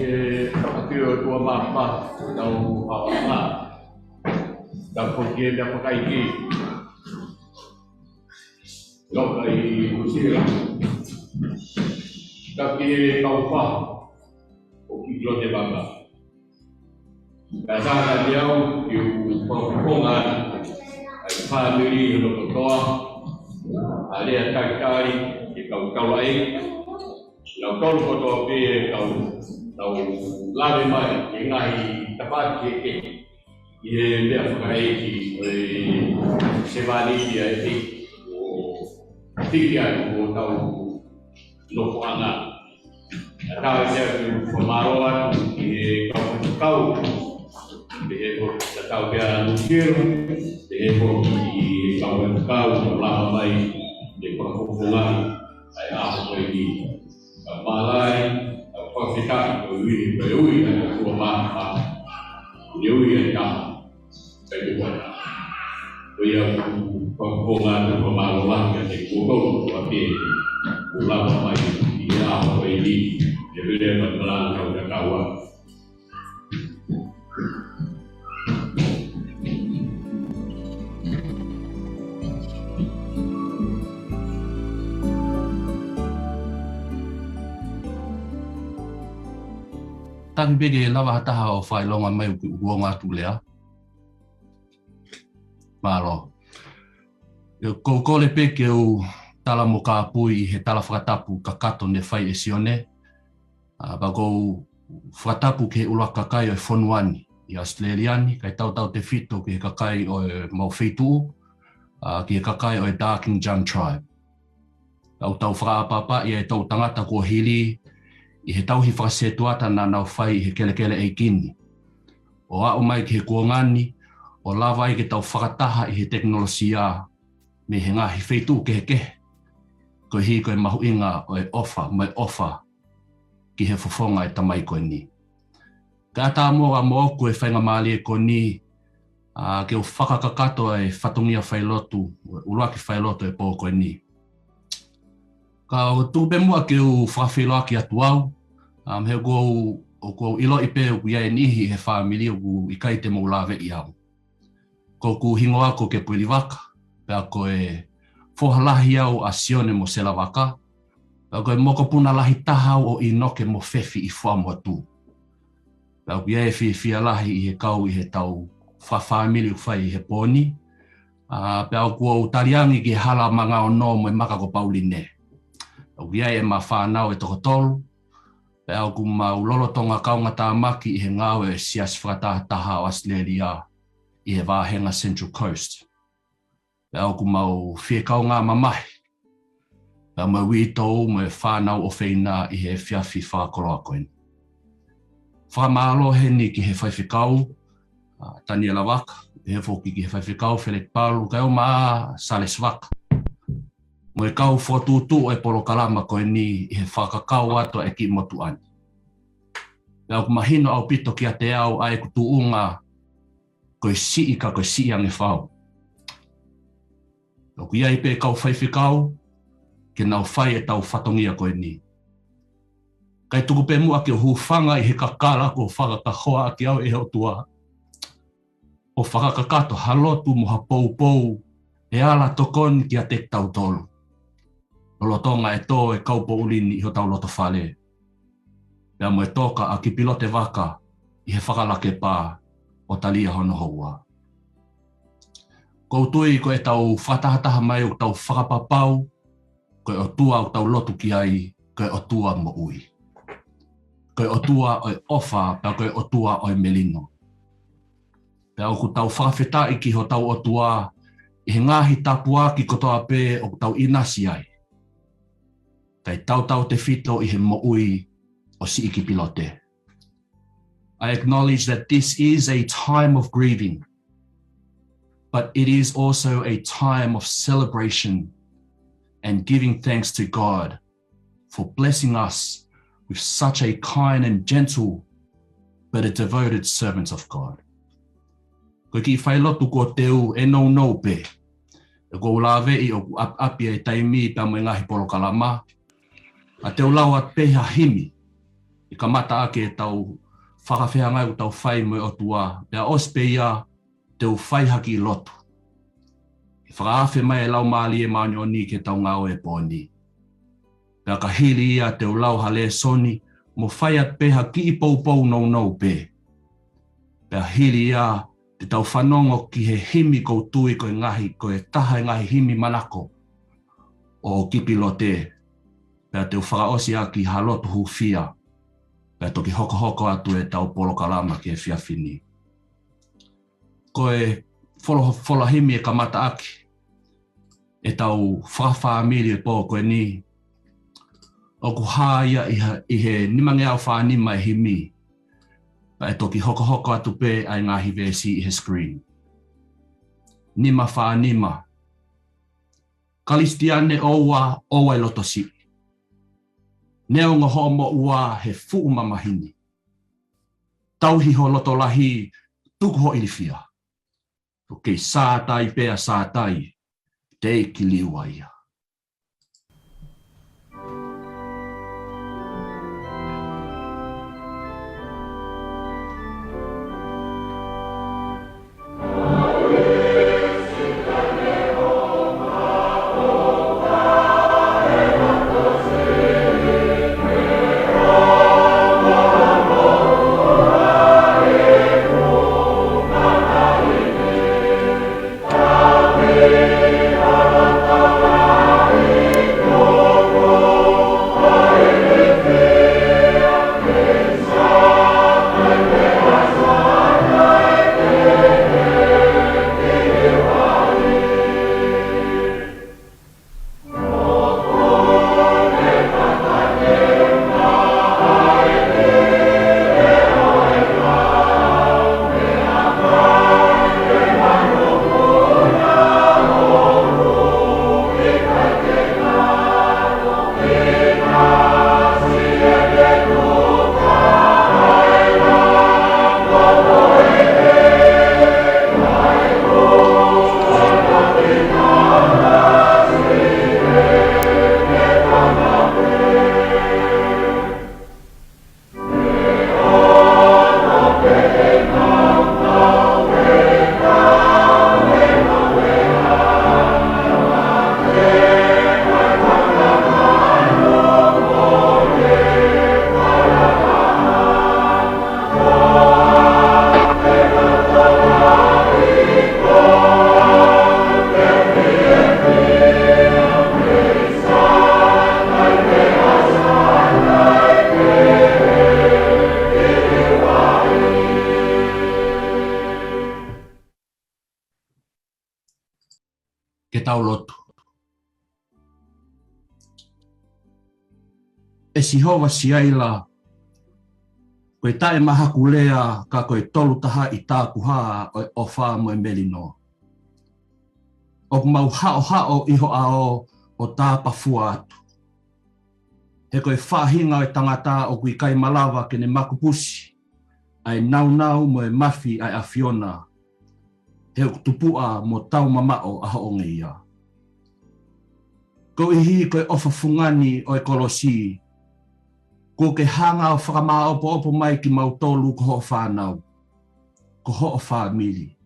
Aku tua mama tahu apa dan pergi dan pakai ini kau dari Rusia tapi kau fah Kipilote Vaka dasar diaอยู่perhubungan family untuk tua ada kali kau lain kalau kau foto kau lari mai ingai tempat ke dia pakai sebali dia tiga tahu lokuanga tahu dia pemaruan kau dia tahu dia mungkin dia kau lama mai di perhubungan saya apa ini malai Faifekau Kipilote Vaka nhiều người cả cái điều này bây giờ công an của bà Uluaki cái thành phố công và tiền cũng là một bài đi nào về đi để bây giờ mình làm trong cái cao quá Tang bege lava taha o fai longa mai uonga tu lea. Maro. Ko kole pe ke u tala mo ka pui he tala whakatapu ka kato ne fai e sione. Ba ko whakatapu ke Uluaki kai o whonuani i Australiani, kai tau te whito ke kakai o mau Wheitu, ke kakai o Darking Jung Tribe. Tau whakaapapa i e tau tangata ko hili I he tauhi whakasetuata nā nau whai he kelekele e kini. O a o mai ki he kuangani, o lawa i ke tau whakataha I he teknolosia me he ngā hi wheitu ke he kehe. Ko hi koe mahu inga o e ofa, mai ofa ki he whawhonga e tamai koe ni. Ka tā mua mo koe whainga maali e koe ni, ke o whakakakato e Whatongia Failotu, Uluaki Failotu e pō koe ni. Ka o tupe mua ke o whawhiloa ki atu au, he ko ilo ipe o ia e nihi he whamili o I kai te mo lawe I au. Ko ku hingoa ko ke puili waka, pea ko e whohalahi au a sione mo sela waka, pea ko e moko puna lahi tahau o inoke mo whewhi I whamua tu. Pea ko ia e whiwhia lahi I he kau I he tau whamili o whai I he poni, pea ko o tariangi ki hala manga o no mo e maka ko pauline. Ia e ma whanau e toko tolu, pe au ku mau lolotonga kaunga tāmaki I he ngāwe e sias whakataha o Australia I he wāhenga Central Coast. Pe au ku mau whiekau ngā mamahi, pe mau wītou mo e whanau o whaina I he whiawhi whakoroa koen. Whamalo he ni ki he Faifekau, tani ala waka, he whoki ki he Faifekau, Felek Palu, kai o maa Sales waka. Mo e kau whotutu o e polo kalama koe ni I he whakakau ato e ki motu ani. Pea ku mahino au pito ki a te au ai ku tuunga koe sii ka koe sii ange whau. Pea ku iai pe kau Faifekau ke nau whai e tau Whatongia koe ni. Kai tuku pe mua ke huwhanga I he kakala ko whakakahoa ki au e heo tua. O whakakakato halotu mo ha pou e ala tokon ki a te tau tolu. Lolotonga e tō e kaupo ulini I ho tau loto whale. Pea mo e tōka a Kipilote Vaka I he whakalake pā o talia hono houa. Koutui ko e tau whatahataha mai o tau whakapapau, ko e o tua o tau lotu ki ai, ko e o tua mo ui. Ko e o tua o e ofa, pea ko e o tua o e melino. Pea o ku tau whakawhetai ki ho tau o tua, I he ngahi tapua ki kotoa pē o tau inasi ai. Kai tau te whito I he mo'ui o si Kipilote. I acknowledge that this is a time of grieving, but it is also a time of celebration and giving thanks to God for blessing us with such a kind and gentle but a devoted servant of God. Ko ki whailotu ko teu e no pe. E ko lawe I o api e taimi pa mo ngahi polo kalama. A teu lawa peha himi. I ka mata ake tau whakawhea ngai o tau whai mo o tua. Pea ospe ia te u whai haki I lotu. I whakawhe mai e lau maali e maani o ni ke tau ngau e pōni. Pea ka hili ia te u lau hale soni mo whai at peha ki I pou nou pe. Pea hili ia te tau whanongo ki he himi kou tui koe ngahi, koe taha ngahi himi manako o Kipilote. Pea te u whakaosi a ki halotu hufia. Pea toki hoko atu e tau polo kalama ki e whiawhini. Koe whola himi e ka mata aki. E tau whawhamiri e pō koe ni. O ku haia I he nimange au whanima e himi. Pea e toki hoko atu pe ai ngahi vesi I he screen. Nima whanima. Kalistiane oua I loto si. Neo ngoho mo ua he fuu mamahini. Tauhi ho loto lahi tuku ho ilifia. Okei, sātai pea sātai. Te ki liua ia. Lotu. E sihova siaila koe tae maha kulea ka koe tolu taha I tākuha o wha mo e melino. O mau hao iho ao o tā pafua atu. He koe whahinga o tangata o kui kai malawa ke ne makupusi. Ai nau mo e mafi ai awhiona. He tupua mo tau mamao a hoonge ia. Ko ihi koe ofa fungani o e kolosi. Ko ke hanga o whakamaa opo mai ki mautolu ko ho whanau. Ko ho whamiri.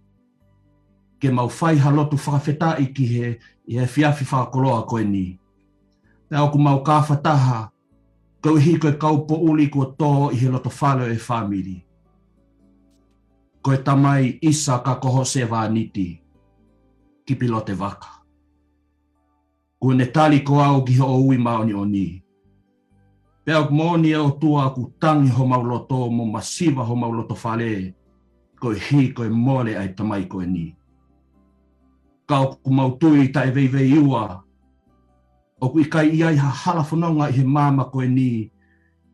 Ke mau whai halotu whakawheta I ki he whiawhi whakakoloa koe ni. Nā o ku mau kāwhataha. Ko ihi koe kaupo uli ko tō I he loto whalo e whamiri. Koe tamai isa ka koho se wāniti. Kipilote Vaka. Ko ne tali ko au ki ho ui maoni o ni. Pea moni o tua ku tangi ho mauloto mo masiva ho mauloto whale. Koe hi koe mole ai tamai koe ni. Kau ku mautui ta e veivei iua. O ku ikai iai ha hala whanonga I he mama koe ni.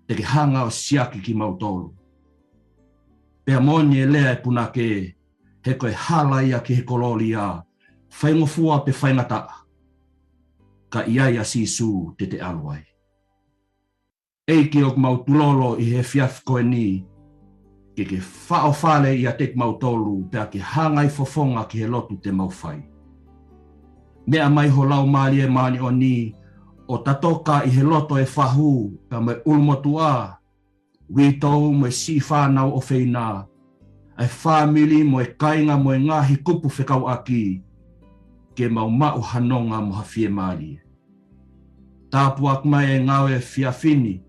Te ke hanga o siaki ki mautolu. Pea moni e lea e punake. He koe hala ia ki he kololi ia. Whaingofua pe whaingataa. Ka iai a sisu te aluai. Eiki o mautulolo I he whiawhi koe ni. Ke whao whale I a te mautolu. Pea ke hanga I fofonga ki he lotu te mauwhai. Mea mai ho lau maali e maani o ni. O tatoka I he loto e whahu. Ka mai ulmotua. Witau mo si whanau o whaina. Ai family mo e kainga mo e ngahi kupu whekau aki. Ke mau mau hanonga mo hawhie maari. Tāpu ak mai e ngau e whiawhini.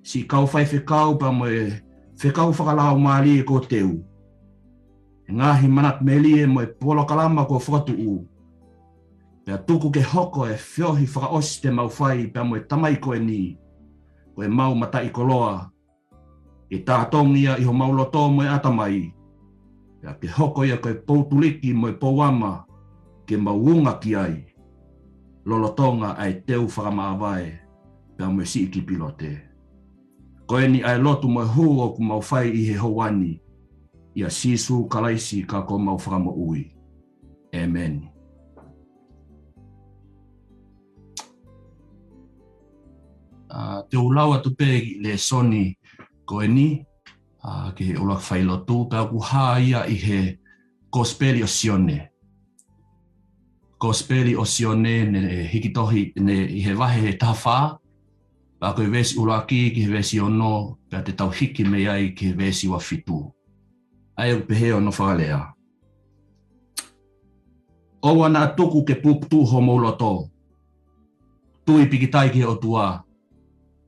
Si kau Faifekau pa mo e whekau whakalau maari e ko teu. Ngahi manat meli e mo e polo kalama ko whakatu u. Pea tuku ke hoko e whiohi whakaosi te mau whai pa mo e tamai ko e ni. Ko e mau mata i koloa. E tātongia iho mau loto mo e atamai. Pea ke hoko ia ko e poutuliki mo e pouama. Ke mauunga ki ai. Lolotonga ai teu whakamaawai. Pea mo e si Kipilote. Ko e ni ai lotu mo e hu o ku mau whai i he hawani. Ia sisu kalaisi ka ko mau whakamo ui. Amen. Te ulaua tupe le soni ko e ni. Ke he Uluaki Failotu. Pea ku haa ia i he gospeli o Sione. Gospeli o Sione ne hikitohi ne i he wahe he tawha. Pea koe vesi Uluaki ki he vesi ono. Pea te tau hiki me ai ki he vesi wa fitu. Ai o pehe o no whakalea. O wana tuku ke puputu ho mauloto. Tui pikitai ki he o tua.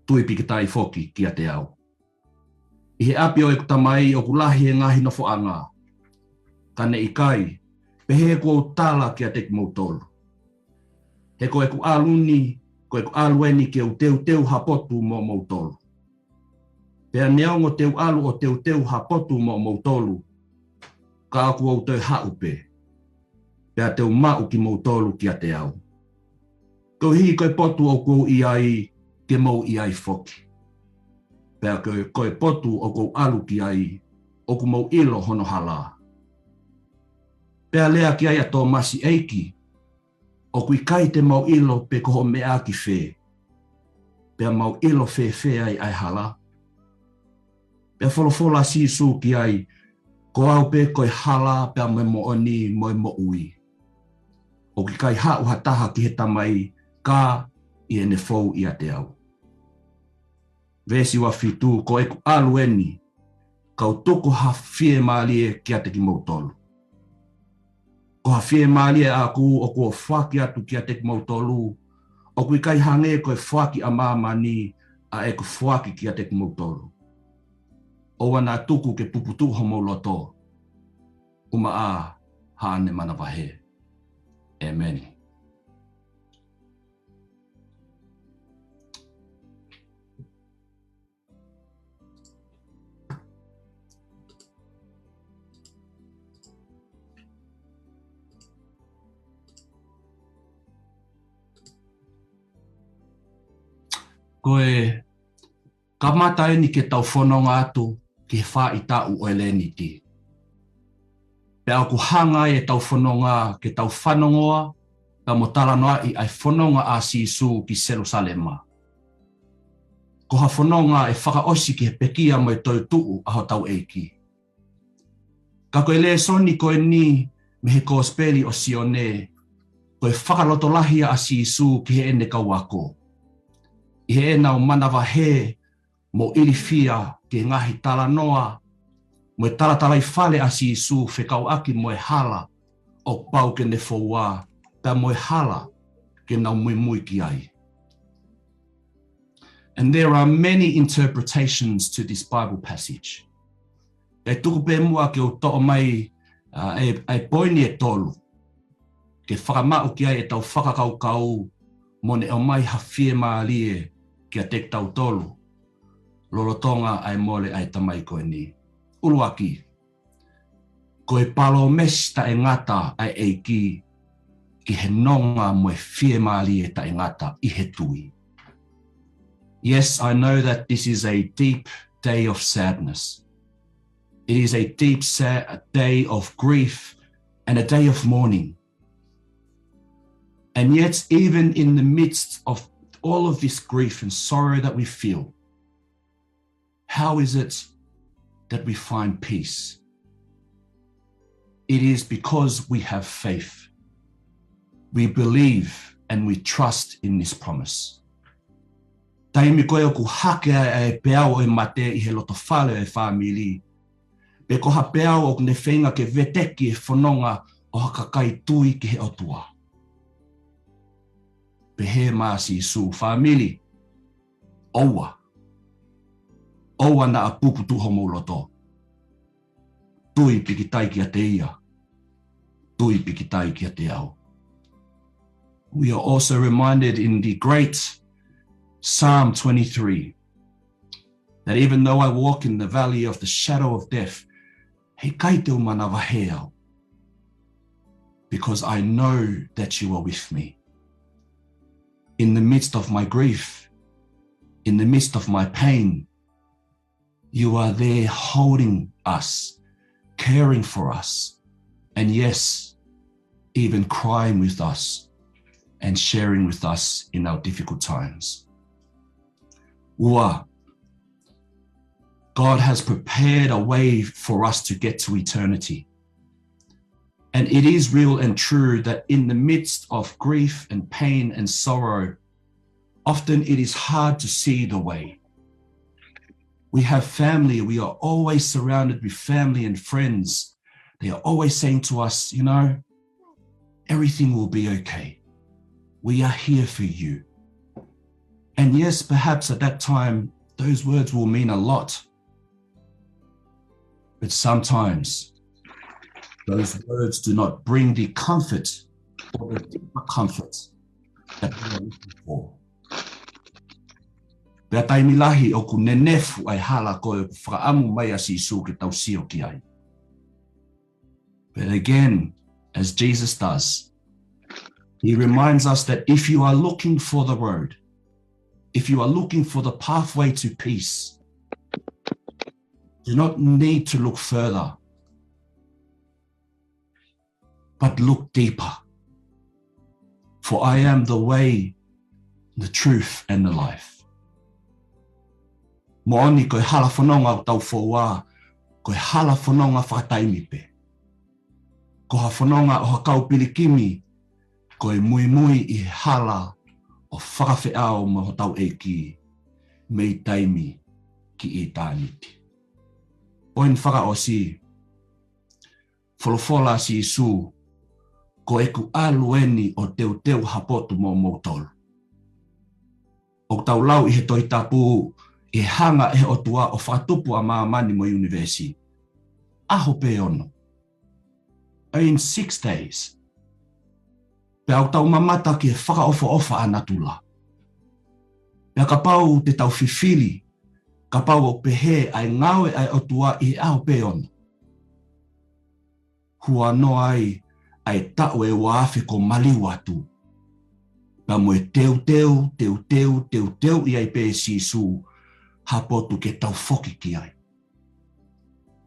Tui pikitai foki ki a te au. I he api o e kutamai o kulahi e ngahi no whaanga. Kane i kai, pehe ko o tala ki a te mautolu. He ko e ku aluni, ko e ku alueni ki o teu hapotu mo mautolu. Pea neongo teu alu o teu hapotu mo mautolu. Ka aku o teu haupe. Pea teu mau ki mautolu ki a te au. Ko hi koe potu o kou iai ke mau iai foki. Pea koe potu o kou alu ki ai o ku mau ilo hono hala. Pea lea ki ai a tō masi eiki. O kui kai te mau ilo pe koho mea ki whē. Pea mau ilo whē ai hala. Pea wholofola sisu ki ai. Ko au pe koe hala pea mo oni mo ui. O ki kai hau hataha ki he tamai ka i ene fou i a te au. Vesi wa fitu ko eku alueni. Kau tuku ha fie maalie ki a te ki mautolu. Ko ha fie maalie a ku o kua whaki atu ki a te ki mautolu. O kui kai hange koe whaki a mamani a eku whaki ki a te ki mautolu. O wana tuku ke puputu ho mauloto. Uma a haane mana wahe. Amen. Koe kamata ni ke tau whanonga atu ki wha i tau o eleni ti. Pea ku hanga e tau whanonga ke tau whanongoa ka mo talanoa i ai whanonga a Sisu ki Jerusalema. Ko ha whanonga e whakaosi ki he pekia mo e tau tuu aho tau eiki. Ka koe le soni koe ni me he gospeli o Sione koe whakalotolahia a Sisu ki he ene kauako. I he ena o manawa he mo ilifia ke ngahi talanoa mo e talatalai whale a Sisu whekau aki mo e hala o pau ke ne whaua pea mo e hala ke nau mui ki ai. And there are many interpretations to this Bible passage. E tuku pe mua ke o to'o mai e poini e tolu. Ke whakamau ki ai e tau whakakaukau mo ne o mai hawhie maalie ki a te tau tolu. Lolotonga ai mole ai tamai koe ni. Uluaki. Koe palo mesta e ngata ai eiki ki he nonga mo e whie maalie ta e ngata I he tui. Yes, I know that this is a deep day of sadness. It is a deep day of grief and a day of mourning. And yet, even in the midst of all of this grief and sorrow that we feel, how is it that we find peace? It is because we have faith. We believe and we trust in this promise. Taimi koe o ku hake e peao e mate I he loto whale e whamili. Pe ko ha peao o ne whenga ke veteki e whanonga o haka kai tui ki he otua. Pe he maasi su whamili. Oua. Oua na a pupu tuho mauloto. Tui piki tai ki a te ia. Tui piki tai ki a te au. We are also reminded in the great Psalm 23 that even though I walk in the valley of the shadow of death, he kai te umana waheo, because I know that you are with me. In the midst of my grief, in the midst of my pain, you are there holding us, caring for us, and yes, even crying with us and sharing with us in our difficult times. Ua, God has prepared a way for us to get to eternity. And it is real and true that in the midst of grief and pain and sorrow, often it is hard to see the way. We have family, we are always surrounded with family and friends. They are always saying to us, you know, everything will be okay. We are here for you. And yes, perhaps at that time, those words will mean a lot. But sometimes those words do not bring the comfort or the deeper comfort that we are looking for. Pea taimilahi o ku nenefu ai hala koe ku whaamu mai a sisu ke tausio ki ai. But again, as Jesus does, he reminds us that if you are looking for the road, if you are looking for the pathway to peace, do not need to look further, but look deeper. For I am the way, the truth, and the life. Mo'oni koe hala whanonga o tau whauā, koe hala whanonga whataimipe. Ko ha whanonga o hakau pilikimi, koe mui mui I hala o whakawheao mo ho tau eki, mei taimi ki I tāniti. Oin whaka o si, wholofola si Isu, ko eku alueni o teu hapotu mo moutolu. O tau lau I he toi tapu, I hanga e o tua o whatupu a maamani mo universi. Aho pe ono. In 6 days. Pe au tau mamata ki e whakaofa anatula. Pe ka pau te tau whiwhili, ka pau o pehe ai ngawe ai o tua I aho pe ono. Hua no ai tau e waafi ko maliu atu. Pe mo e teu I ai pe sisu, hapotu ke tau foki ki ai.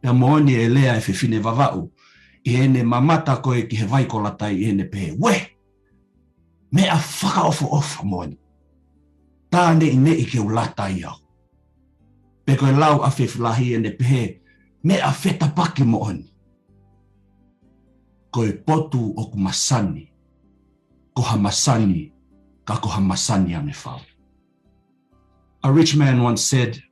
Pe mooni e lea e whiwhine vavau, I ene mamata koe ki he vaikolatai I ene pehe. We! Mea whakaofa mooni. Tāne I ne I ke ulatai au. Pe koe lau a whiwhilahi ene pehe, mea whetapaki mooni. Koe potu o ku masani. Ko ha masani, ka ko ha masani ane whau. A rich man once said,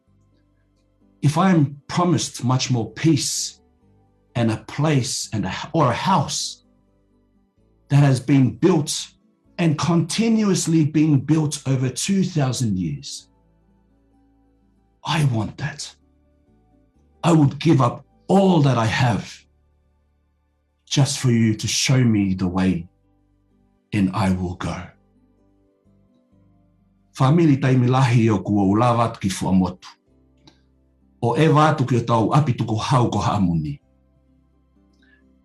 if I am promised much more peace and a place or a house that has been built and continuously being built over 2,000 years, I want that. I would give up all that I have just for you to show me the way, and I will go. Famili taimilahi o kua ulawa atu ki fuamotu. O ewa atu ki o tau api tuku hau ko haamuni.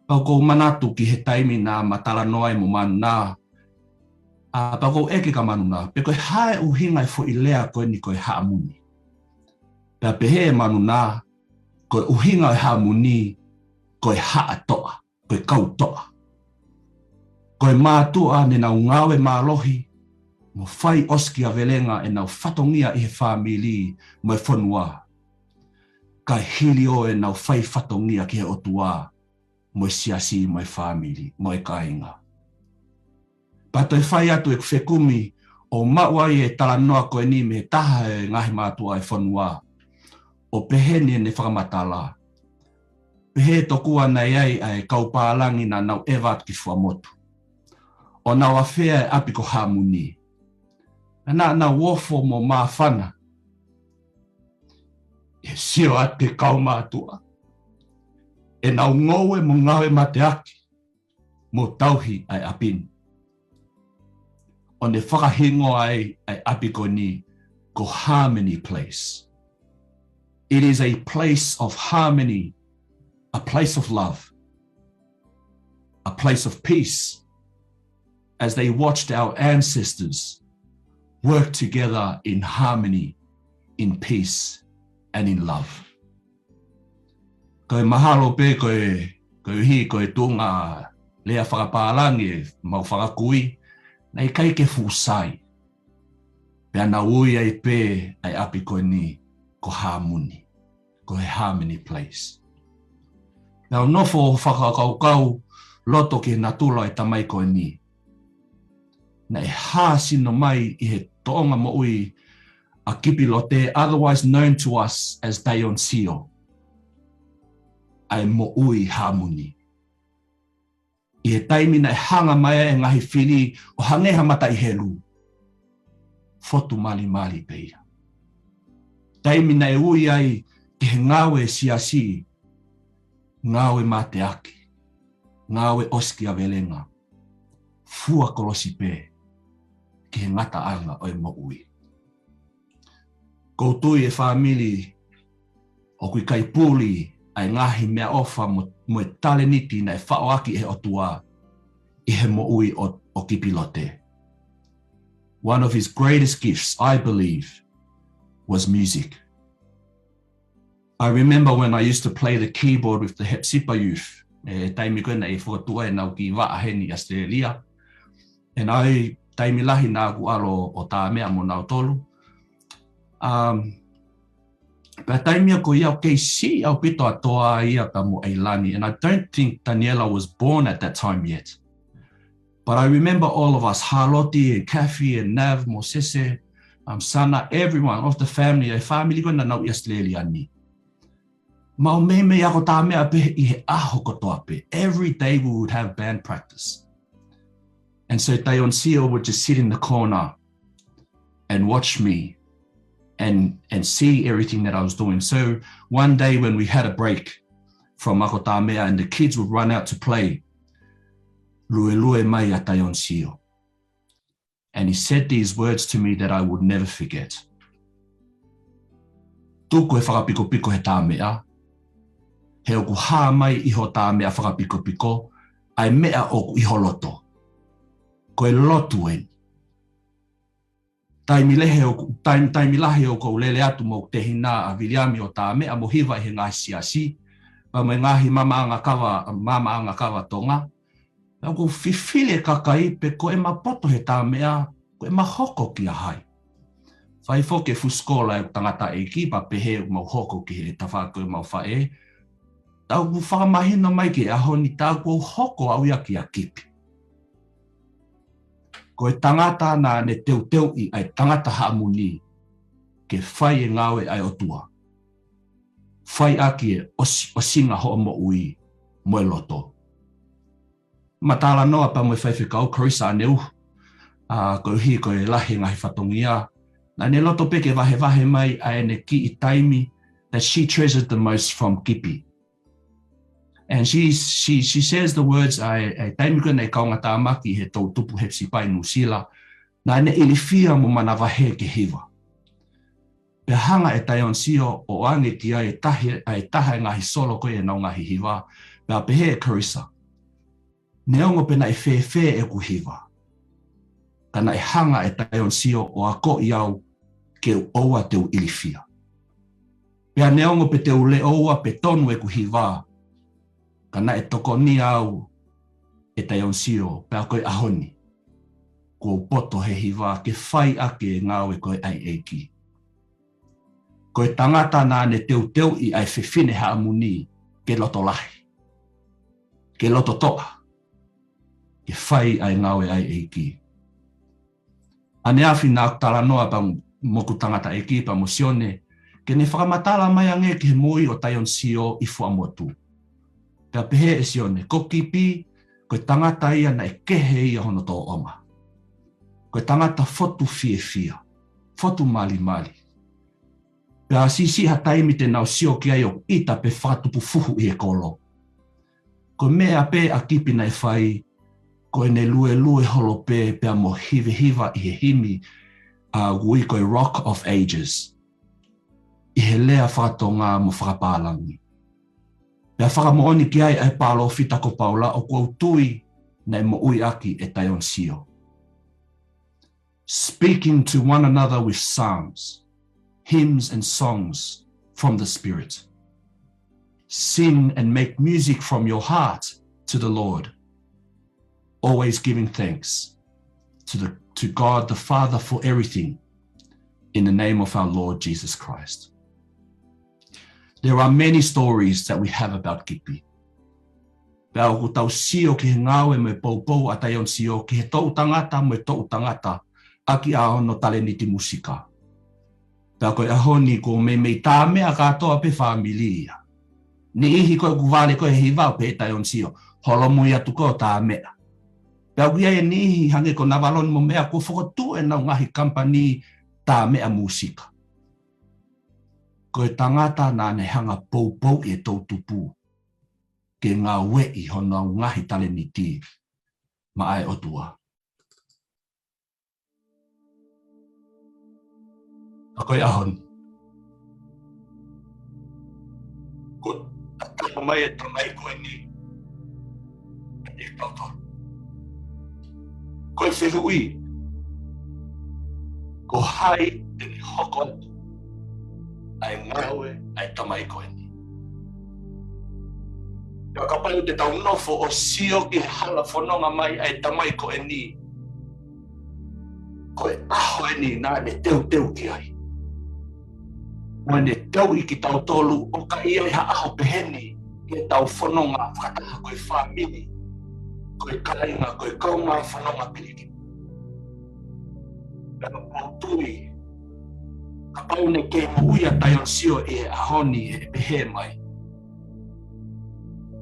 Pau kou manatu ki he taimi nā matala noai mo manu nā. Pau kou eke ka manu nā. Pe koe hae uhinga I fo I lea koe ni koe haamuni. Pea pehe manu nā, koe uhinga I haamuni, koe haa toa, koe kau toa. Koe mātua ne nau ngawe mālohi, mo whai oski a velenga e nau whatongia I he whamili mo e whanua. Kai hili o e nau whai whatongia ki he otua mo e siasi mo e whamili, mo e kainga. Pato e whai atu e whekumi O maua I e tala noa koe ni me taha e ngahi mātua e whanua. O pehene ne whakamatala. Pehe tokua nei ai ai kaupālangi na nau evat ki whamotu. O nau awhea e apiko hamuni. Na wofo mo mawhana. E sio ate kau mātua. E nau ngoe mo ngawe mate aki. Mo tauhi ai apini. O ne whakahingo ai apiko ni ko harmony place. It is a place of harmony, a place of love, a place of peace, as they watched our ancestors work together in harmony, in peace, and in love. Koe mahalo pe koe tunga lea whakapālangi mau whakakui, nei kai ke fusai. Pea na ui ai pe ai api koe ni ko harmony, ko he harmony place. Now nofo whakakaukau loto ki na tula I tamai koe ni. Na e hāsino mai I he toonga mo ui a Kipilote, otherwise known to us as Dayon ai mo ui harmony. I he taimi na e hanga mai e ngahi whiri o hangeha mata I helu. Fotu mali peia. Taimi na e ui ai ki he ngawe siasi, ngawe mate aki, ngawe oski a velenga, fua kolosi pe, ki he ngata anga o e mo ui. Koutui e whamili o kui kaipuli ai ngahi mea ofa mo e tale niti na e whaoaki e otua I he mo ui o Kipilote. One of his greatest gifts, I believe, was music. I remember when I used to play the keyboard with the Hepsipa youth. Taimi koena e whakatua e nau ki Vaaheni, Australia. And I taimi lahi nā ku alo o tā mea mo nau tolu. But taimi ko iau kei si au pito atoa ia ka mo Eilani. And I don't think Daniela was born at that time yet. But I remember all of us, Harloti and Kathy and Nav, Mosese, Sana, everyone of the family, a family koena nau I Australia ni. Mau me ako tā mea pe I he aho kotoa pe. Every day we would have band practice. And so Dayon would just sit in the corner and watch me and see everything that I was doing. So one day when we had a break from ako tā mea and the kids would run out to play, lue mai a Dayon Sio. And he said these words to me that I would never forget. Tuko e whakapiko he tā mea. He oku hā mai iho tā mea whakapiko, ai mea oku iho loto. Koe lotu en. Taimi lahe o kou lele atu mo te hina a Viliami o tā mea mo hiwa I he ngāhi siasi. Pa me ngāhi mama anga kawa tonga. Au kou whiwhile kakai pe koe mapoto he tā mea, koe mahoko ki a hai. Faifekau ke fuskola e tangata e ki pa pehe mau hoko ki he tawhako mau whae. Tau ku whakamahina mai ke aho ni tau ku hoko au ia ki a kipi. Ko e tangata nā ne teu I ai tangata haamuni ke whai e ngawe ai otua. Whai aki e osinga ho mo ui mo e loto. Matala noa pa mo e Faifekau, Carissa aneu. Ko hi ko e lahi ngahi whatongia. Na ne loto peke wahe mai ai ne ki I taimi that she treasured the most from Kipi. And she says the words ai taimi ko nei kaunga tāmaki he tau tupu hepsi pai nusila na ne ilifia mo mana wahe ke hiwa. Pe hanga e Dayon Sio o ange ki ai taha ngahi solo koe e nau ngahi hiwa pe pehe e Carissa. Neongo pena e whewhe e ku hiwa. Kana e hanga e Dayon Sio o ako I au ke oua teu ilifia. Pea neongo pe teu le oua pe tonu e ku hiwa. Kana e toko ni au e Dayon Sio pe a koe ahoni. Ko poto he hiwa ke whai ake ngāwe koe ai eiki. Koe tangata nā ne teu I ai whiwhine haamuni ke loto lahi. Ke loto toa. Ke whai ai ngāwe ai eiki. Ane afi nā tala noa pa moku tangata e ki pa mosione, ke ne whakamatala mai ange ki he mui o taion sio i fuamotu. Pea pehe e sione, ko kipi, koe tangata ia na e kehe ia hono tō oma. Koe tangata fotu fia, fotu mali. Pea sisi ha taimi te nau sio ki ai o ita pe whatupu fuhu i e kolo. Koe mea pe a kipi na e whai, koe ne lue holo pea mo hiva i he himi, ui koe Rock of Ages. I he lea whakatonga mo whakapālangi. Pea whakamooni ki ai pālo fita ko paula o kua utui nei mo ui aki e taion sio. Speaking to one another with psalms, hymns and songs from the Spirit. Sing and make music from your heart to the Lord, always giving thanks to God the Father for everything in the name of our Lord Jesus Christ. There are many stories that we have about Kipi. Pea o tau sio ki he ngawe me poupou a taion sio ki he tau tangata me tau tangata aki a ono taleniti musika. Pea koe ahoni ko me tā mea katoa pe familia. Ni ihi koe kuvale koe hivau pe taion sio. Holo mui atu ko tā mea. Pea kuia e ni ihi hange ko navalon mo mea ko whakatu e nau ngahi kampani tā mea musika. Koe tangata nā ne hanga poupou e tau tupu. Ke ngā wei hono ngahi taleniti ma ai otua. A koe ahon. Ko tata mai e tamai koe ni. E tautor. Koe whewhui. Ko hai e ni hoko atu. Ai ngawe, ai tamai koe ni. Ia kapai te tau nofo o sio ki hala whanonga mai ai tamai koe ni. Koe aho e ni nā ne teu ki ai. Moe ne tau i ki tau tolu o ka ia i ha aho peheni ki tau whanonga whakataha koe whamini. Koe kainga, koe kaunga whanonga piriki. Pena pautui. Ka pau ne ke muia taion sio e ahoni e pehe mai.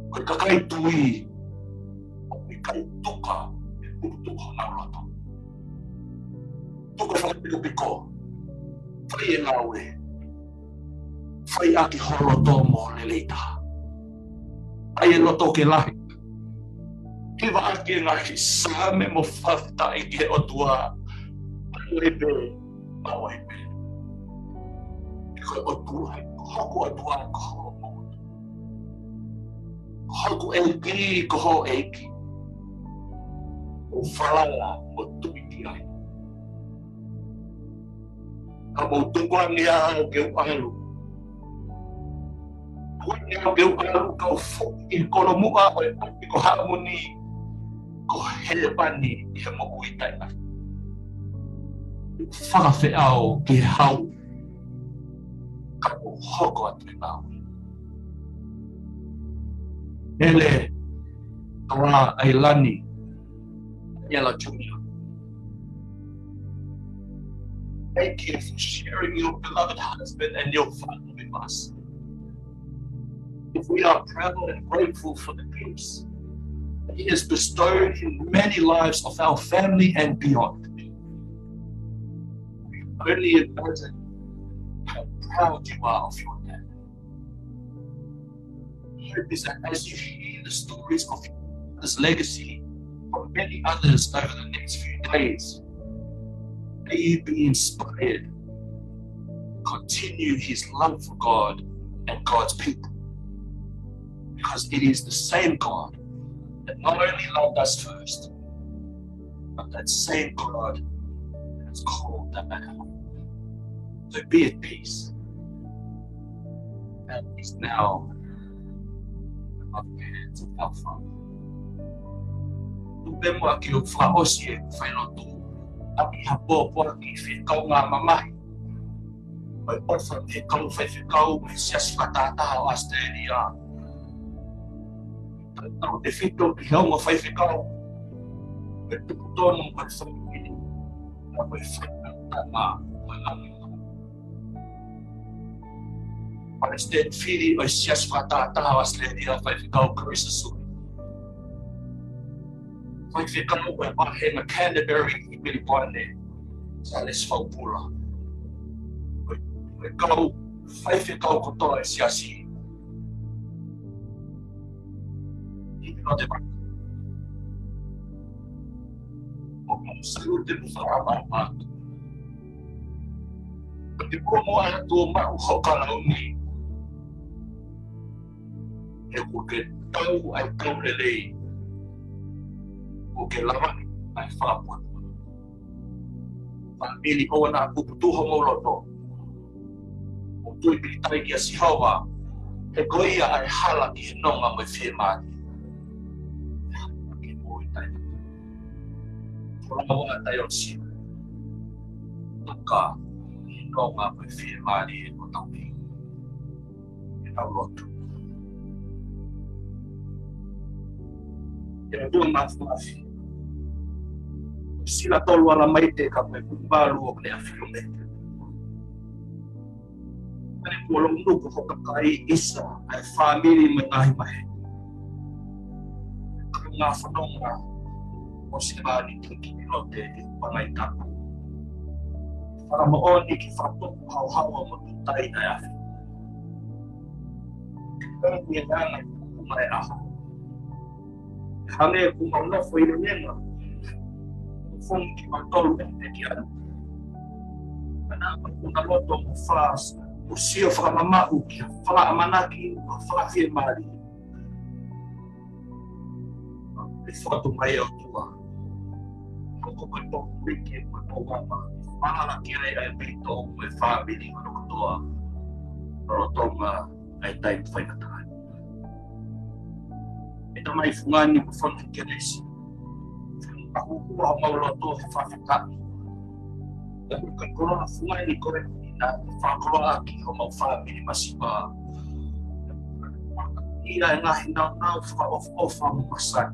Koe kakai tui, koe kai tuka e putuka na roto. Tuka whakapiko, whai e ngawe, whai aki horoto mo leleita. Ai e loto ke lahi. Kiwa aki e ngahi same mo whafta i ke otua, mawaipe, mawaipe. Koe otua, hoko otua ko homo. Hoko eiki ko ho eiki. O whalala o tuiki ai. Ka mo tukuangi au ke uaru. Tukuangi au ke uaru ka o fuki i kono mua o e puki ko harmoni. Ko helepani i he mo uitaina. Whakawhi au ki hau. Ka mo hoko atu i nāu. Ele, Tara Ailani, Yela Junior. Thank you for sharing your beloved husband and your family with us. If we are proud and grateful for the gifts that He has bestowed in many lives of our family and beyond, we only imagine how proud you are of your dad. Hope is that as you hear the stories of this legacy from many others over the next few days, may you be inspired to continue His love for God and God's people. Because it is the same God that not only loved us first, but that same God has called that back home. So be at peace. That is now of the hands of our Father. Tupemo aki o whaosi e Failotu, aki hapopo aki whikau ngā mamahi. Oi orfa te kau Faifekau me sias whatataha o Australia. Tau te whito ki haunga Faifekau, me tupu tonu kwa whamini. Ako tama. Palestine fili o sias fatatawas le dia Faifekau Kipilote Faifekau ko bahe na Canterbury Vpon sa lesfau pula. Kau Faifekau ko to siasi. Kipilote Vaka. Salute mo sa ama. Pati po mo ang tuma o kakalaw ni. E porque tau ai tau lelei. O que lawan ai whapua. Whamili o na kuputuho mo loto. O tui pilitai ki a sihawa. He goia ai hala ki he nonga mai whiemani. Ke mo i tai. Walawa tai o si. Tuka he nonga mai whiemani e o tau ki. E tau lotu. E rua mafi. Sila tolu ala maite ka me kumbalu o ne afilome. Mane polong nuku hokakai isa ai family matahi mahe. Nga whanonga o sinabani ki Kipilote pangai taku. Whakamooni ki whatoku hauhaua mo tutai na afi. Kaya ngana kumai aho. Hane kumanofo ile nenga. Funki matolu e ki anu. Ana kuna loto mo fas o sio whakamama uki whakamanaki o whakawhie mari. E whatu mai au tua. Koko mai tōku wiki mai tō wama. Mahara ki ai ai pito mai whamiri o nokotoa. Rotonga ai tai whaikatai. E tamai fungani mo whantu kenesi. Aku kuah mau loto Faifekau. Aku kan korona fungai ni korek na fakroa ki ho mau family masiba. Ira ngahi na fa of am masak.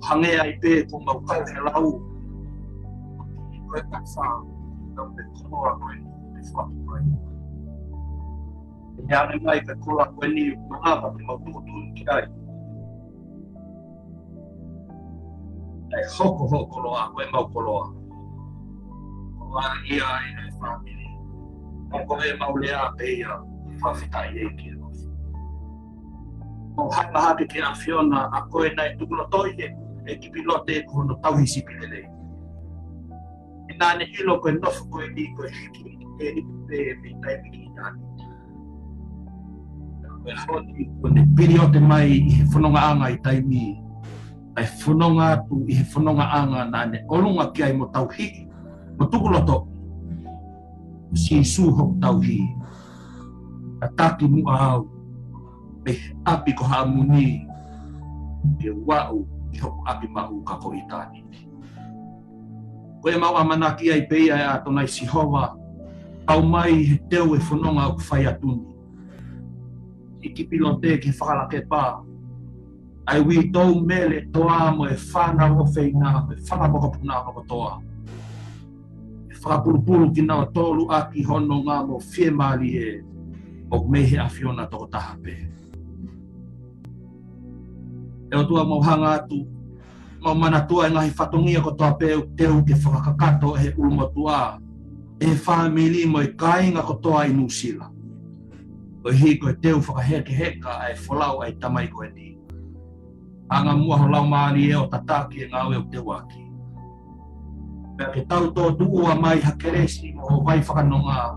Hange ai pe ko mau kal helau. Ko tak fa na pe korona ko ni fa ko. Ya ni mai pe korona ko ni mga pa mau tu ki ai. Ai hoko loa, koe mau koloa. Koa ia e family. Onko e mau lea peia whawhitai e ki e kofi. Mau haka ki a Fiona a koe nai tukulo toine e Kipilote ko no tauhisi pilelei. E nane ilo koe nofu koe ni koe hiki e ni pe me tai miki nani. Koe honi koe ne Kipilote mai i he whanonga anga i taimi. Ai whanonga tu i he whanonga anga nane olunga ki ai mo tauhi. Mo tukuloto. Si suho tauhi. A taki mua au. E api ko haamuni. E wau i hoku api mahu kako i tāni. Koe mau amanaki ai peia e ato nai sihowa. Au mai he teo e whanonga au whai atuni. I Kipilote ki whakalake pā. Ai wi tau mele toa mo e whana o whaina, me whana mokapuna o toa. E whakapurupuru ki nao tolu aki hono ngā mo whiemari e o mehe a Fiona toko tahape. E o tua mau hanga atu, mau manatua e ngahi whatongia ko toa peu teu ke whakakato he umotua. E whamili mo e kainga ko toa i Nusila. O hi ko e teu whakaheke heka ai wholau ai tamai ko e ni. Anga mua ho lau maari e o tataki e ngau e o te waki. Pea ke tau tō tuua mai hakeresi o vai whakanonga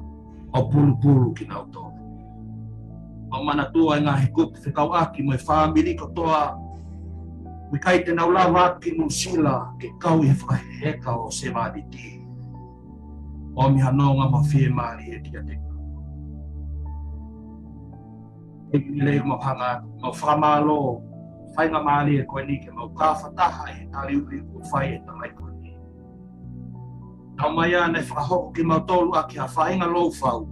o pulu ki nau tō. O mana tua e ngā he kupi whekau aki mo e whamiri ko toa. Mi kai te nau lawa aki Nusila ke kau i he whakaheka o se maari ti. O mi hanonga ma whie maari e kia teka. E ki lei mo hanga, mo whakamalo. Whainga maari e koe ni ke mau kāwhataha e tari uri o whai e tamai koe ni. Tau mai a nei whakahoko ki mau tolu aki ha whainga lou whau.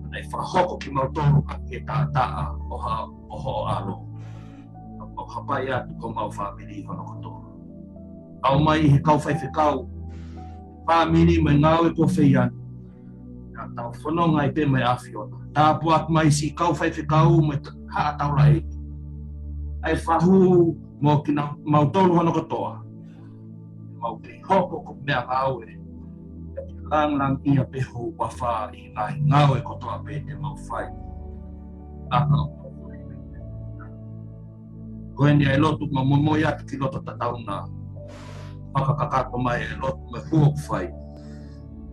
Nei whakahoko ki mau tolu aki e tātaa o ho alo. Mau hapai atu ko mau whamiri hono kotoa. Tau mai he kau Faifekau family mai ngau e ko feian na tau fono ngai pe mai afiona ta puak mai si kau Faifekau mai ha tau lai ai fahu mo kina mau tolu hono katoa mau pe hoko ko mea ngau e lang ia pe ho wafa i ngai ngau e kotoa pe te mau fai aka ko ni ai lotu mo ya ki lotu tatau na pakakakato mai e lotu me huok fai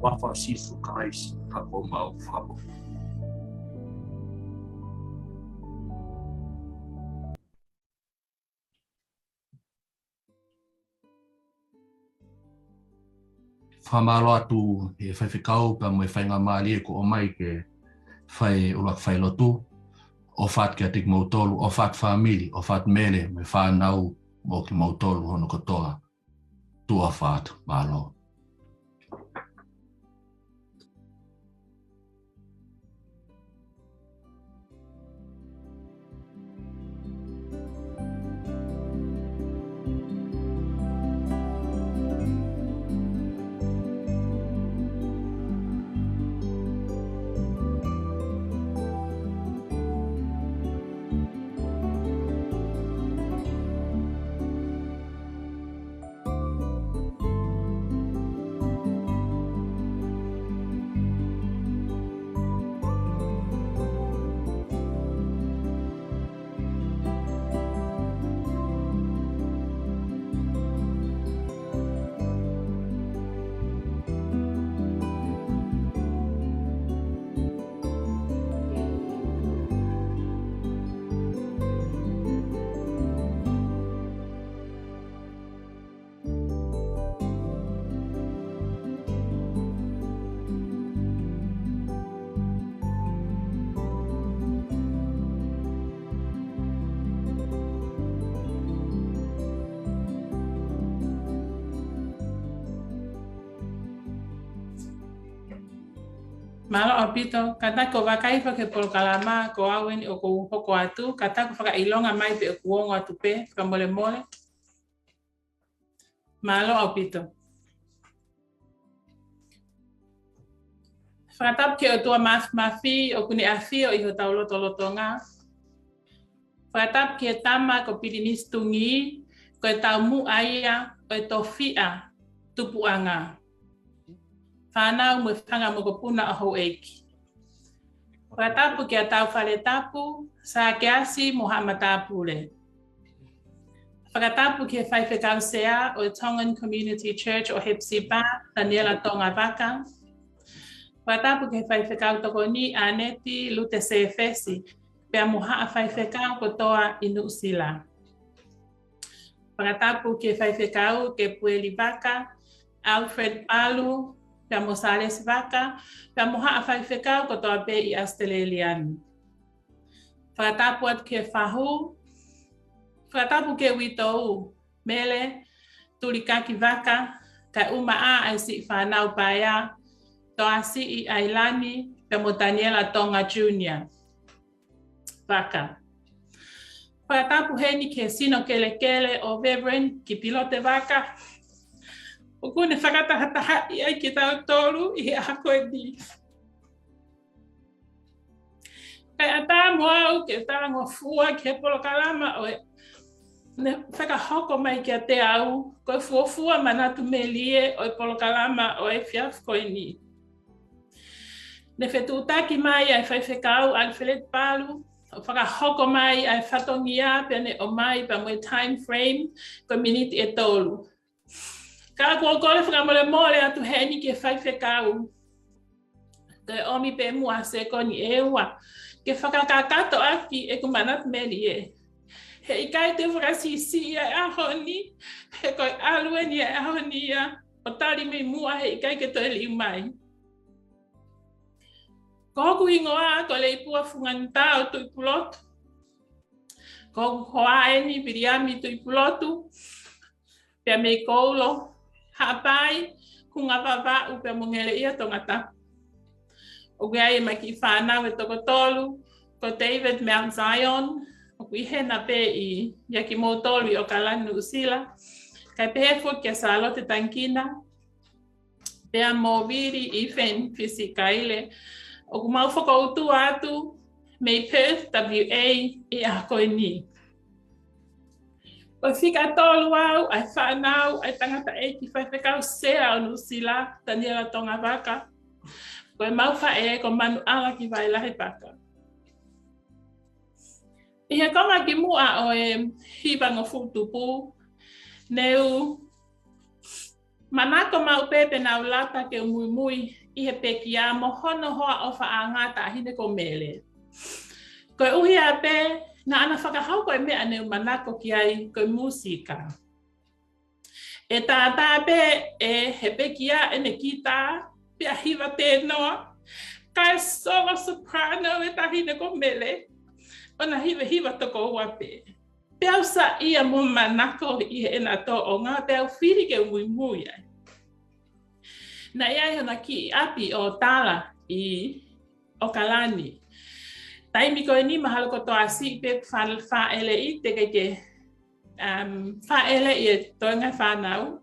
wafa sisu Christ kako mau fabo. Whamalo atu e Faifekau pa mai whainga maali e ko o mai ke whai Uluaki Failotu o whaat kia tik mautolu, o whaat whamili, o whaat mele me whanau mo ki mautolu hono kotoa tua whaat malo. Malo opito kata ko wakai pa ke pol kalama ko awen o ko hoko atu kata ko faka ilonga mai pe ko wongo atu pe ka mole mole. Malo opito. Fatap ke o tua mafi o kuni afi o iho taulo tolotonga. Fatap ke tama ko pidinis tungi ko tamu aya o tofia tupuanga. Whanau mo whanga mo ko puna aho eiki. Whatapu ki a tau whale tapu, sa ke asi mo hama tapu le. Whakatapu ki a Faifekau sea o Tongan Community Church o Hepsipa, Daniela Tonga Vaka. Whatapu ki a Faifekau toko ni aneti lute se fesi, pia mo haa Faifekau ko toa inu sila. Whakatapu ki a Faifekau ke Pueli Vaka, Alfred Palu, pia Mosales Vaka, pia moha a Faifekau ko toa pe i Australian. Whakatapu at ke Fahu, whakatapu ke Witou, Mele, Tulikaki Vaka, ka uma a ai si whanau paia, toa si i Ailani, pia mo Daniela Tonga Jr. Vaka. Whakatapu heni ke sino kele o Reverend Kipilote Vaka, o kune whakatahataha i ai ki tau tolu i ako e di. Kai a tā moa au ke tā ngofua ki he polo kalama o e ne whakahoko mai ki a te au koe fuofua manatu me lie o e polo kalama o e whiaf koe ni. Ne whetutaki mai ai Faifekau Alfred Palu o whakahoko mai ai whatongia pene o mai pa moe time frame koe miniti e tolu. Ka ko kole whakamole mole atu heni ke Faifekau. Ke omi pe mua se koni ewa. Ke whakakakato aki e kumanat meli e. He ikai te whakasisi e ahoni. He koi aluen e ahoni ia. O tari me mua he ikai ke toi li mai. Ko hoku ingoa ko le ipua funganta o tui pulotu. Ko hoku hoa eni piriami tui pulotu. Pia mei koulo. Hapai, kunga vava upe mongele ia tongata. O gai mai ki whanau e toko tolu, ko David Mount Zion, o kui hena pe i yaki mō tolu i o kalanu usila, kai pehe fuk kia Salote Tankina, Pea mo viri I fen fisikaile. O kumau whakautu atu mei Perth WA I a koe ni. O whika tolu au, ai whanau, ai tangata e ki Faifekau sea o nusila, Daniela Tonga Vaka. Koe mau whae ko manu ala ki Vailahe Vaka. I he konga ki mua o e hiva ngo futupu, neu manako mau pepe na ulata ke mui mui I he peki a mo hono hoa o wha ngata hine ko mele. Koe uhi a pe, na ana whakahau koe mea neu manako ki ai koe musika. E tātā pe e he peki a ene kita, pe a hiva tēnoa, kai solo soprano e tahine ko mele, ona hiva toko ua pe. Pe au sa ia mo manako I he ena tō o ngā pe au whiri ke mui mui ai. Na iai hana ki api o tala I o kalani. Taimi koe ni mahalo ko toa si pe whaele I te keke whaele I e toenga whanau.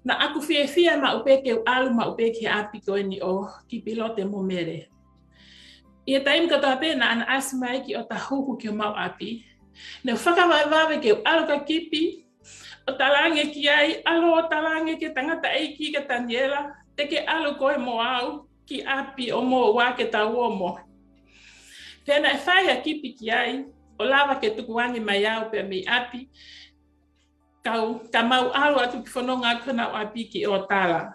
Na aku whia ma upe ke alu ma upe ke api koe ni o Kipilote mo mere. I e taimi ko toa pe na ana asmai ki o tahuku ki o mau api. Ne whakawaiwawe ke alu ka kipi, o talange ki ai, alo o talange ke tangata eiki ke Daniela, te ke alu koe mo au ki api o mo wā ke tau o mo. Pena e whai a kipi ki ai, o lava ke tukuangi mai au pe mi api, ka mau alu atu ki whanonga kuna o api ki o tala.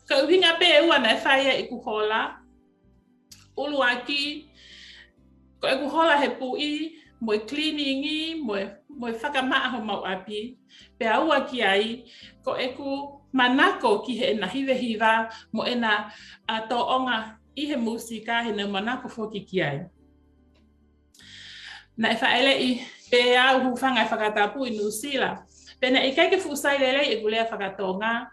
Ka uhinga pe e ua na e whai a I kuhola, Uluaki, ko e kuhola he pui, mo cleaningi, mo whakamaaho mau api, pe aua ki ai, ko e ku manako ki he na hive hiva, mo e na tō onga I he musika, he na manako whoki ki ai. Na e whaele I pe au hufanga e whakatapu I Nusila. Pena I keike fusai lele e gulea whakatonga.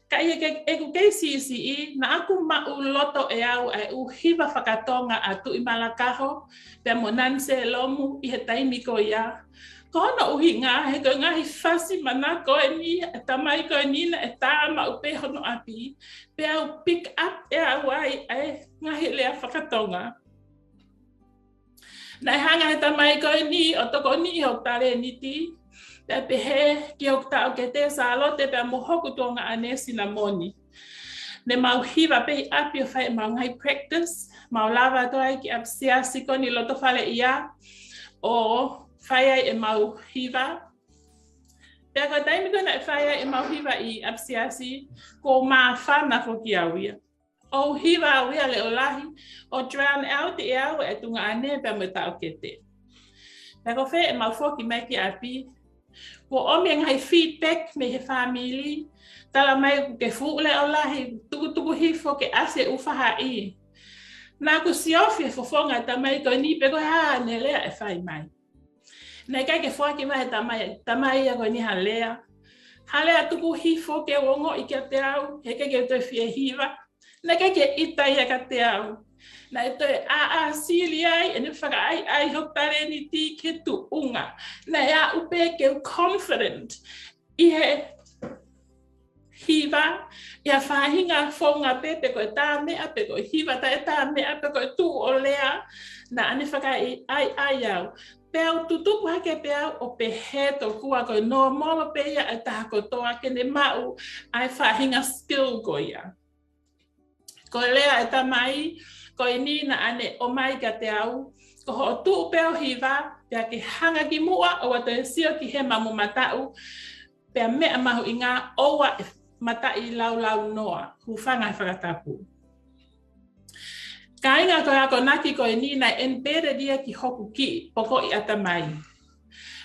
Ka I e ku kei CCI, na aku mau loto e au e u hiva whakatonga atu I malakaho, pe mo nanse lomu I he taimi ko ia. Ko hana uhi ngā, he ko ngahi whasi manako e ni, e tamai ko e ni na e tā mau pe hono api, pe au pick up e au ai e ngahi lea whakatonga. Na e hanga he tamai ko e ni, o toko ni ho tare niti, pe pehe ki o tau ke te salote pe mo hoku tonga ane sinamoni. Ne mau hiva pe api o whai mau ngai practice, mau lava toi ki apsia siko ni loto whale ia, o whai ai e mau hiva. Pea ko taimi kona e whai ai e mau hiva I apsiasi, ko maa whana ko ki awia. O hiva awia le olahi, o drown out e au e tunga ane pe mo tau ke te. Pea ko whai e mau whoki mai ki api, ko omi ngai feedback me he family, tala mai ke fuule o lahi, tuku hifo ke ase ufaha I. Nā ku siofi e fofonga tamai ko ni pe ko haa ne lea e whai mai. Nei kai ke whaki mai tamai ia ko ni ha lea. Ha lea tuku hifo ke wongo I kia te au, he ke te fie hiva. Nei kai ke ita ia ka te au. Na e toi a sili ai, e ne whaka ai hotare ni ti ke tu unga. Na e a upe ke confident I he hiva, I a whahinga whonga pe ko e tā mea, pe ko hiva ta e tā mea, pe ko e tu o lea. Na ane whaka ai au. Pe au tutupu hake pe au o pe he to kua ko no molo pe ia e taha ko toa ke ne mau ai whahinga skill ko ia. Ko lea e tamai, ko I ni na ane o mai ka te au, ko ho tu pe o hiva, pea ke hanga ki mua o wato e sio ki he mamu matau, pea mea mahu I ngā oua e matai lau noa, hufanga e whakatapu. Ka inga ko ako naki ko I ni na embedded ia ki hoku ki, poko I atamai.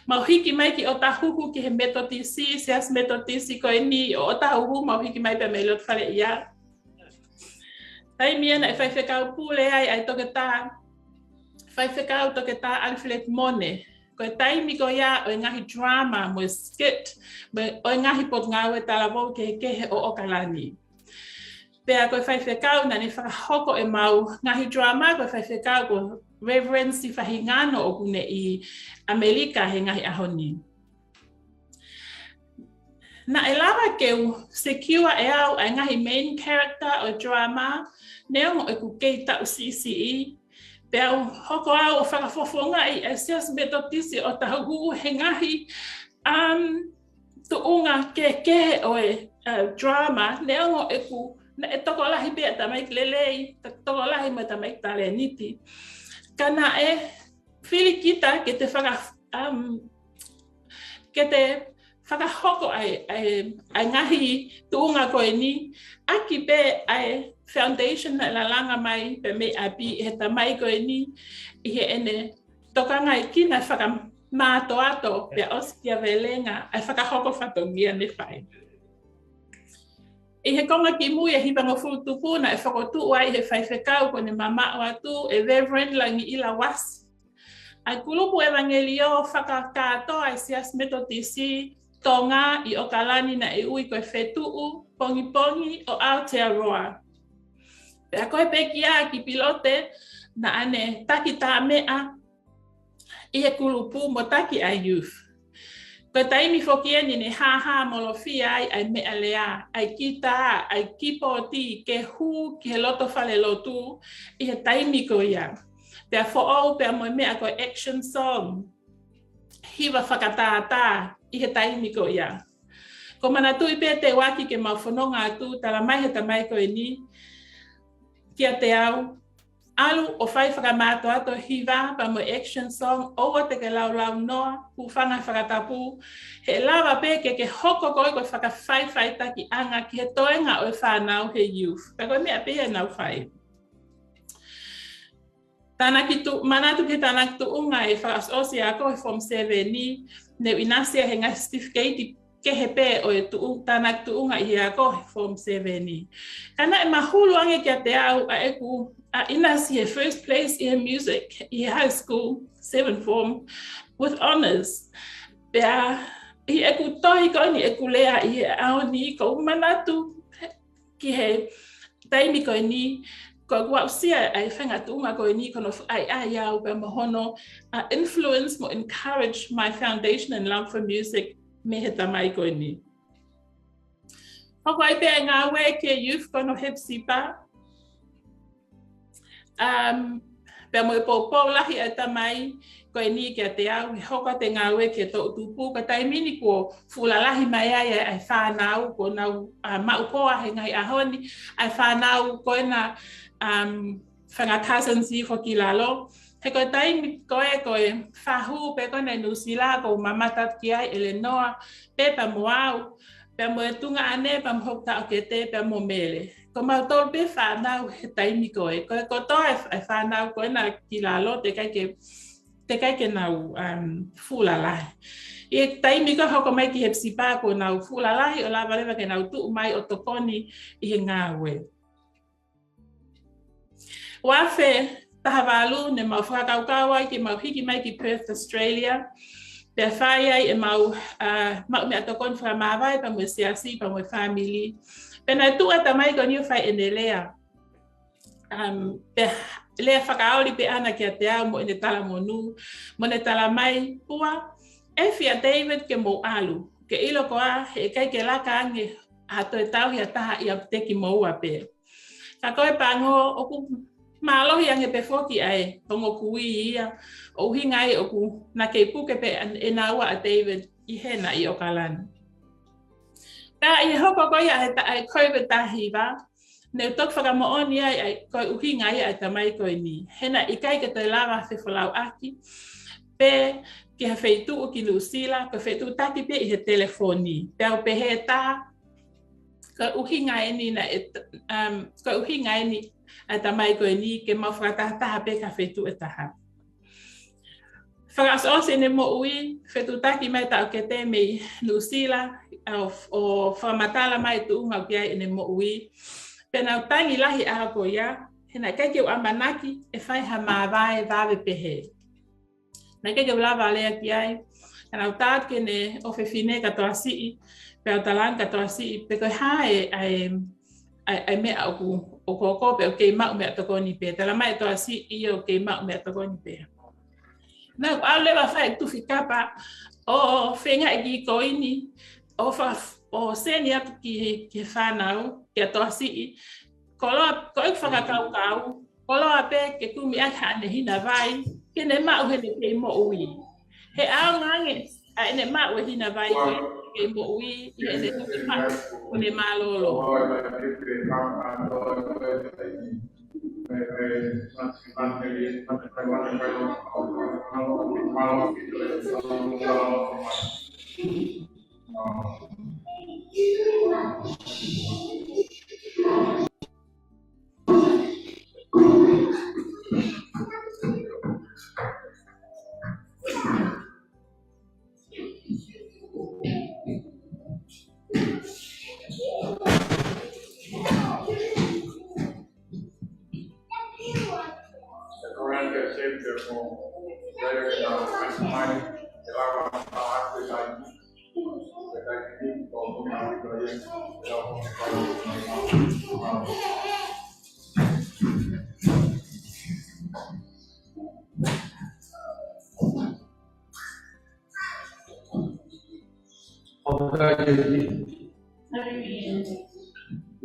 Mau hiki mai ki o tahuhu ki he metotisi, seas metotisi ko I ni o tahuhu, mau hiki mai pe me lot whale ia. Tai mia na e Faifekau pule ai toke tā. Faifekau toke tā Alfred Mone. Ko e taimi ko ia o ngahi drama mo skit, o ngahi pot ngau e talavou ke he o okalani. Pea ko e Faifekau na ni whakahoko e mau ngahi drama ko e Faifekau ko reverence I whahingano o kune I Amerika he ngahi ahoni. Na e lava ke secure e au ai ngahi main character o drama, neo e ku keita o CCE, peo hoko au o whakafofonga i asias metotisi o tahu he ngahi tuunga ke o drama, neo e ku na e toko lahi pe tamai lelei, toko lahi ma tamai tale niti. Kana e whiri kita ke te whakahoko ai ngahi tuunga koe ni, aki pe ai foundation na lalanga mai pe me api he tamai koe ni, i he ene tokanga i kina whakamāto ato pe oskia velenga ai whakahoko whatongia ne whai. I he konga ki mui e hipanga futupu na e whakotu ai he Faifekau kone mama o atu e Reverend langi ila was. Ai kulupu evangelio whakakato ai sias metotisi tonga i o kalani na e ui koe whetuu, pongi o Aotearoa. Pea koe pekia Kipilote na ane taki tā mea i he kulupu mo taki ai youth. Koe taimi whokieni ne haha molofia ai mea lea, ai kita, ai kipoti, ke hu, ki he loto Failotu, i he taimi ko ia. Pea fo'ou, pea moe mea koe action song, hiwa whakatātā, i he taimi ko ia. Ko mana tui pe te waki ke mawhanonga atu, tala mai he tamai koe ni, kia te au, alu o whai whakamāto ato hiwa pa mo action song, oua te ke lau noa, pu whanga whakatapu, he lawa pe ke hoko koe koe whakawhai taki anga ki he toenga o e whanau he youth. Pe koe mea pe he nau whai. Manatu ke tāna ki tu unga e whakasosi a koe form 7 ni, ne inasia he ngai certificate ke he pe o e tāna ki tu unga i a koe form 7 ni. Kana e mahulu ange kia te au a eku inasi he first place in music, in high school, 7th form, with honors. Pea, i eku tohi koe ni eku lea i ao ni ko manatu ki he taimi koe ni, ko kua usia ai whenga tuunga koe ni kono ai au pe mohono influence mo encourage my foundation and love for music me he tamai koe ni. Hoko ai pe ngā we ke youth kono hepsipa, pea mo e pōpō lahi a tamai koe ni kia te au, he hoka te ngāwe kia tō tupu, ka taimini ko fulalahi mai ai whānau, ko nau maupoa he ngai ahoni, ai whānau koe na whangathasansi whoki lalo. He koe taimi koe whahu, pe koe nei nusila, ko mamata ki ai Eleanor, pe pa mo au, pe mo e tunga ane, pa mo hokta o ke te, pe mo mele. Ko mau tō pe whanau he taimi koe. Koe koto e whanau koe na ki lalo te kai ke nau fulalahi. I taimi koe hoko mai ki hepsipa ko nau fulalahi o la walewa ke nau tuu mai o tokoni i he ngāwe. Wafe taha walu ne mau whakakaukawai ki mau hiki mai ki Perth, Australia. Pea whai ai e mau mea tokoni whakamawai pa mo siasi, pa mo family. Pena tua tamai ko niu whai ene lea. Lea whakaori pe ana kia te au mo ene tala monu, mo ne tala mai pua. E fia David ke mo alu, ke ilo koa he kai ke laka ange hato e tau hea taha i apteki mo ua pe. Ka koe pango oku mālohi ange pe foki ai, tongo kui ia, o hinga ai oku na kei puke pe e naua a David i hena i o kalani. Pea i hoko koe ai COVID tahiwa, ne tok whakamooni ai koe uhinga ai tamai koe ni. Hena i kai ke te lawa whiwhalau aki, pe ki ha wheitu o ki Lucila, ko wheitu taki pe i he telefoni. Pea o pe he tā, koe uhinga e ni koe uhinga e ni a tamai koe ni, ke mau whakataha pe ka wheitu e taha. Whakasosi ne mo ui, whetu taki mai tau ke te mei Lucila, o whamatala mai tu unga ki ai ne mo ui. Pena tangi lahi aha ko ia, hena kai keu amanaki e whai ha mawai wawe pehe. Na kai keu lawa lea ki ai, hena u tāt ke ne ofewhine katoa sii, pe au talan katoa sii, pe koe hae ai mea o koko pe o kei mau mea toko ni pe. Tala mai toa sii i o kei mau mea toko ni pe. Nau, au lewa whai tuwhi kapa o whenga e ki koini, o o seni atu ki whanau, ki atoa si, ko ik whakakau, ko loa pe ke kumi aka ne hina vai, ke ne mau he ne ke mo ui. He ao ngange, a ne mau he hina vai ke mo ui, he ne tuki mau, ko ne malolo.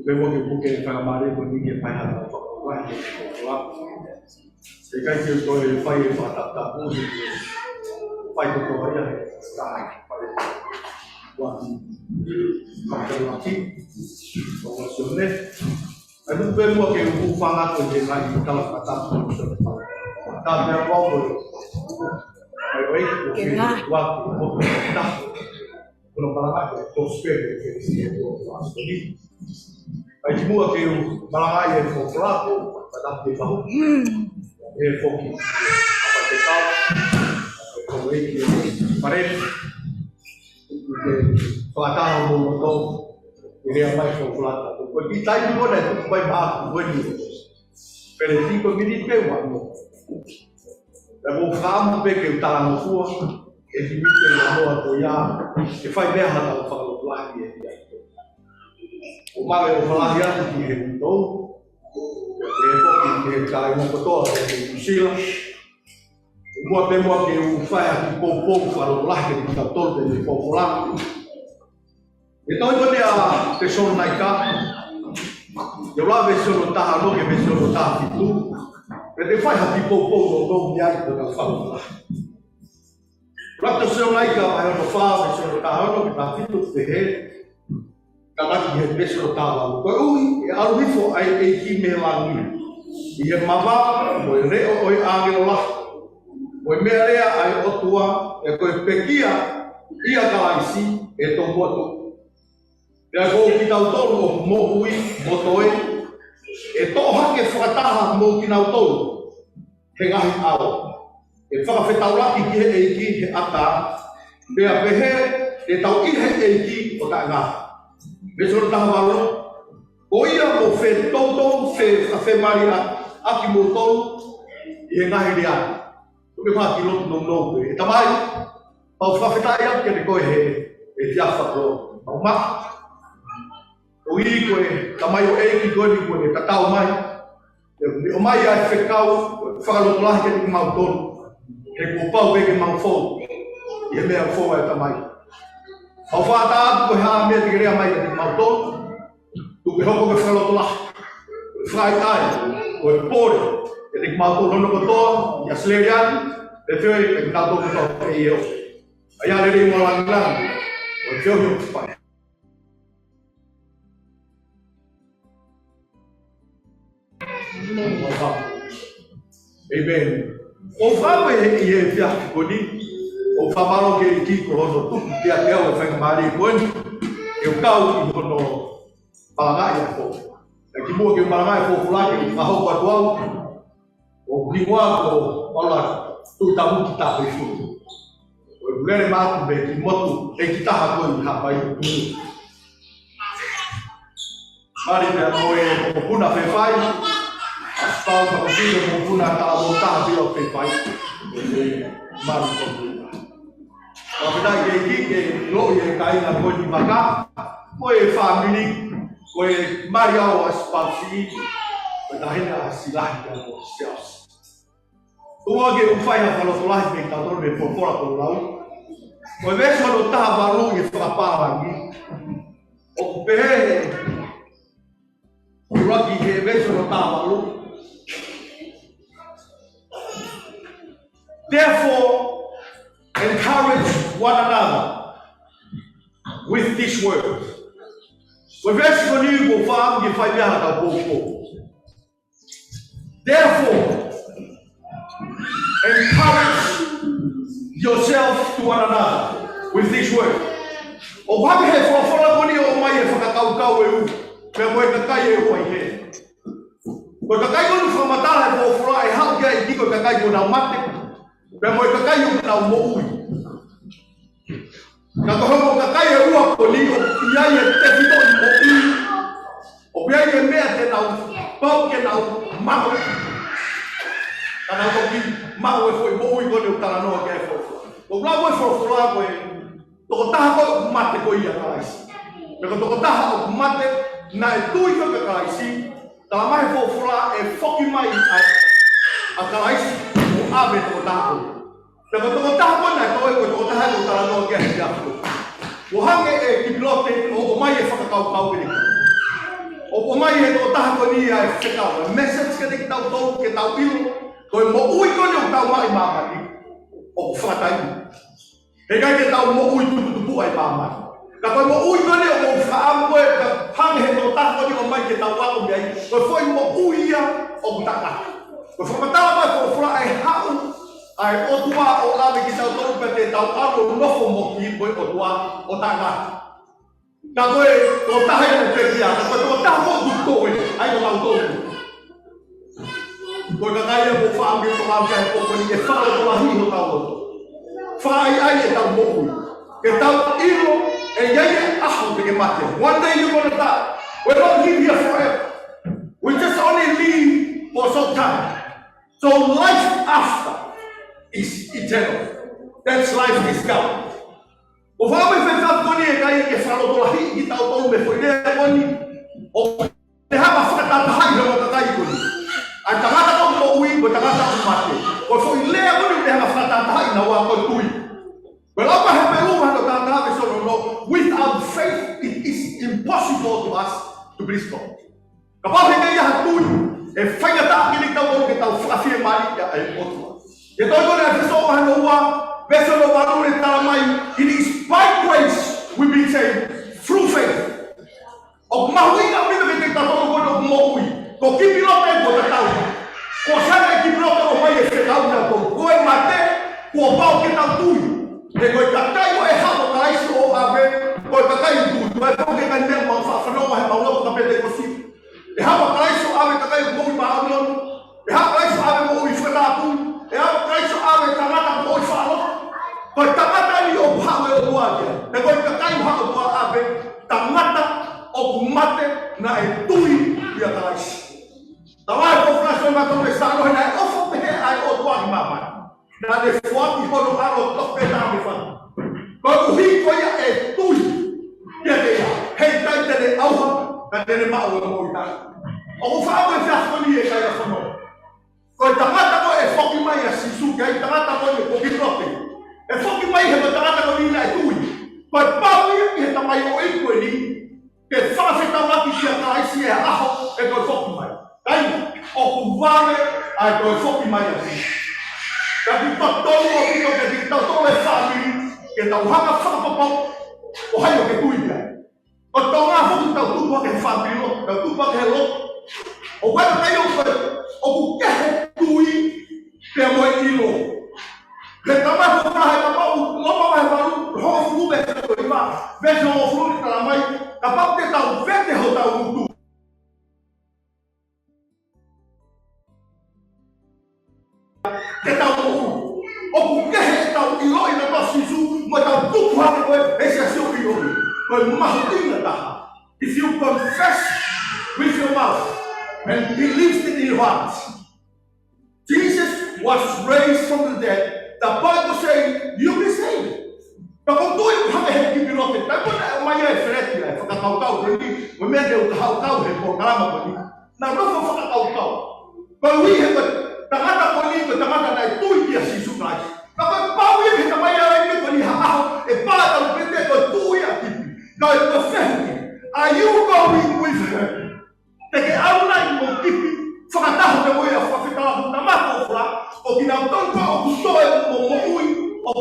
Vemos que porque trabalhar com ninguém faz nada, vai lá. Se cai que eu estou faz batata pura, faz tudo aí, sai, faz aqui, funciona. Aí não vemos que o falar com ele vai ficar lá batata pura, tá bem bom, aí que tá, quando falar com os pés que se eu aí semua que o malangai é popular, pada dia bahu, é foki, apa tekal, como é que parece, que falar o motor, ele é mais popular, porque kita itu ada tu baik bahu, boleh, pergi ke minit ke waktu, dan o kamu pergi utara musuh, esse minit ke waktu apoiar, que faz bem a falar lagi. O mar é o falar que rebentou, que caiu uma cotola, que mochila. O moa que o faz aqui pouco falou lá que está todo de popular. Então eu dei a pessoa na casa, eu lá vejo no tarro, que vejo no tarro tu, ele faz aqui pouco no viagem que eu falo lá. Lá pessoa na casa, vai no falo, vejo no tarro, que está feito de kata dia besok tahu, kau alu info ai email lagi, ia mama, boleh reo oi angin lah, boleh meria ai otua, kau pekia, ia kalaisi, moto, ya kau kita utol mo hui motoe, hak ke fakataha mo kita utol, hengahi au, fakafetau lagi ki ata, dia pehe, tau ki otak ngah. Besok dah malu, oia mo fe toto fe maria aki motor e na real. Tu me faz aquilo não e também ao fazer aí que ele corre e já falou, não má. O ico é também o que corre tá tal mais. O mais é Faifekau falou lá que ele motor e o pau que mal fogo e me fogo é também. Ao falar que a minha igreja mais de malton, tu que eu vou falar lá, fly time, o poro, ele malton não botou, e a celerian, ele foi que não botou e eu, aí a lei molanglando, o que eu faço? Amen. O famo é viagem bonito. O famalo que aqui quando tu que até o faz mari quando eu cau quando palangai pô aqui mo que palangai pô lá que a roupa atual o lingua olha tu tá muito tá isso o mulher mato bem que moto é que tá agora rapaz mari da moe o puna fefai as pautas o vídeo o puna tá voltar pelo fefai mari a verdade é que lo ia cair na coisa de Vaka, foi família, foi Maria Aspalsi, foi da renda a cidade dos céus. O que o pai falou lá, que está todo bem por fora do lado, foi mesmo quando estava barulho e falava aqui, o pehe Uluaki he veso no tāwalu. Therefore, encourage one another with these words. Therefore, encourage yourself to one another with these words. O whapi he whawhora koni o mai e whakakaukau e u, pia moe kakai e ua i he. Koe kakai koni whamatala e whawhora e hau kia i tiko kakai kona o mate, pia moe kakai o kona o mo ui. Ka kohomo kakai e ua koni o iai e te whito i mo ui, o pia i e mea te nau pau ke nau maho. Ka nau koki maho e fwoi mo ui koni o tala noa ke e whawhora. O blau e whawhora koe, toko taha ko mate ko ia karaisi. Peko toko taha o mate na e tui ko ka karaisi, tala mahe whawhora e whoki mai a karaisi o ave toko taha ko. Peko toko taha ko na e toi ko toko taha ko tala noa kia hea ko. O hange e kipilote o mai e whakakau ke nika. O mai e toko taha ko ni a e whekau. E message ke nik tau tau ke tau ilo, ko e mo ui ko ni o tau mai mamani. O whakatai. He kai ke tau mo ui tututupu ai pāmai. Ka koe mo ui kone o mo whaamu koe, ka pange he tō taha kone o mai ke tau wako mi ai, koe whoi mo ui ia o mutaka. Koe whakatala mai koe whura ai hau, ai otua o ame ki tau tōru pe te tau aro nofo mo ki koe otua o taka. Ka koe tō taha ia te kia, ka koe tō taha mo tutoe, ai o tau tōru. Koe ka kai ia mo whaamu ki tō ame kia he pōkoni, e whara tō la hiho tau oto. Whai ai e tau mohui. Ke tau ilo e iai e aho te ke mate. One day you're gonna die. We're not live here forever. We just only live for some time. So life after is eternal. That's life is God. O whaame whetau koni e kai e whalotolahi i tau tolu me whaidea koni. O te hama whakatatahai rama tatai koni. A tangata tau mo ui, ko tangata o mate. Ko foi lea koni te hama whakatatahai na wā koi tui. Without faith, it is impossible to us to please God. Kapag hindi niya hatuloy, faya ta kinig tao ko kita fluffy mali ya ay otua. Ito ko na so hanowa, beso no value talamay. It is by grace we be saved through faith. O mahui na pinag kita ko ko no mahui. Ko kipilote ko tao. Ko sana kipilote o may tao na ko. Ko mate, ko pau kita tuyo. E koe kakai o e hako karaisi o awe, koe kakai tu, koe koke kandel ma whawhanoa he mauloko ka pete ko si. E hako karaisi o awe kakai o moui ma aunion, e hako karaisi o awe moui whenāpu, e hako karaisi o awe tangata moui whalo. Koe tangata ni o hawe o tuakia, e koe kakai o hako tua awe, tangata o kumate na e tui ia karaisi. Tawai ko frasio ma tome sano he na e ofo pehe ai o tuaki mamai. Na de fuaki hono aro tope na me fa. Ko uhi ko ya e tui. Ya te ya. Hei tai te de auha, ka te ne mau o mo ita. O fa ko fa ko ni e ka ya fono. Ko tangata ko e foki mai a sisu, ka tangata ko e foki prote. E foki mai he tangata ko ni na e tui. Ko pa ni e ta mai o e ko ni. Ke fa se ta maki sia ka isi e aho e ko foki mai. Kai o ku vale ai ko foki mai a sisu. Tapi tak tahu apa itu jadi tak tahu family kita uhanga whakapapau o hayo ke tuiga. O tonga foku tau tupa ke family lo, tau tupa ke lo. O wena kayo o kukehe tui te moe ilo. Le tama foku na hai kapau, lopa mai baru, hoa fulu be te to ima. Vejo o fulu ni talamai, kapau te tau vete ho tau mutu. Ke tau mohu, o kukehe tau iloi na tau sisu, mo tau tupu hake koe, ese a siu iloi. Koe mahu inga taha. If you confess with your mouth and believe in your heart, Jesus was raised from the dead, the Bible says, you'll be saved. Pero kung tuwi hake he kipilote, tayo na umaya e freti lai, whakakaukau ko ni, mamende o kahaukau he po kalama ko ni, na nofo whakakaukau. Koe hui he koe, tangata ko ni ko tangata na tui kia sisu kai. Kapag pau ia kita maya ai ko ni hao e pa ta pete ko tui a kipi. Ka e ko fehu.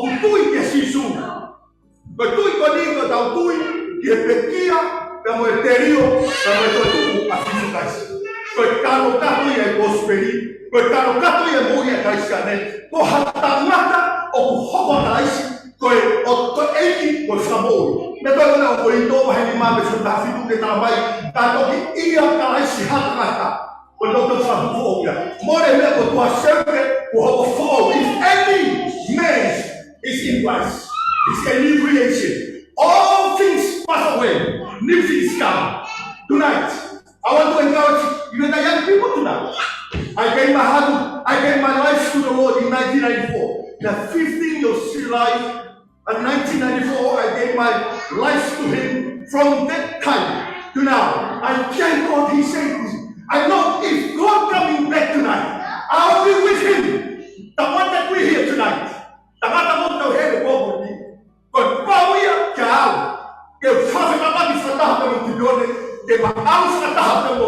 o tui ke sisu. Ko tui ko ni ko tau tui ke pekia ka mo terio ka mo tu a sisu kai. Ko kano kato ia prosperi, ko kano kato ia mo ia kai skane. Ko hata mata o hoko kai ko o eki ko samoi. Me to na ko ito wa ni ma me su ta fitu ke ta mai ta to ki ia kai si hata mata. Ko to sa fu ia. More me ko to sempre ko hoko fo if any man is in Christ. It's a new creation. All things pass away. New things come. Tonight, I want to encourage even the young people tonight. I gave my heart, I gave my life to the Lord in 1994. The 15 years of life. In 1994, I gave my life to Him. From that time to now, I thank God He saved me. I know if God coming back tonight, I'll be with Him. The one that we're here tonight. The one that won't know here the world. But Paulia, Kao, que faz a parte de falar pelo Tione, que vamos tratar pelo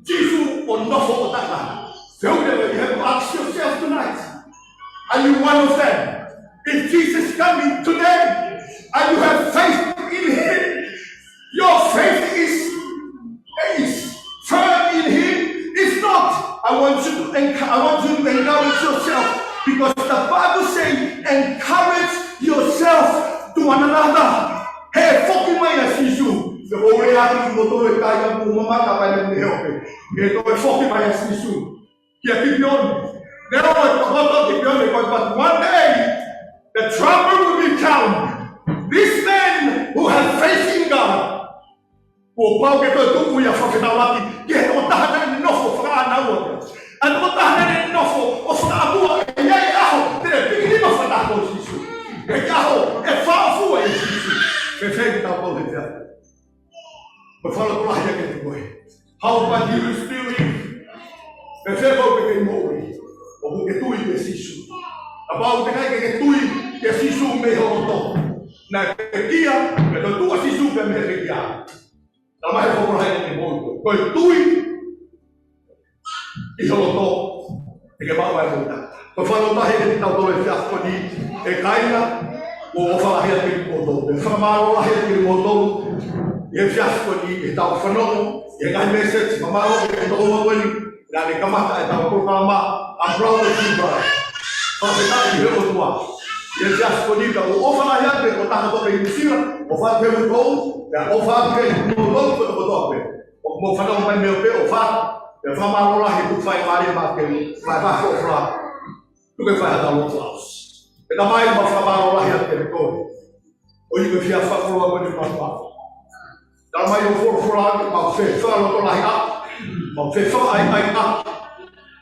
Jesus or not for that. So you have to ask yourself tonight, are you one of them? If Jesus coming today, and you have faith in Him, your faith is firm in Him. If not, I want you to encourage yourself, because the Bible says, encourage yourself to one another. Hey, fucking my sisu. The whole way out of the motor, I am Mama Kappa and the help. Get over fucking my sisu. Yeah, keep on. Never keep on, but one day the trouble will be come. This man who has faith in God will bow get to do your fucking alati. Get on the enough for an hour. And what the hell enough of the Abu and Yaho, the beginning of that position. Yaho, a far away. Faifekau Kipilote Vaka. How about you still live? Faifekau Kipilote Vaka. O que tu e sisu. About the guy que tu e sisu me hoto. Na pekia, pero tu sisu que me pekia. La mais vou lá em muito. Ko tu e hoto. E que vai voltar. Ko falo ta he ta do e fiasco ni e kaina. O fala here que botou, o famaro lá here que botou, e fiasco de tal fenômeno, e aí meses, famaro que botou ali, lá de camada, tal programa, I'm proud of you, brother. Fala que eu vou e fiasco de o fala here que botar no bem cima, o fala que eu vou, o fala que eu vou botou, o fala que meu pé, o fala, o famaro lá que tu faz maria que vai fora, tu que faz dar um aplauso. E da mai ma famaro lá ia ter todo. Hoje que fia fa fora com o papá. Da mai o fora ma fe fora com lá ia. Ma fe fora ai.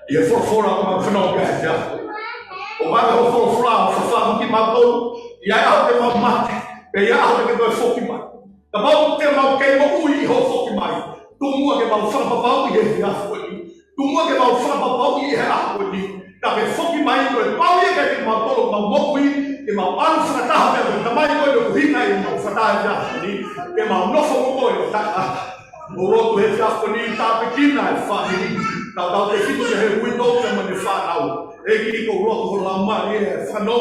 E fora com fenômeno que já. O vai o fora fa que matou. E aí a tem mate. E aí a tem dois foque mais. Da bom tem mal que mo ui ho foque mais. Tu mua que mal fora papá e já foi. Tu mua que mal fora papá e já foi. Tapi foki mai ko pau ia ke ma tolo ma mokui ke ma alu fata ha pe mai ko do hina i ma fata ja ni ke ma no fo ko yo ta o roto e fa ko ni ta pe kina e fa ni ta te fito de he window ke ma ne fa au e ki ko roto la ma e fa no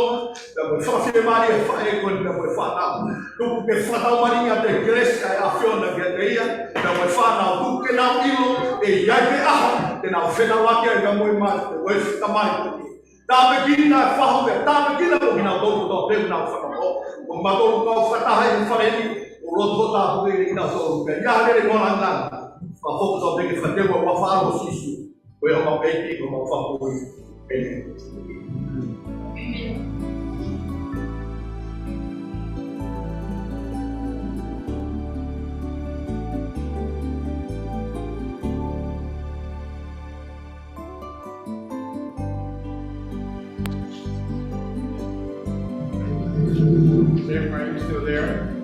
da mo fa se ma e fa e ko da mo fa ta tu ke fa ta ma ni te cresca a fiona ke te ia da mo fa na tu ke na ilo e ia ke a e na fena wa ke ga mo ma o e ta mai ta pe kina fa ho ta pe kina ko na do pe na fa o ma do ko fa ta ha fa ni o roto ta ho ni na so ke ya le mo na na fa fo so de ke fa te ko wa fa ro sisu o e ma pe ki ko ma fa ko Amen. Are you still there?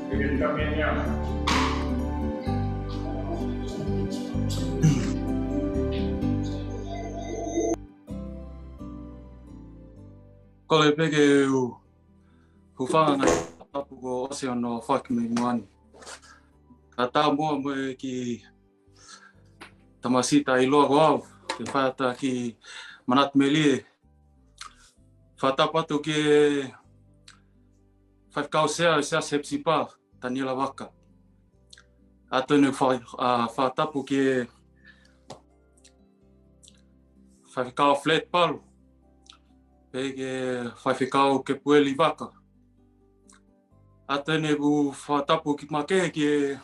You can come in now. Ko le peke u hufanga whatapu ko ose ono whakime moani. Ka tā mua mo ki tamasita I loa ko au, ke whaata ki manat melie. Whatapatu ki Faifekau sea sepsipa Tanila Vaka. Atonu whatapu ki Faifekau flat palu. Pege Faifekau Kipilote Vaka. Atene ku whatapu ki make ki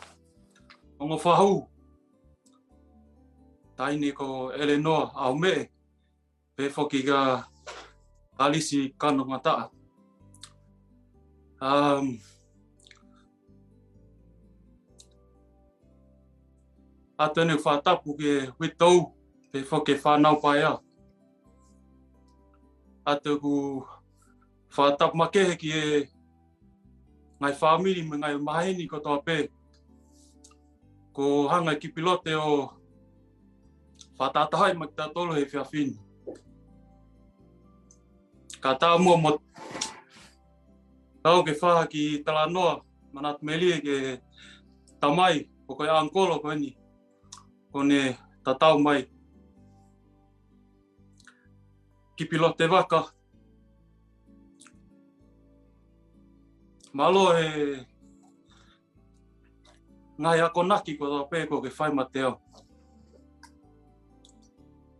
ongo whahu. Taini ko Eleanor au me. Pe whoki ka alisi kano ngataa. Atene whatapu ki witou. Pe whoki whanau paia. Atu ku whatapu make ki ngai whamiri me ngai maheni ko toa pe. Ko hanga Kipilote o whatatahai ma ki tā tolo he whiawhini. Ka tā mua mo tau ke whaha ki Talanoa manat melie ke tamai ko koe angkolo ko ni. Ko ne tatau mai. Kipilote Vaka. Malo he ngai ako naki ko tō pēko ke whai mateo.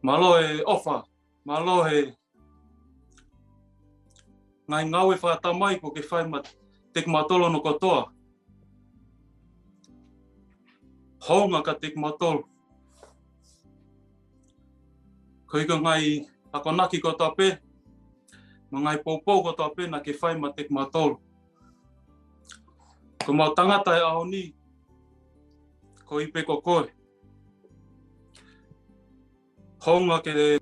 Malo he ofa. Malo he ngai ngawe whatamai ko ke whai tek matolo no kotoa. Honga ka tek matolo. Ko ika ngai ako naki ko tō pē. Ngai poupou ko tō pē na ke whai tek matolo. Ko mau tangata e aho ni, ko ipe ko koe. Honga ke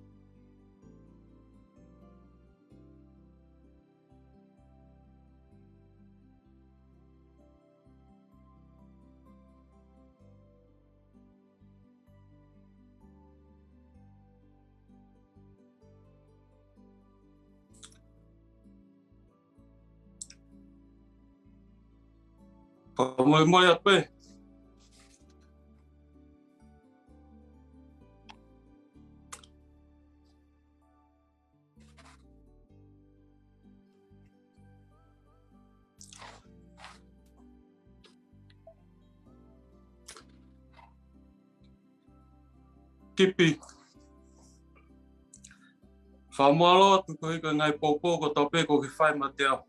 moi ape. Kipi. Whamalo atu ko hika ngai popo ko tope ko ki whai mateo.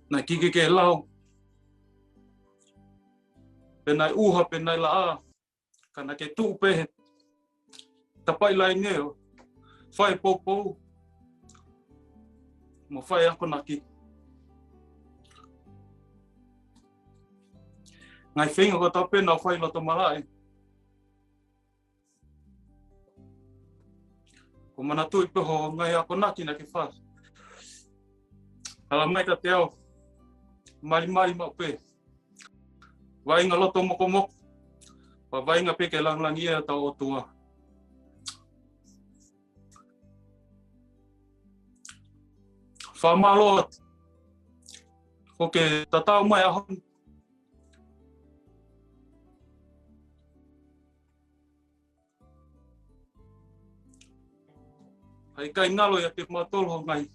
Na kike ke lau. Penai uha, penai laa. Kana ke tuu pehe. Tapai lai neo. Whai popo. Mo whai ako naki. Ngai whenga ko tau pena whai loto malai. Ko mana tui peho ngai ako naki na ke whai. Hala mai ka te au. Mari mau pe. Wainga loto moko moko. Pa wainga pe ke lang ia tau o tua. Whamalot. Ko ke tatau mai ahon. Hai kai ngalo ia te matolo ngai.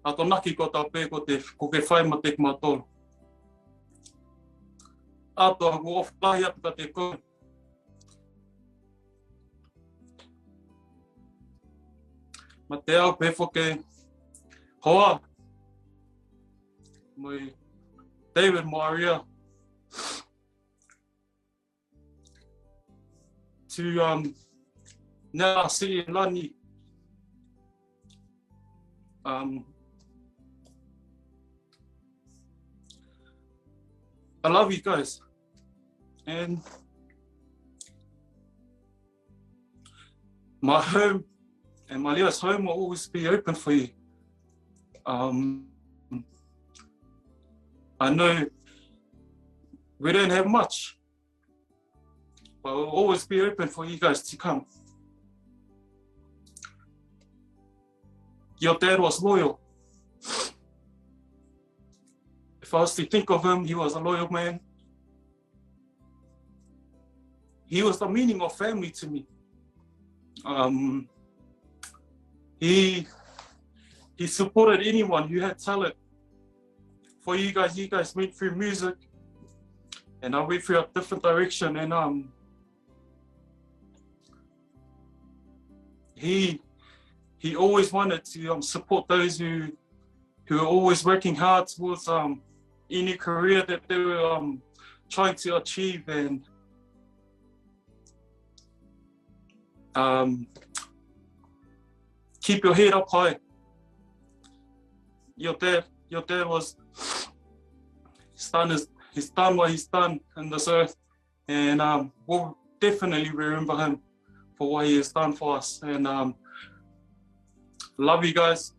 Ako naki ko tau pē ko ke whai ma tek matolo. Ato aku oflahi atu ka te koe. Ma te au pē whoke hoa. Moi David Maria. To now see in Lani. I love you guys, and my home and Malia's home will always be open for you. I know we don't have much, but we'll always be open for you guys to come. your dad was loyal. If I was to think of him, he was a loyal man. He was the meaning of family to me. He supported anyone who had talent. For you guys went through music, and I went through a different direction. And he always wanted to support those who are always working hard towards any career that they were trying to achieve. And keep your head up high. Your dad was, he's done what he's done in this earth, and we'll definitely remember him for what he has done for us. And love you guys,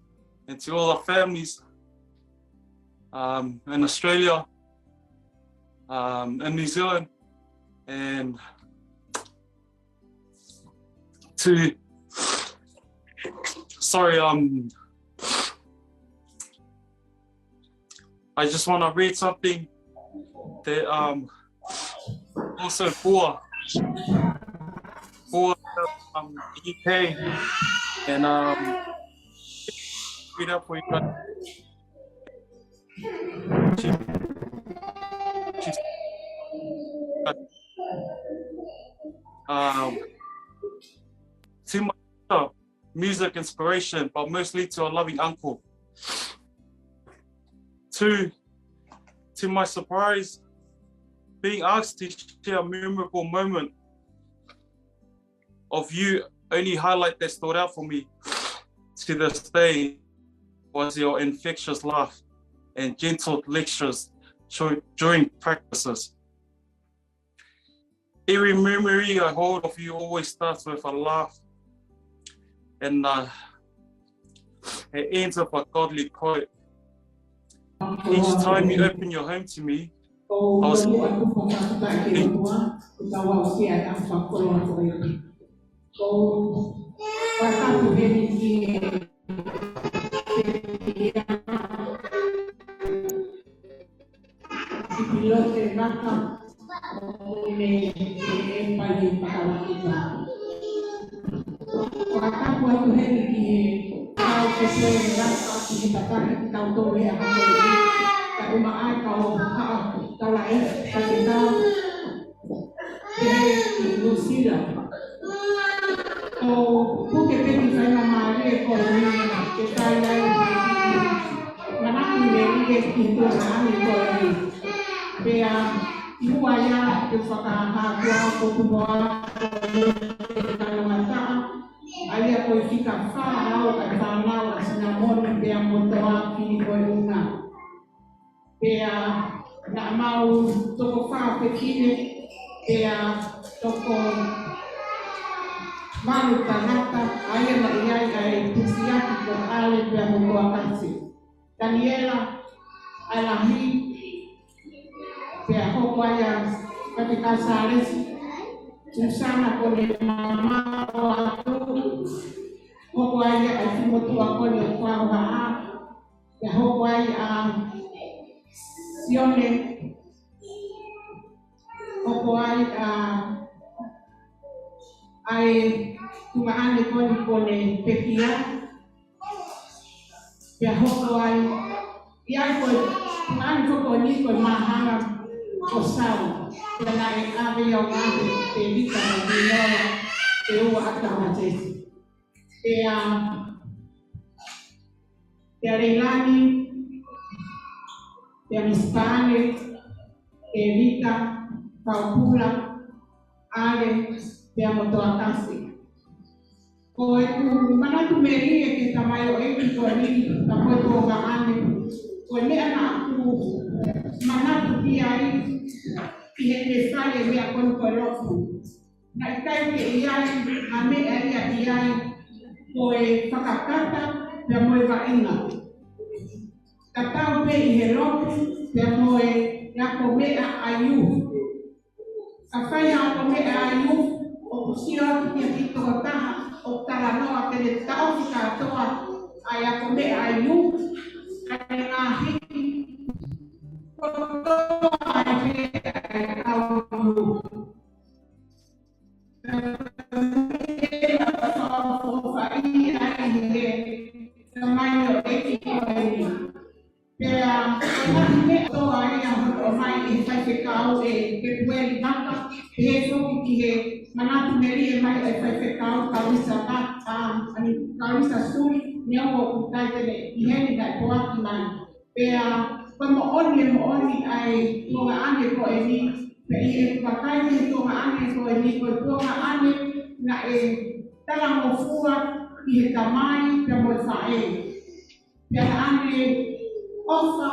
and to all our families in Australia, in New Zealand, and to, sorry, I just want to read something that also for UK, and read up for you guys. To my music inspiration, but mostly to a loving uncle. To my surprise, being asked to share a memorable moment of you, only highlight that stood out for me to this day was your infectious laugh and gentle lectures during practices. Every memory I hold of you always starts with a laugh, and it ends with a godly quote. Each time you open your home to me, I was Kipilote Vaka wakati watu heli kau keswe rasa kitakaki kau tobe ya kau kau maai kau kau lain kau Lucila kau buke peti saya mari kau ni kita yang mana kumeli itu nami kau ni bea ibuaya kefakaha kwa kuboa alia kuifika faa au kafanao asinamoni pia moto waki koiunga pia na mau toko faa pekine pia toko malu tanata alia na iyai ai tusiaki kwa ale pia moto wakasi Daniela alahi pia hokwaya katika saresi Susana kone mama watu hoko ai aifumotu wakone kwa waa ya hoko ai sione hoko ai tumaane kone pekia ya hoko ai ya tumaane hoko ni kone mahanga kosau karena ave yang ada di dalam dewa agama Yesus. Dari lani, dari Spane, Evita, Paupula, Ale, dari motor kasih. Kau itu mana tu meri kita mayo itu kau ni, kau itu orang ane. Kau ni anakku, mana tu dia ini. Ihefale ya konforofu na ikai ke iyai ame ya iyai koe fakakata ya moe vainga katau pe ihelofu ya moe ya komea ayu afanya komea ayu okusio ya kito taha o talanoa ke tau kita toa ai a kome ai nu, ai ngā hiki, kotoa ai he ai au nu. Ia whawhawhai ai he, ka mai o eki koe ni. Pea, ngāhi me toa ia hoto mai e Faifekau Kipilote Vaka, he whoki ki he manatu meri e mai e Faifekau Kaurisa Suri, ni ako kutai tene i heni kai poaki mai. Pea, koe mo oni ai tonga ane ko e ni, pe i e kupakai ni tonga ane ko e ni, koe tonga ane na e tala mo fua i he tamai pe mo e whae. Pea ane ofa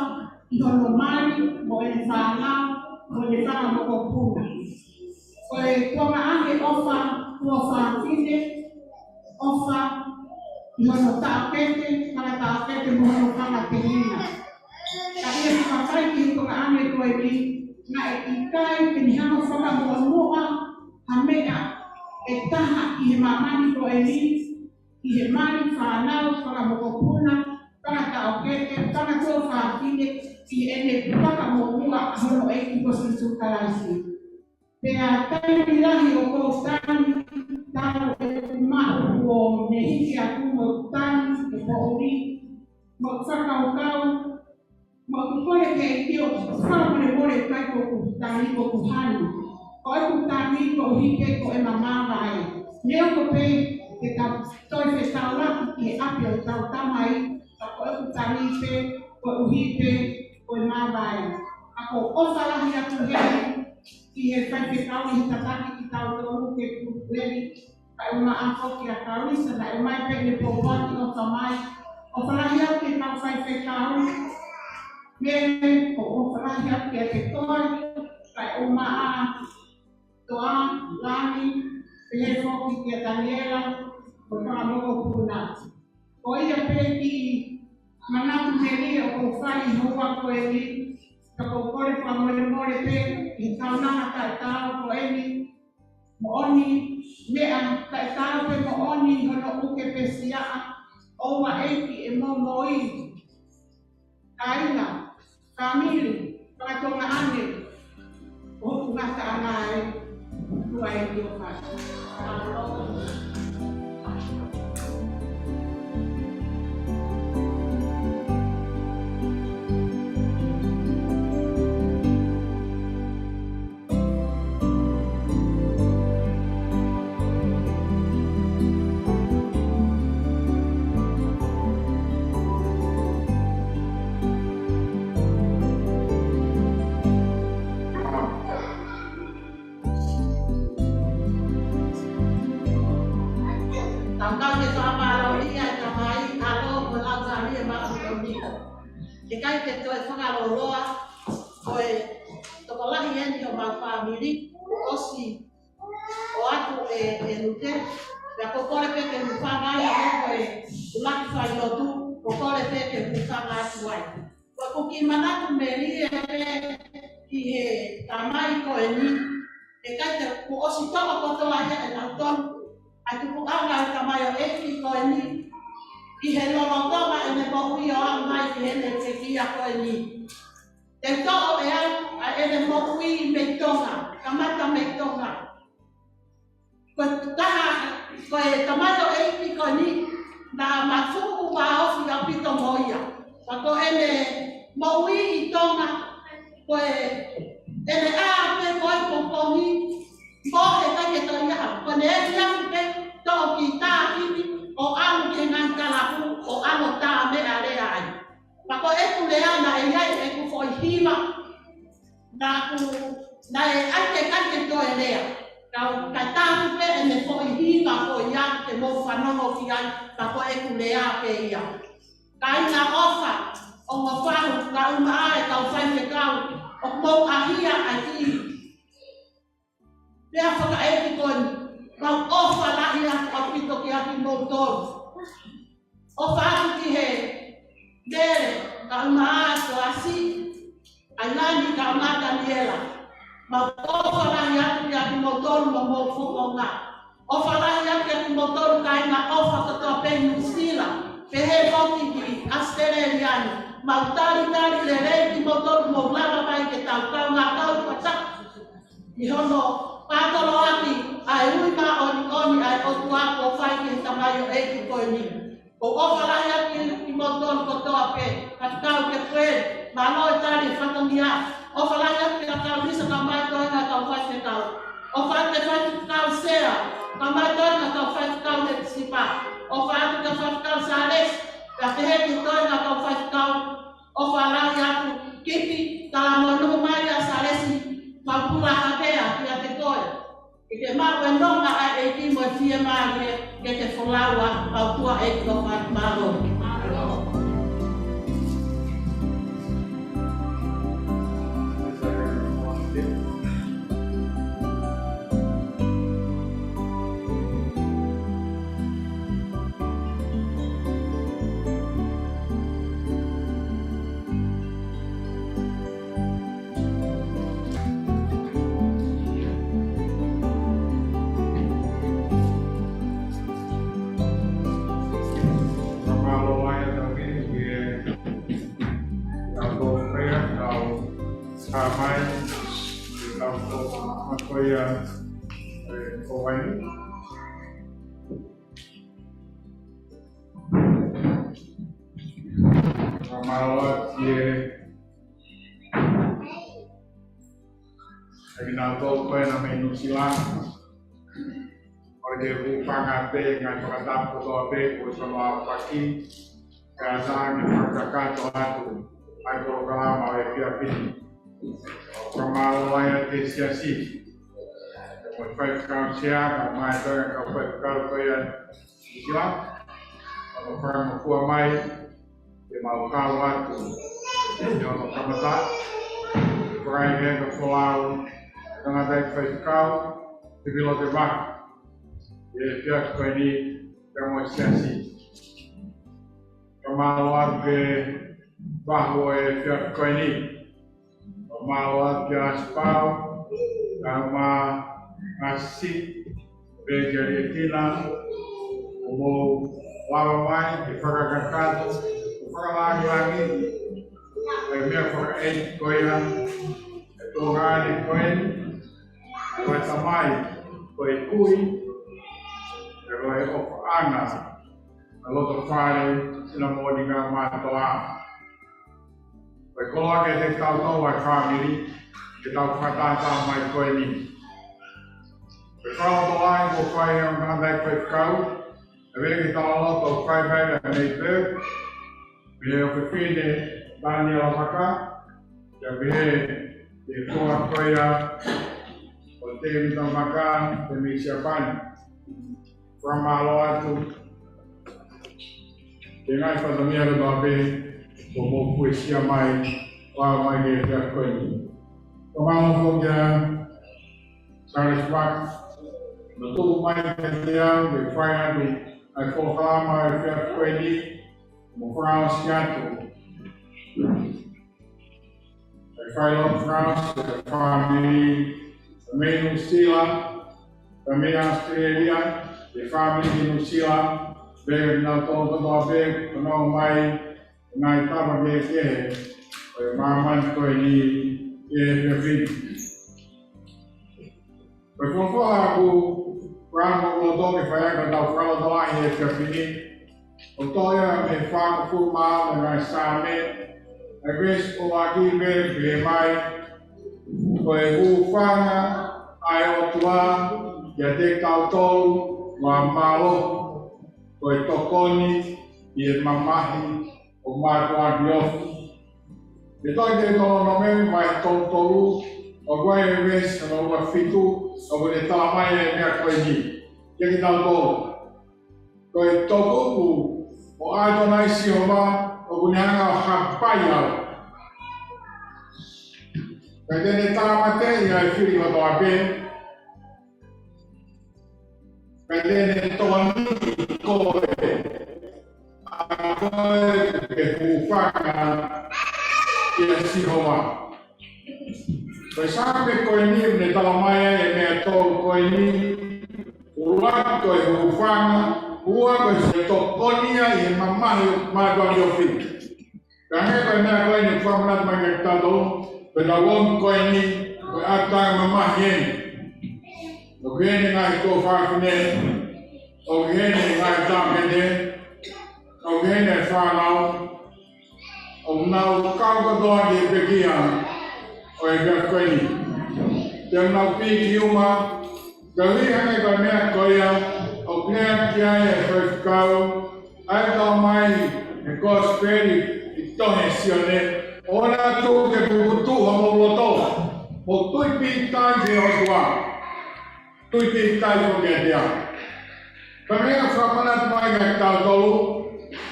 i hono mari mo e whanau mo e whanga mo ko puna. Koe tonga ane ofa kua whaatine, ofa i hono tāpete, kala tāpete mo hono kala te hina. Ka ia whakai ki tonga ane koe ni, na e i kai te ni hanga whaka mo noa, ha mea e taha i he mamani koe ni, i he mani whanau whaka mo ko puna, kala tāpete, kala tō whaatine, i ene paka mo mua hono e ki kosu tu kalaisi. Pea tani lahi o kou tani, tau e mahu o ne hiki a kumo tani, e po ori, mo whakaukau, mo kukore ke i tio, whakamore kai ko tani ko kuhani. Ko e ku tani ko hike ko e mamava e. Neo ko pe, ke tau toi whetau laki ki he api o tau tamai, ko e ku tani pe, ko uhipe, ko e mawai. Ako ofalahi atu hei, ki he Faifekau i tataki ki tau toru ke kukuleri, ka e uma ako ki a Kaurisa, na e mai pe ne popoti o tamai. Ofalahi atu ke tau Faifekau, me ko ofalahi atu ke te toi, ka e uma a toa, lani, pe he foki ki a Daniela, ko whakamoko pūnati. Ko ia pe ki manatu meri o ko whai hoa ko e ni, ka ko kore pa more pe, i taunanga ka e tau ko e ni, mo oni, mea ka e tau pe mo oni hono uke pe siaa, oua eiki e mo moi, kaina, kamili, whakatonga ane, o hoku ngata ana e, tua e ki o kai. E kai te toi whakaroroa, koe tokolahi eni o mau whamiri, osi o atu e lute, pia kokore peke mufanga ia moko e Uluaki Failotu, kokore peke mufanga atu ai. Koe kuki manatu meri e ki he tamai koe ni, e kai te ku osi toko kotoa ia e nautonu, ai tuku anga e tamai o eki koe ni, i he lolotonga e me mohui o au mai ki hene te kia koe ni. Te to'o e au a e me mohui me tonga, kamata me tonga. Koe taha, koe tamato e ipi koe ni, na mafuku wa ofi a pito moia. Pa ko e me mohui i tonga, koe e me a pe koe popongi, mo he kai e toi aha. Koe ne e riaku pe to'o ki tā kini, o anu ke ngai kalapu, o anu tā mea rea ai. Pako e ku lea na e iai e ku foi hiwa, na e ake kake to e lea. Kau kai tāku pe e me foi hiwa ko ia te mo whanongo ki ai, pako e ku lea pe ia. Kai na ofa, o ngā whahu, ka uma ae kau Faifekau, o mou ahia ai ki. Lea whaka e ki koni, kau ofa lahi aku a pito ki aki mou tolu. Ofa aku ki he dere, ka uma ato asi, ai lani ka uma Daniela. Ma ofa lahi aku ki aki mou tolu ma mou fuko ngā. Ofa lahi aku ki aki mou tolu ka ina ofa katoa pe Nusila. Pe he foki Australiano. Mautari le rei ki motor mo lava mai ke tau ngā kau patak. I hono pātolo aki ai ui ma oni ai o tuako whai ki tamai o eki koe ni. O ofarai aki ki motor kotoa pe, patkau ke koe, ma noi tari whakangia. Ofarai aki ka kau nisa ka mai koe ngā kau Faifekau. O whai te Faifekau sea, ka mai koe ngā kau Faifekau ne sipa. O whai aki ka Faifekau sāres, ka te heki koe ngā kau Faifekau. O wharai aku kipi, ka monu mai a sāresi, mapura hapea ki a te koe. I te mau e nonga ai e ki mo fia maare ke te wholaua au tua e ki o whai maro. Porque pangate ngai pakatap ko ape ko sama paki kasa ni pakaka to atu ai ko kala ma e pia pini kamalo ai te siasi ko Faifekau sia ka mai to ka Faifekau ko ya sila ko farma ko mai te mau kau atu yo no kamata Prai he ko folau tanga dai Faifekau Kipilote Vaka. E fiat koe ni kamo siasi. Kamaloat ke bahu e fiat koe ni. Kamaloat ke aspau, kama nasi, bejari tina, umo lava mai, ke whakakakato, whakalagi-lagi, e mea whakaeti koe na, e tōngāni koe ni, koe tamai, koe kui, koe ofa ana, a loto whare, sina mōni ngā mātoa. Koe koloa ke te tautau ai whamiri, ke tau whatata mai koe ni. Koe whaloto ai ko whai o ngāndai Faifekau, e veki tala loto whai vere nei pēr, me o whiwhine Uluaki Vaka, te vehe te koa koea, o te mita maka, te misia pani. Whamalo atu, te ngai whatamia rata ape, ko mō puesia mai, wā mai ke te koe ni. Whamalo ko kia, Saris Wak, no tuku mai ke te au, me whai atu, ai whokalama e te koe ni, mo France ki atu. Ai whailon France, te whamiri, te New Zealand, te mea Australia, the family in New Zealand, they now told about big, no my night time of the Maman Koini, the Vin. But for who Ram will do if I ever know Fralodoa in the Fini, Otoya, a farm full mile, and I saw it. I wish Uluaki be my who fana, I ought to get out all. Wa malo, koe tokoni, i e mamahi, o mātua diofi. Me toi te tono no me, mai tolu, o koe e wes, no ua fitu, o koe te tāmai e mea koe ni. Kia ki tau tolu. Koe toku, o ātonai si o ma, o kune anga o hapai au. Kai tene tāmate, i ai whiri o toa pe, Kadene toni koe, a koe ke kūwhaka ki a sihoa. Koe sāpe koe ni ne talamaya e mea tōru koe ni, uluaki koe kūwhaka ua ko se tokonia I mamahi madwani ofi. Kaya ko na ko ni famna magtalo, pedawon ko ni ata mamahi. Ogene ngai ko fakne, ogene ngai tamene, ogene fanau, ognau kau doa di pekia, oiga ko ni. Yang nau pi kiuma, kali hane ko mea koya, ogene kia e Faifekau, ai tau mai e kosperi itone sione, ona tu ke putu hamo loto, mo tui pi tangi oswa. Tui pintai ko dia. Kami akan mai ke tau tolu,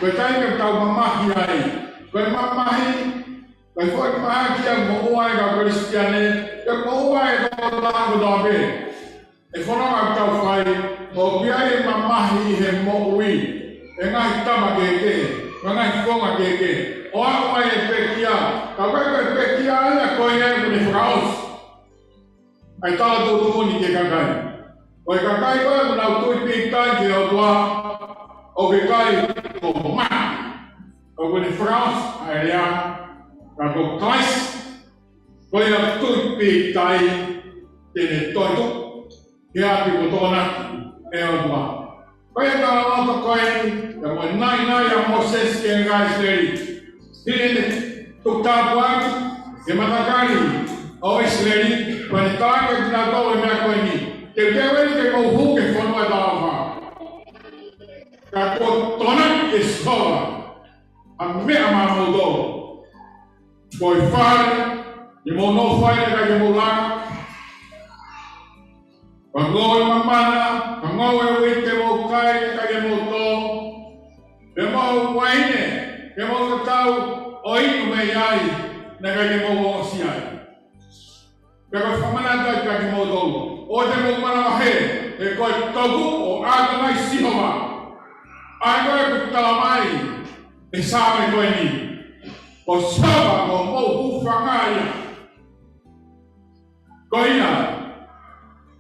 betai ke tau mamahi ai. Kau mamahi, kau foi mamahi yang menguai ke Kristiane, yang menguai ke orang dobe. Ekonomi tau fai, o biai mamahi he moui, engai tama keke, engai konga keke. O apa yang pekia, kau pekia ada kau yang berfraus. Ai tala tu ni ke kakai. Oi kakai ko na tu pintai ke o tua o ke kai ko ma. O ko ni France ai ya ka ko kais. Ko ya tu pintai te ne to ke a pi ko tona e o tua. Ko ya ta no to ko ni ya mo nai ya Moses ke ngai seri. Ni tu ta buat ke matakari o Israeli panitake na to me ko ni. Que que mau huke fono da va. Ka ko tona escola. A me ama modo. Boy far, ni mo no fai ka ke mo la. Pango mamana, pango e ke mo kai ka ke mo to. Be mo waine, ke mo tau oi me ai, na ka ke mo siai. Pero famana da ka ke mo do. O te mo mana he e ko togu o aga mai sihoma ai ko e talamai e sabe ko ni o saba ko mo ufangai koina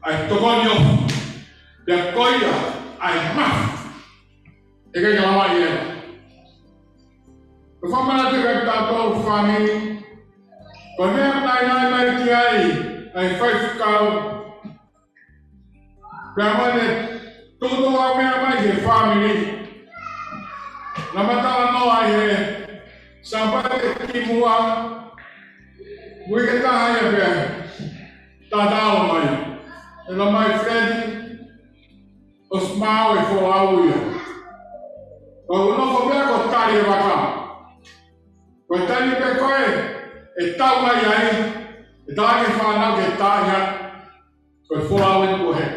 ai togonio de koia ai ma e ke talamai e ko famana te ka to fami ko me mai ki ai Faifekau. Kamane todo a minha mãe de família. Na matala no ai sampai kimua. Wike ta ai be. Ta dao mai. Ela mai Fred os mau e folau ia. O no fobia ko tari Vaka. Ko tari be koe e tau mai ai. E ta ke fa na ke ta ya. Ko folau e ko he.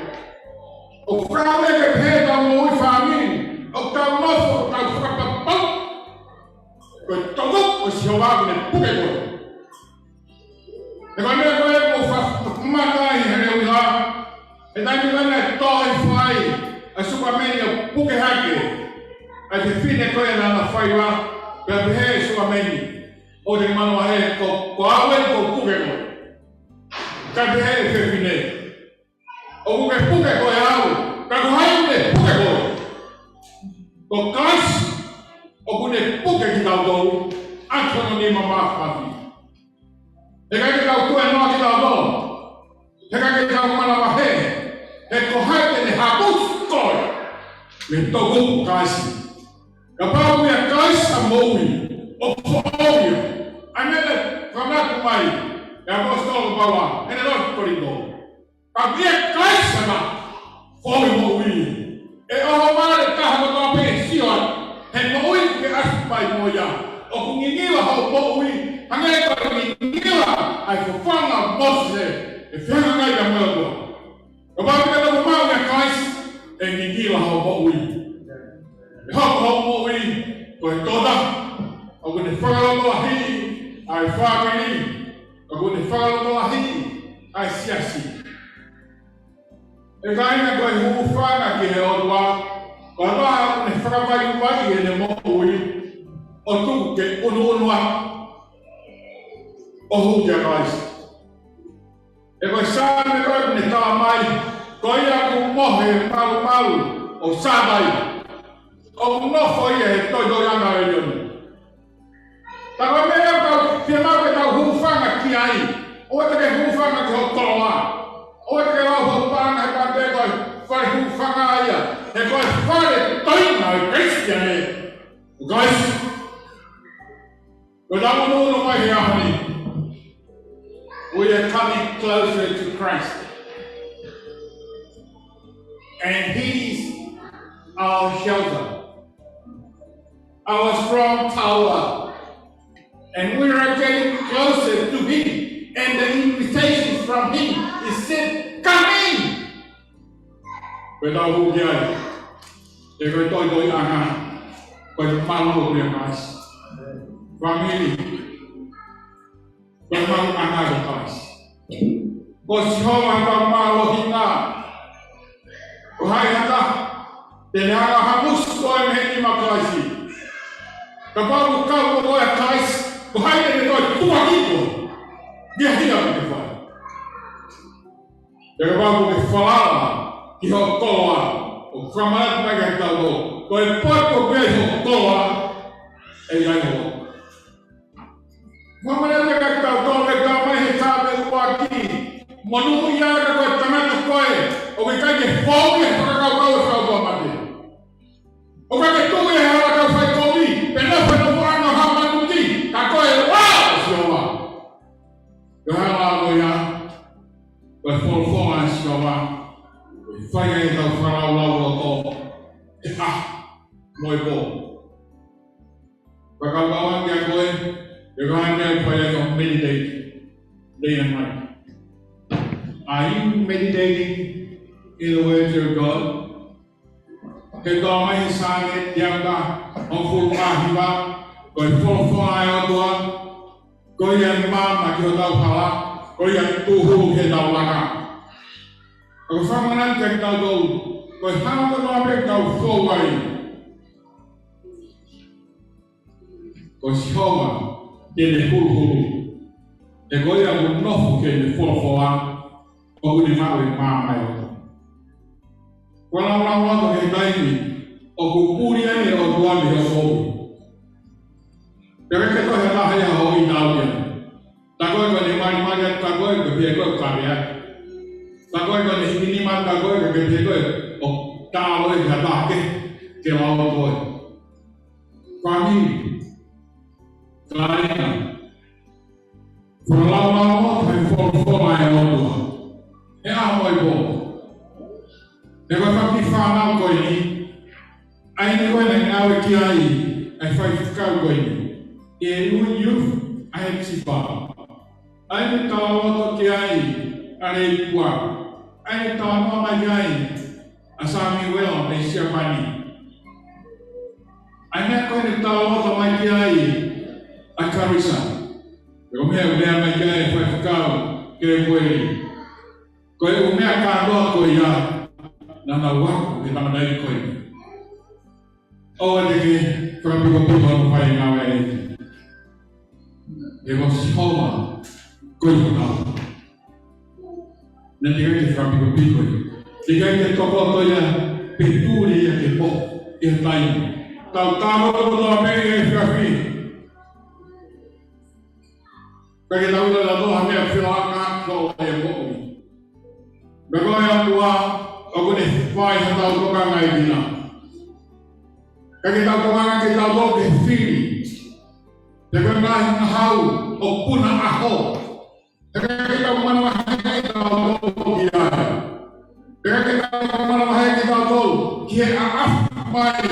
O fraude que pega muito família, o tal novo, o tal frapapão, o todo o seu lado de público. E quando eu vou matar em reunião, e daí me vai torre fai, a sua meia puque haque, a define coisa na fai lá, para ver sua meia, ou de mano a ele com a água e com o público. Para ver o define. O que puke ko yao, ka ko haile puke ko. Ko kas o kune puke ki tau do, antono ni mama fafi. E ka ki tau tue no ki tau do. E ka ki tau mana wahe, e ko haile ne habus koi. Me togu kasi. Ka pau ya kasi a moui, o fo'oia. Anele whanaku mai, e a mostolo bawa, ene roki korido. Havia caixana, foi moui. E o mare taha no pensión, e moui que aspai moia. O kunginila ho moui, hangai ko kunginila, ai fo fanga mose, e fanga ngai da moia. O ba ka no mau ya cais, e kunginila ho moui. E ho moui, ko toda. O kun fanga no hi, ai family. O kun fanga no hi, ai siasi. E kaina ko hufana ke odwa ko ba ne frabai vai e ne moui o tu ke unua o hu ke rais e ko sabe ko ne ta mai ko ia ku mohe malu o sabai O no foi e to do ya na yo. Ta ko me ka te ma ka hu fa na ki ai. O te ke hu fa na ko to wa. O te ke ho pa na ka te ko fa hu fa na ya. E ko fa le to na Christian. Guys. Without no my honey. We are coming closer to Christ. And He's our shelter, our strong tower. And we are getting closer to Him. And the invitation from Him is said, come in. Without who they they're going to do but malu dia mas. Family. Bermalu anak lepas. Kosong atau malu hina. Wahai anda, tenara habus kau ini makasih. Kalau kau boleh kais, wahai ini kau tua itu. Dia tidak berfaham. Jadi kalau berfaham, dia keluar. Kamarat bagai tahu. Kau pot bejo keluar. Jangan. Mamalia bagai tahu mereka mahasiswa Uluaki. Manusia kalau tamat sekolah, orang kaya fobia kalau kau mati. Orang itu yang kalau kau fobia, benar orang orang mati. Kau wah siapa? Kalau ya, berfollowan siapa? Fanya itu farau lalu moi bo. Pagkawan yang gue, jangan yang fanya yang meditate day and night. Are you meditating in the words of God? Kalau main sangat yang dah mengful hiba, kau follow ayat Tuhan, kau yang mama kau tahu pala, kau yang tuhu kau tahu laka. Kau faham kita tahu, kau faham apa kau kawai. Kau siapa? Dia hulu. Kau yang nofu kau follow. Kau di mana mama itu? Kalau orang kita ini, aku punya ni orang tua dia tahu. Jadi kita hendak hanya orang tahu dia. Takoi kau di mana takoi kau biar karya. Takoi kau di mana takoi kau biar oh tahu dia hendak ke lawan kau. Kami kerana kalau orang follow ayat Tuhan. Apa itu? Depois para que falar com ele, aí não vai negar o que aí, aí vai ficar com ele. E ele aí se fala. Aí não está o que aí, aí igual. Aí está o mais aí, a Samuel nem se apani. Aí não está o mais aí, a Carissa. Eu me lembro mais aí vai ficar que com ele. Kau umur kado kau ya. Nana waktu kita mendai kau ini. Oh, jadi kalau kita berumah dengan awal ini, dia siapa kau tahu. Nanti kita kalau kita kau ini, jika kita kau ya peduli ya kita yang lain. Tahu betul apa yang kita ini. Kalau kita sudah tahu hanya silakan kau yang kau ini. Bagaimana tua? Aku ni fai hendak tukang lagi dina. Kita tukang kita tahu ke sini. Jangan hau, opuna aho. Kita mana kita tahu dia. Kita mana kita tahu dia af mai.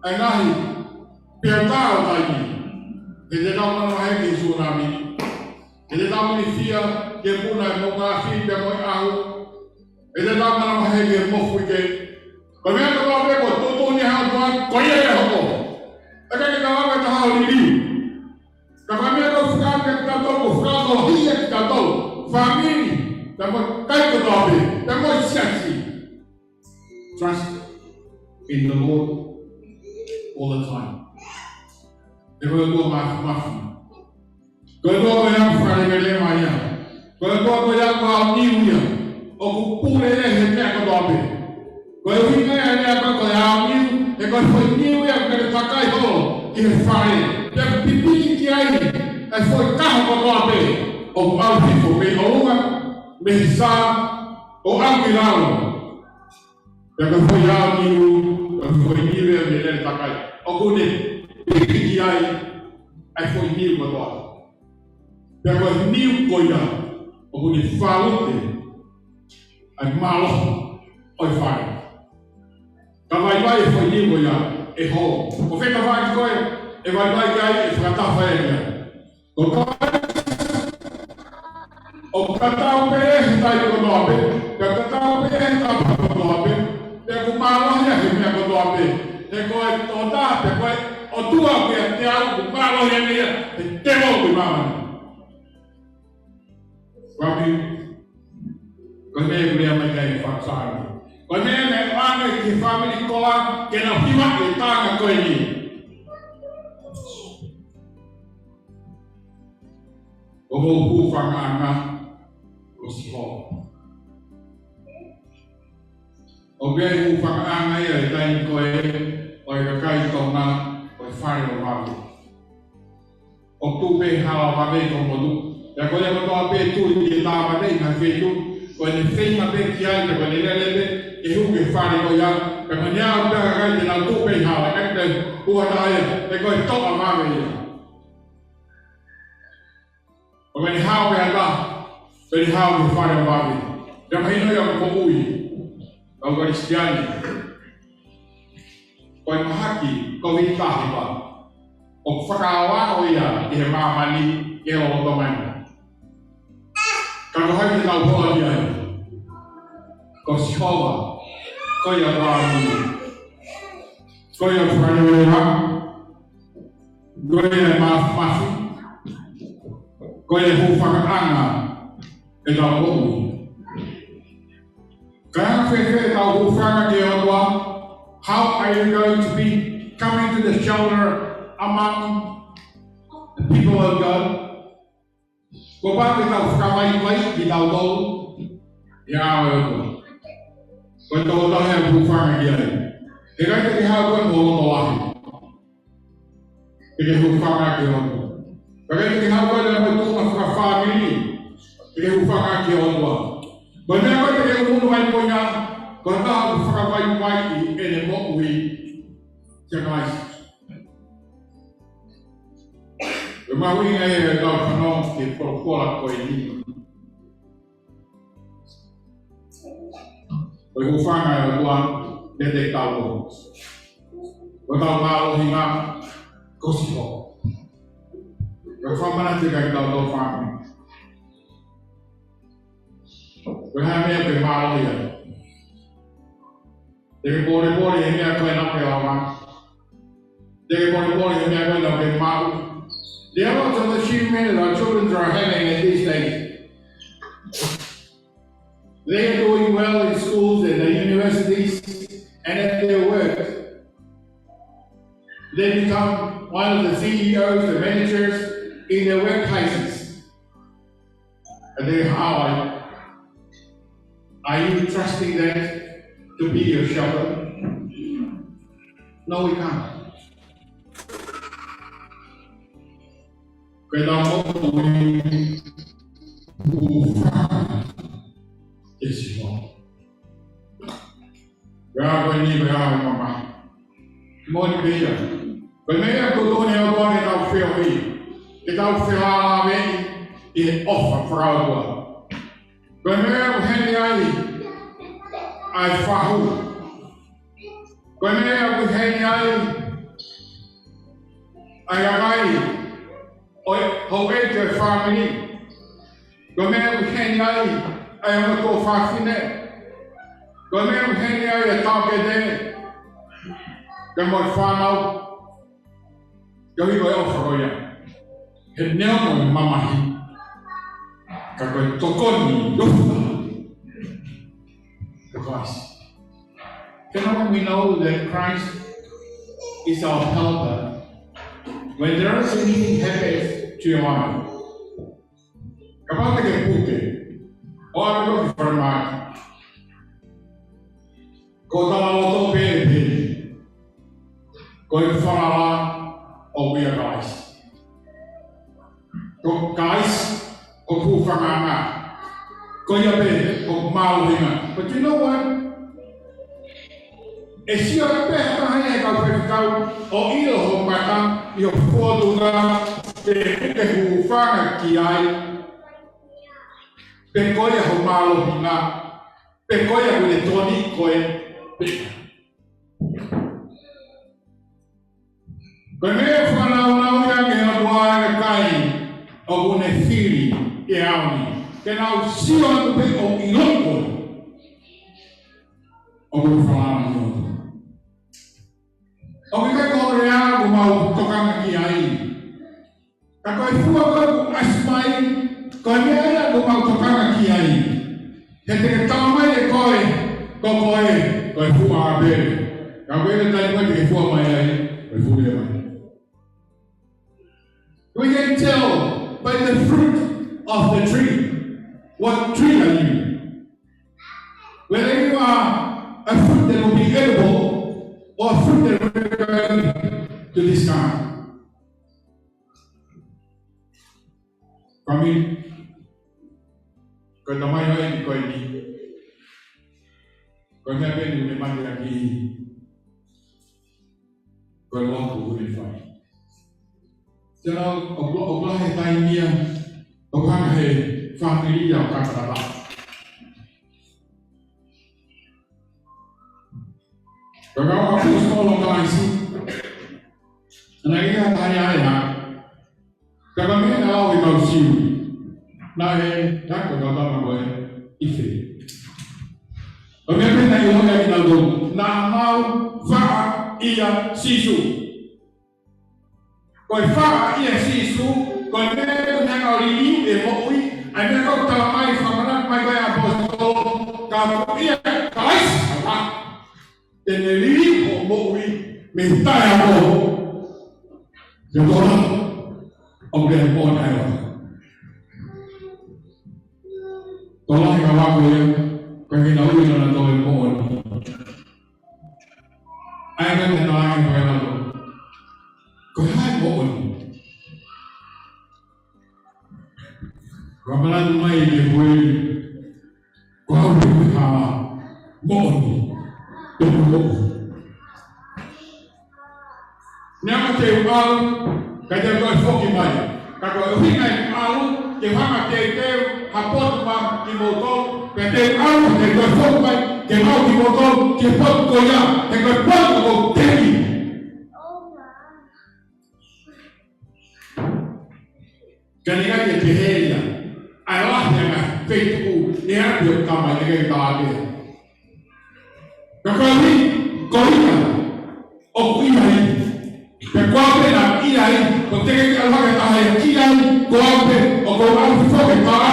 Anahi piatau lagi. Kita mana kita tsunami. Kita tahu ni dia puna mengafi dia mau ahu. Ele dá uma regra muito forte. Como é que eu vou ver o tudo ni hal tuan koye ho. Aga kita vai tahu lili. Kalau me ko fukan kita tahu fukan ko hiya kita tahu. Family, tamo kai ko tahu. Tamo siasi. Trust in the Lord all the time. Kalau tu maaf. Kalau yang fare gele maya. Kalau yang kau niuya. Aku pulih ni hendak kau doa. Koe winga e lea koe au niu, e koe foi niu e a kere takai holo ki he whare. Te pipiki ki ai, e foi kaho kotoa pe, o au hifo me ounga, me hisa, o au ki rau. Te koe foi au niu, e foi niu e me lea takai. O kune, pipiki ki ai, e foi niu kotoa. Te koe niu koina, o kune whaute, ai malo, oi whare. Ka vai vai e foi niu koina, e ho. O wheka vai koe, e vai vai kai e whakatafa e mea. O katau pe e hitai kotoa pe, ka katau pe e hitai kotoa pe, te kumalohi a he mea kotoa pe, te koe tō tā, te koe o tua pe a te au kumalohi a mea, te te moku mamani. Wami, koe mea kurea mai kai e whaksāri. Koe mea me ane ki whamiri kola, ke na hiwa e tāna koe ni. O mo hu whanganga o si ho. O bea hu whanganga ia e taini koe o e kakai tonga o e whare o mawe. O tupe hawa mawe ko modu. Ia koe ko toa pe tu i e tā mawe na whetu. Ko e ne whenga pe ki ai te koe ne lelele e hu ke whare ko ia. Ka mania o pēka kai te nau tupe hawa e te ua taia e koe toa mawe ia. O meni hao pe ata, peni hao ke whare o mawe. Ia mahino ia ko ui, au karistiani. Ko e mahaki, ko vitahi pa. O whakaawa o ia i he mamani i he o tomani. Ka kohai te tau hoa ni ai. Ko si hoa, ko ia wāmi. Ko ia whakarewa, ko ia mafi. Ko e hu whakaanga e tau hui. Ka whewhe tau hu whanga ke otua, how are you going to be coming to the shelter among the people of God? Ko pāke tau whakawai wai ki tau tolu, i awe otua. Ko tau tau hea hu whanga ki ai. He raita ki hao koe mo loto wahi. Ke hu whanga ke otua. Kaya kita hau kau dalam bentuk masyarakat ini, kita ufakan dia orang. Benar kau tidak umum main punya, kau tahu ufakan baik ini mau ui, jangan. Rumah ui ni kau kenal di perkuat kau ini. Kau ufakan orang dia tahu. Kau tahu malu hingga kau sih. Performance juga kita tahu faham. Berhami apa malu ya? Jadi boleh ini aku nak perawat. Jadi boleh ini aku nak malu. There are lots of achievements our children are having in these days. They are doing well in schools and the universities and at their work. They become one of the CEOs, the managers in their workplaces. And then how are you trusting them to be your shelter? No, we can't. Kaya mo is wrong. Kaya ko hindi kaya mama. Mo ni Bea. Kaya may ako doon yung ako ni tao feel kita ufirame e offer fraudwa. Quando heni ai fahu. Quando heni ai agai oi ho ete family. Quando heni ai amato fafine. Quando heni ai takede. Quando fanau. Kami vai offer ya. He neo mo mamahi. Kako tokoni yofa. Christ. Can we know that Christ is our helper when there is anything happens to your life? Kapag nagputi, o ano ko format? Ko tala loto pe. Ko e whangala o mea guys. Ko guys, ko ku whanganga. Ko ia pe, ko maohinga. But you know what? E si o pe hatahangia e kau Faifekau o ilo ho mata i o fuatunga te hu whanga ki ai. Pe koia ho maohinga. Pe koia kune toni koe pe. Koe mea whanau ia ke na buae kai o kune whiri e auni. Ke nau sio atu pe o iloko o kune whanau iloko. O ke kai kore a ku mau tokanga ki ai. Ka koe fua koe ku asmai, koe mea ia ku mau tokanga ki ai. He te tamai e koe, ko koe fua a bere. Ka koe le tai koe te fua mai ai, koe fua le mai. We can tell by the fruit of the tree. What tree are you? Whether you are a fruit that will be edible or a fruit that will be ready to this time. Kami, kau tamai hai kau ini, kau ni apa ni memang lagi, kau long tu boleh fai. Jangan Allah hetai dia, orang he family yang kata tak. Kalau aku sekolah kau isi, nanti kita tanya ayah, kalau mereka awak kau siu, nanti tak kau tahu apa ife. Kalau mereka tanya orang yang kita tahu, nak mau faham ia sisu. Koi wha ia sisu, koi mea nea kau rini e mo'ui, ai mea kau tala mai whamanak mai koe a posto, ka ia kais, ka tene rini o mo'ui, me hutai a mo. Te kora, o mea mo nai wa. Tola he ka wako ia, koe hina ui nana tole mo o. Ai mea te nai koe nana. Kau hai mohon, ramalan mai dia boleh, kau boleh mohon, mohon. Nama cewal, kerja kau fokus mai, kalau hingai malu, cewal cewal, hapot mam di motor, kerja malu, kerja fokus mai, cewal di motor, cepat goyang, kerja fokus kau tinggi. Kanina ke beheria, Allah yang faithful, dia dia kamai dengan tadi. Kakali, kau ini, oh ini, kau pernah ini, kau tengok Allah kata ini, kau pernah, kau mahu fokus kata,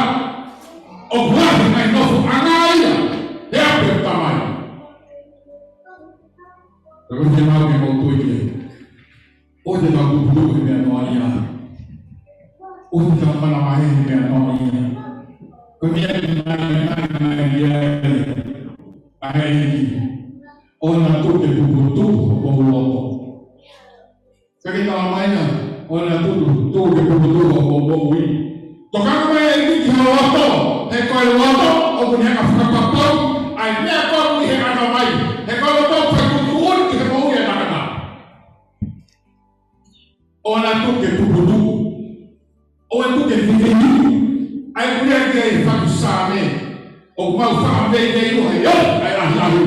Allah yang nofu angai, dia dia kamai. Kalau dia mahu mau ini, oh dia mahu dulu dengan noania. Untuk mana main dengan orang ini, kemudian dia akhir ini orang tu betul-betul berloto. Kita mainnya orang tu betul-betul berloto. Tokang main ini dia loto, hekoi loto, aku ni aku kapal, ini aku ni aku main, hekoi loto berkumpul kita mau yang nak. Orang tu betul-betul orang tu dia fikir ni, ayah punya dia fakir sahame, orang mau faham dia itu ayah, ayah lalu,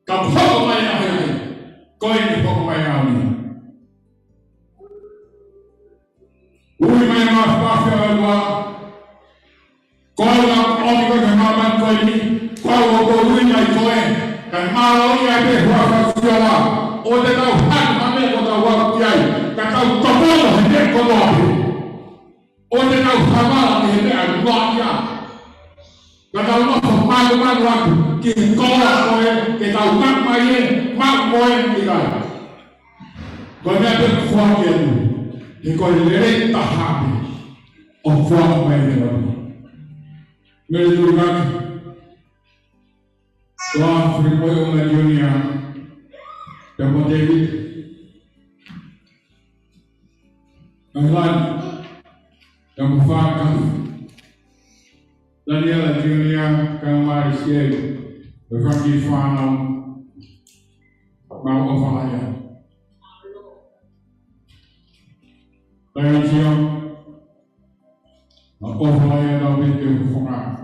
kau faham ayah ayah, kau ini faham ayah ni. Ui mai maaf ya Allah, kau nak orang kau kemaman kau ini, kau ui mai kau, kan malu ia deh wafat siapa, orang tahu hak mana kau tahu wafat dia, kau tahu dia kau tahu. Orang tahu sama ni ada luarnya. Kalau nak pemain waktu kita kita utak main mak main kita. Kalau ada kuat itu, kalau lelaki tahap, kuat main kita. Melihat Tuan Fripoi Uma Junior, Damo David, Ahlan, Damo Vaka, Daniela Junior, Kamari Sieg, Vpon Fanam, Mau Ofalaya. Layan Ofalaya David Vpon.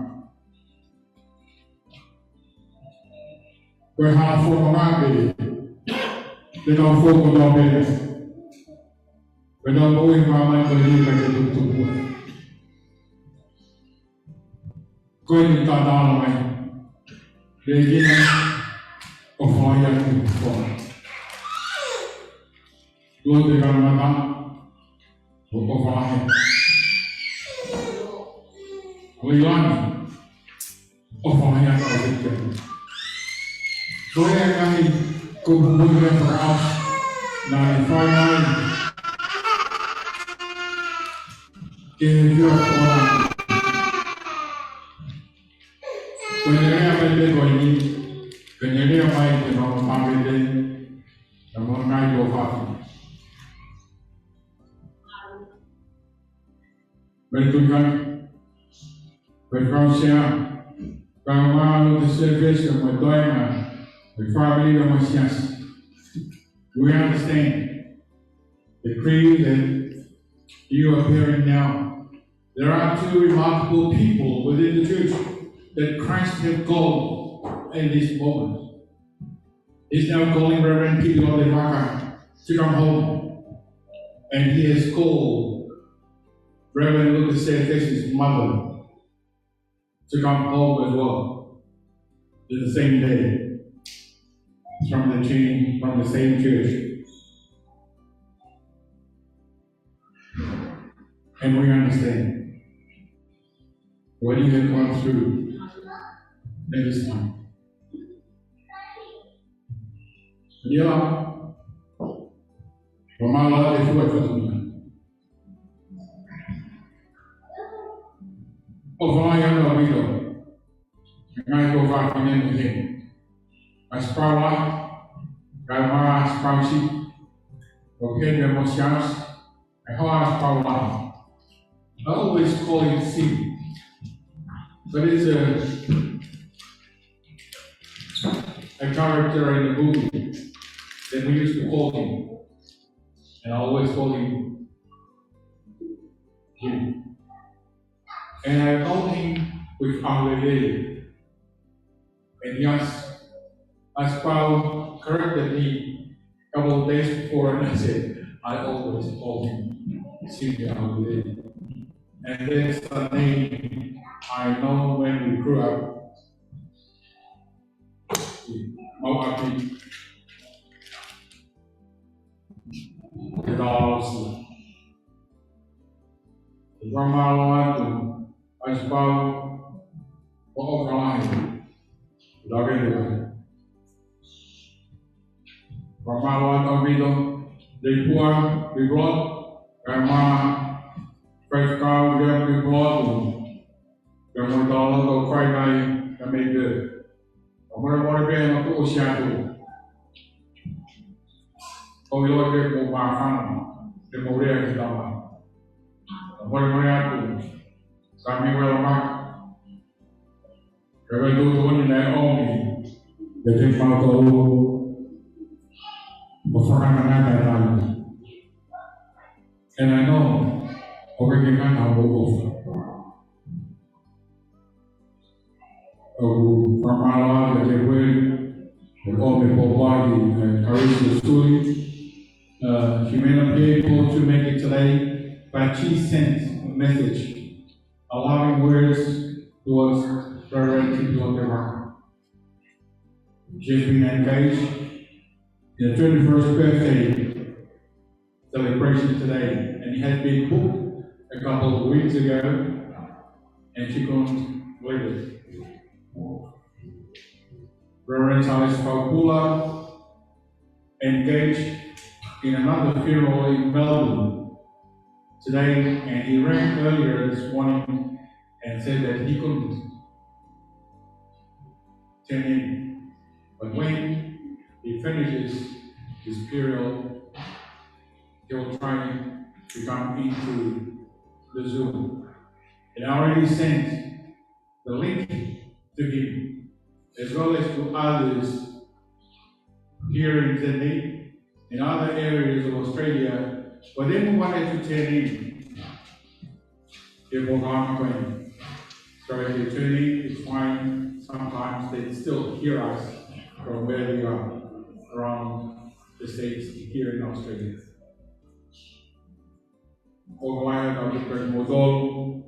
We have four Marabi. They don't folk with our business. We don't know if our mind believe like they do to work. Going to down away. They give us a fire to fall. Go to the Ramadan. Go for him. We learn of fire to the Tôi em ngay cùng với người của ông là phai ngay kê việc của ông. Tôi nhớ em bên đây gọi đi, tôi nhớ em mai thì nó mang bên đây là một ngày đồ phạt. Bên tôi con xe, càng mau được service của một đôi mà. The family of Messias. We understand the creed that you are hearing now. There are two remarkable people within the church that Christ has called in this moment. He's now calling Reverend Kipilote Vaka to come home. And he has called Reverend Lucas Faifekau's mother to come home as well in the same day. From the same church. And we understand what you have gone through in this time. Yeah. For my life, if you were to me. Oh, for my young widow, I go back again with him. As Paula, Galmara Spausi, Open the Mosias, and Hoa Paula. I always call him C, but it's a character in the movie that we used to call him, and I always call him him. And I called him with Our Lady, and yes. As Paul corrected me a couple of days before, and I said, I always call him Sylvia Aguilera. And that's the name I know when we grew up. Uluaki Failotu. Failotu. As Paul, Pamaluan Ovido, Depuan, Biblot, Karma, Faifekau Kipilote, Kemudian Friday, kami ke, kemudian benda aku usia tu, kau lihat ke makan, kemudian kita makan, kemudian aku, kami bermakan, kemudian tu ni Naomi, jadi mahu and I know already kan aku Pamala dari Ome Popadi and Carissa Stuli. She may not be able to make it today, but she sent a message, allowing words towards Reverend Kipilote Vaka. She has been engaged in the 21st birthday celebration today, and it has been booked a couple of weeks ago, and she couldn't believe it. Reverend Faifekau engaged in another funeral in Melbourne today, and he rang earlier this morning and said that he couldn't attend in. But when he finishes his period, he'll try to come into the Zoom. And I already sent the link to him, as well as to others here in Sydney, in other areas of Australia, but they wanted to turn in. They were not going. So if they turn in, it's fine. Sometimes they still hear us from where we are, around the States, here in Australia. Ogwaya Dr. Modol,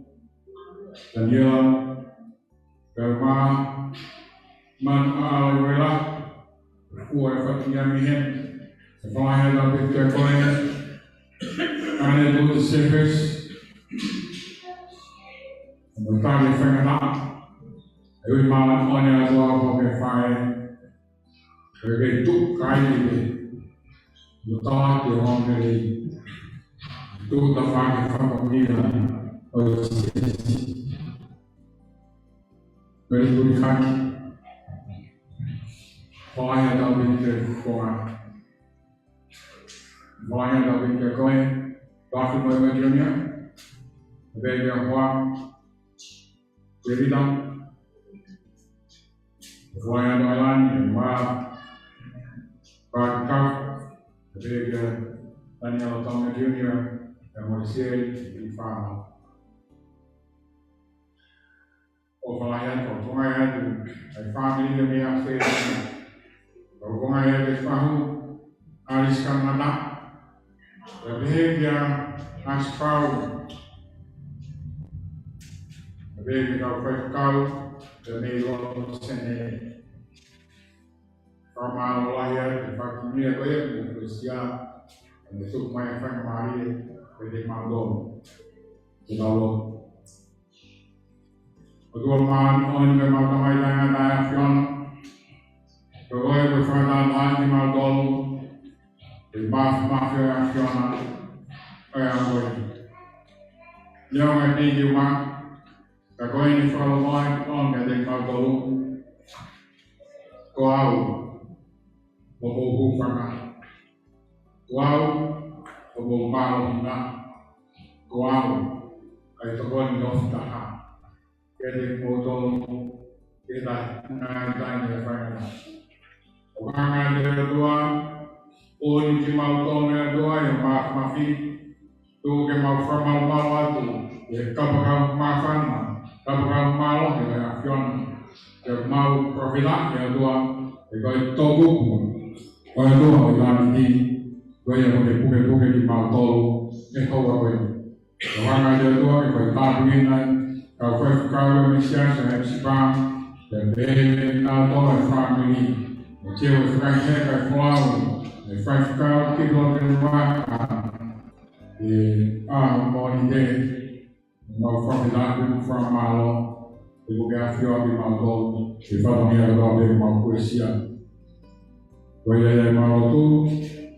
Daniela, Belma, Man Alwela, who are Fatima Mihen, the Fire of Victor Cohen, and the Good Service, and the Tali Fangana, every man on as well of the fire, every two kindly, the thought you want to do the fire from me, very good country. Fire of Victor Cohen. Fire of Victor Cohen, Dr. Boy Jr., Baby Juan, Rivita, Fire of Island, and Wild, Barton Cuff, Baby Daniel Thomas Jr., and Moisés, and Farmer. Overland of Fire, a family of the upstairs. Ogwaya de Fahu, Aris Kamana, the behavior as found. The behavior of Faifekau, the name of Sene. From our lawyer, the fact near the Lucia, and the took my friend Marie with the Maldo. The Lord. The good man on the Malkamai and I have gone. Pegawai berfaitan di Malgol, di mafia nasional, pegawai. Yang ada di rumah, pegawai ini selalu on dari Malgol, kau, bobo fana, kau, bobo malu na, kau, ay tukon dos taha, jadi foto kita nanti ni fana. Orang ada dua, orang yang mau tahu ada dua yang mafi, tu yang mau formal malu tu, yang kapal mafan, kapal malu yang afion, yang mau profilat yang dua, yang togu, orang dua yang nanti, yang boleh di mau tahu, kau apa ini? Orang ada dua yang tahu ini, kau Faifekau Indonesia saya sebab, dan dia tahu family. Jewel Faifekau Kipilote Faifekau Kipilote Vaka, Monide, mau formidado from Malo, the Bugafio di Maldo, the family of the Malpoesia. Where Malo too,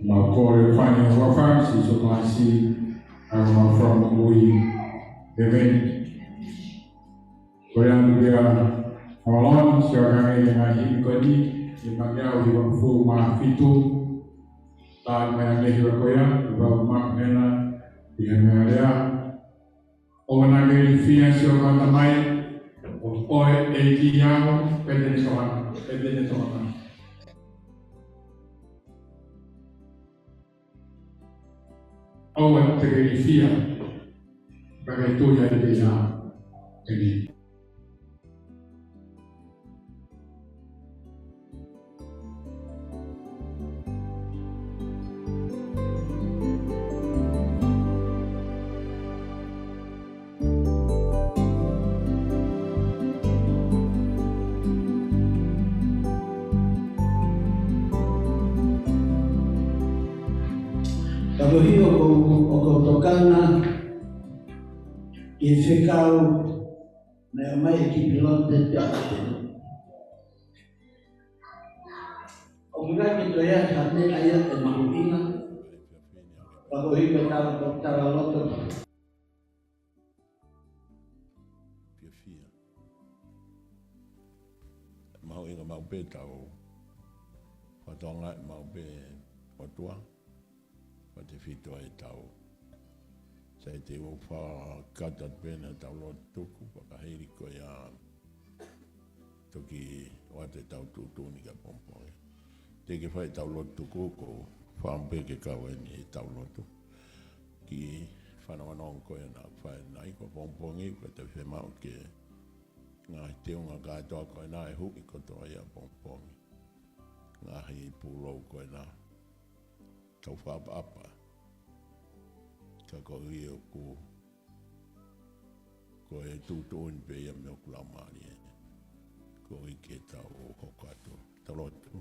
Malcore finding warfare, si Solansi, and from the Louis, the event. Where they are Malon, Sierra and Hikodi. Imagnya ujian full mafitu, dan mengenai koya, bahwa maknanya dihanyaria, orang yang finansial kata main, orang yang pendek soalan. Orang terifia, bagai itu yang dia ini. Kalau hiyo kutokana Faifekau na Uluaki Kipilote Vaka. Uluaki itu ya hati ayat yang mahumina. Kalau hiyo kalau loto. Mau ingat mau beda o whatonga e mau pe o tua, wa te whitoa e tau. Sai te o wha katat pēna tau lo tuku, wakaheiri ko ia toki o te tau tūtūni ka pompongi. Te ke whai tau lo tuku ko whampe ke kaweni e tau lo tuku. Ki whanauanong ko e nā whai nai ko pompongi, ko te whemau ke ngā teunga kātoa ko e nā e hui kotoa ia pompongi. Ngā hei pūlou ko e nā tau whapapa. Ka ko i o ko e tūtūni pe ia me o kulamari e. Ko i ke tau o hokato, talotu.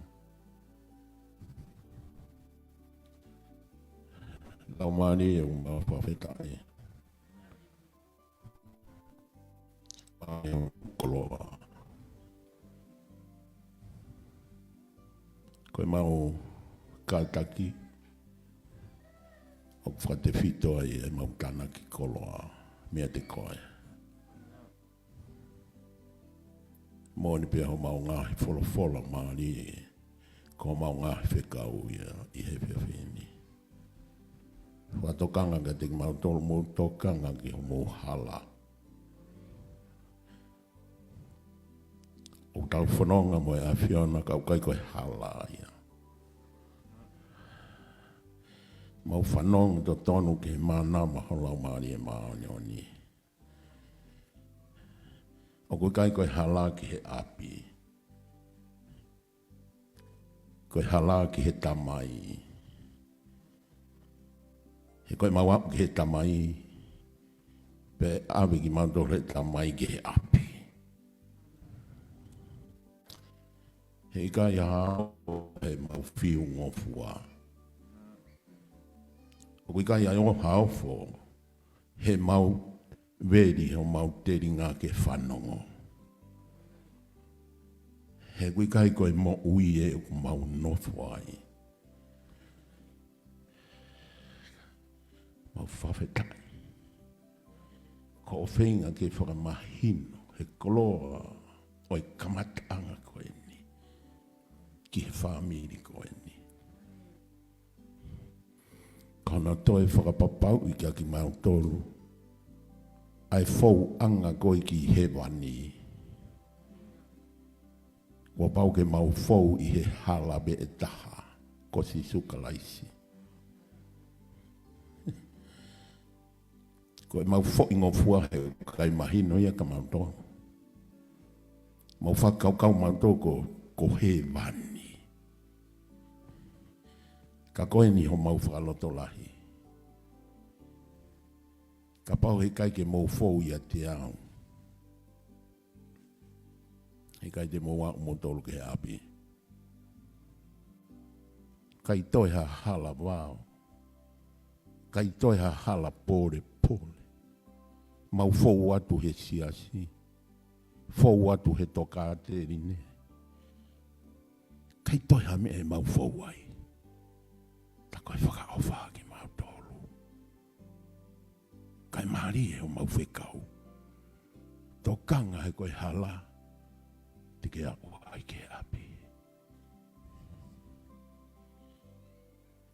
Laumari e un mau whawhetai. Ai o koloa. Koe mau kātaki. O whate whitoa i e mau tāna ki koloa. Mea te koe. Mōni pia ho mau ngāhi wholofola maari e. Ko mau ngāhi whekau i he whiawhini. Whatokanga ka te mau tolu mō tokanga ki ho mō hala. O tau whanonga mo e a whiona kau kai koe hala ia. Mau whanonga to tonu ki he mānama holau maari e māonioni. O koe kai koe hala ki he api. Koe hala ki he tamai. He koe mau apu ki he tamai. Pe awi ki mau tore tamai ki he api. He kai hao he mau whiu ngofua. O koe kai ai o hao fo. He mau veri o mau teri ngā ke whanongo. He kui kai koe mo ui e o mau nofwai. Mau whawhetai. Ko o whenga ke whakamahino, he koloa o i kamatanga koe ni. Ki he whamiri koe ni. Kona toi whakapapau i kia ki mau tolu. Ai fou anga koe ki he wani. Wa pau ke mau fou i he hala be e taha. Ko si sukalaisi. Ko e mau fou ingo fua he kai mahino ia ka mau tō. Mau whakau mau tō ko he wani. Ka koe ni ho mau whakaloto lahi. Ka pau he kai ke mou fou ia te au. He kai te mou au motolu ke api. Kai toi ha hala wao. Kai toi ha hala pore pole. Mau fou atu he siasi. Fou atu he toka te rine. Kai toi ha me e mau fou ai. Ta koe whakaofa ki mau tolu. Kai maari e o mau whekau. Tō kanga he koe hala. Te ke aku ai ke api.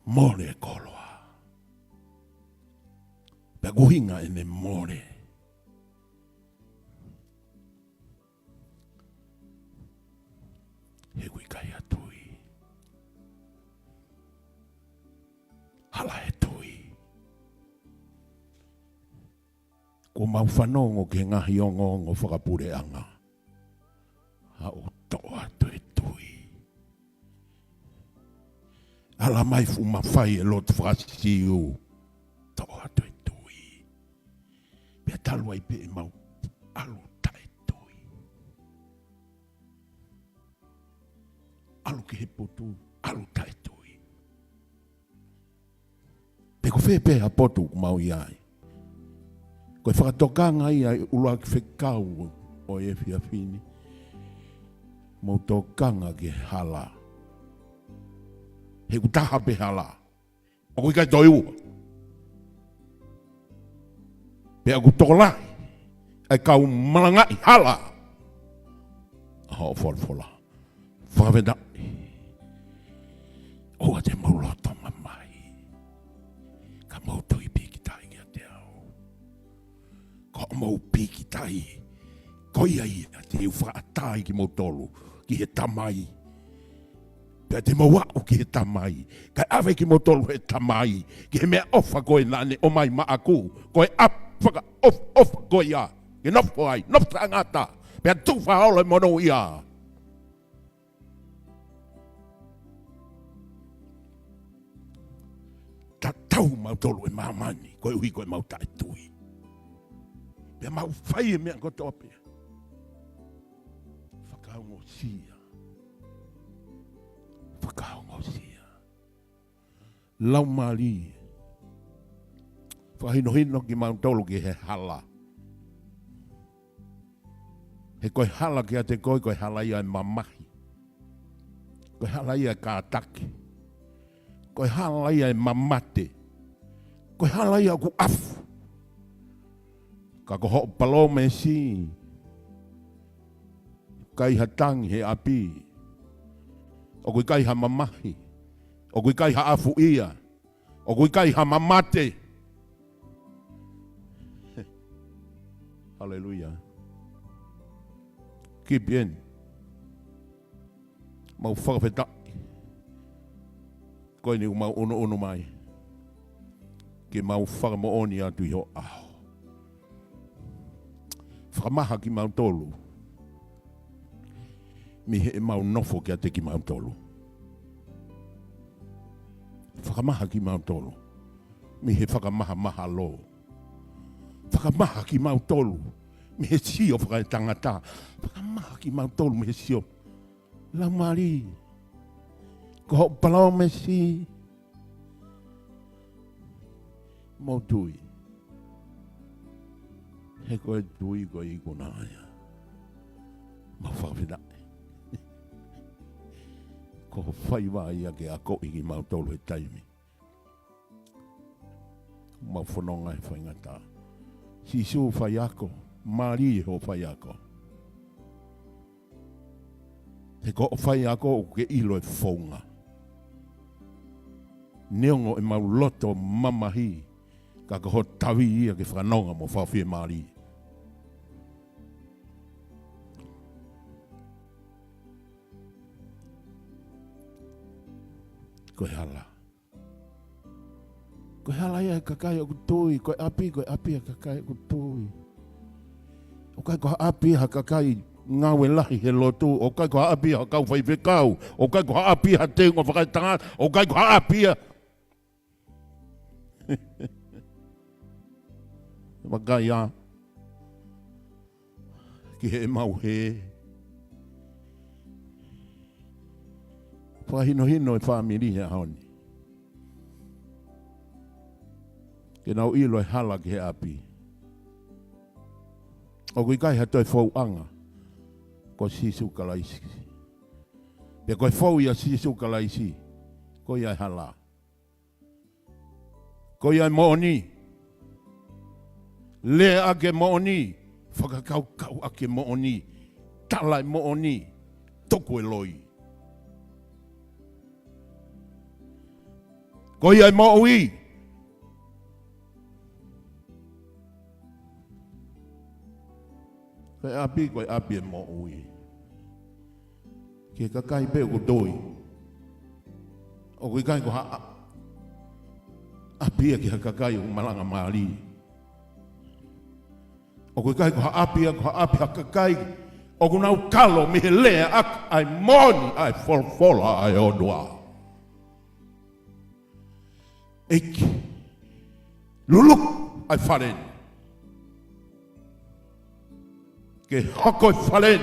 More e koloa. Pea guhinga e ne more. He kui kai atui. Hala e tui. Ko mau whanongo ke ngahi ongo whakapure anga. Ha o toa tue tui. Ala mai fu mawhai e lot whakasiu. Toa tue tui. Pea talua i pe e mau alu tae tui. Alu ki he potu, alu tae tui. Pe ko whepe a potu mau iai. Koe whakatokanga i ai Uluaki Failotu o e whiawhini. Mau tokanga ke hala. He kutaha pe hala. O koe kai toi ua. Pe aku tokolai. Ai kau malangai hala. Ho folfola. Whakaweda. O te mauloto mamai. Ka mau tui piki tai kia te au. Ko mau piki tai. Ko ia ia te whaatai ki mau tolu. Ki he tamai. Pea te mau au ki he tamai. Kai awe ki mau tolu he tamai. Ki he mea ofa koe nane o mai maa ku. Koe apaka ofa koe ia. Ki nofo ai, nofo tangata. Pea tu whaole mono ia. Ta tau mau tolu e mamani. Koe ui koe mau tae tui. Pea mau whai e mea kotoa pea. Whakaungo sia. Whakaungo sia. Lau mali. Whahino ki mau tolu ki he hala. He koe hala ki a te koe hala ia e mamahi. Koe hala ia e kātaki. Koe hala ia e mamate. Koe hala ia ku afu. Ka ko ho palome si. Kai hatangi he api. O kui kai ha mamahi. O kui kai ha afu ia. O kui kai ha mamate. Hallelujah. Keep in. Mau whakawheta. Koe ni mau ono mai. Ke mau whakamooni atu i ho au. Whakamaha ki mau tolu. Mi he mau nofo ki a te ki mau tolu. Whakamaha ki mau tolu. Mi he whakamaha maha lo. Whakamaha ki mau tolu. Mi he sio whakai tangata. Whakamaha ki mau tolu mi he sio. La mari. Ko ho palau me si. Mau tui. He koe tui koe i kuna aia. Mau whakawhidai. Ko ho whai wā ia ke a ko i ki mau tolu he taimi. Mau whanonga e whaingata. Si su whai ako. Mari ho whai ako. He ko whai ako o ke ilo e whaunga. Neongo e mau loto mamahi. Ka ho tawi ia ke whanonga mo whawhia mari. Koe hala. Koe hala ia e kakai o kutui. Koe api e kakai o kutui. O kai koha api ha kakai ngawe lahi he lotu. O kai koha api ha kau Faifekau. O kai koha api ha tengo whakai tangata. O kai koha api ha. Wakai a. Ki he mau he. Whahino e whamiri he haoni. Ke nau ilo e hala ki he api. O kui kai hatoi fau anga. Ko sisu kalaisi. Pe koe fau ia sisu kalaisi. Ko ia e hala. Ko ia e mooni. Le ake mooni. Whakakau ake mooni. Tala e mooni. Toku e loi. Ko ia e mooi. Koe api e mooi. Ke kakai pe ko doi. O koe kai ko ha api e ki ha kakai o malanga maali. O koe kai ko ha api ha kakai. O ko nau kalo me he lea ak ai moni ai folfola ai odoa. Eiki. Luluk ai wharen. Ke hoko e wharen.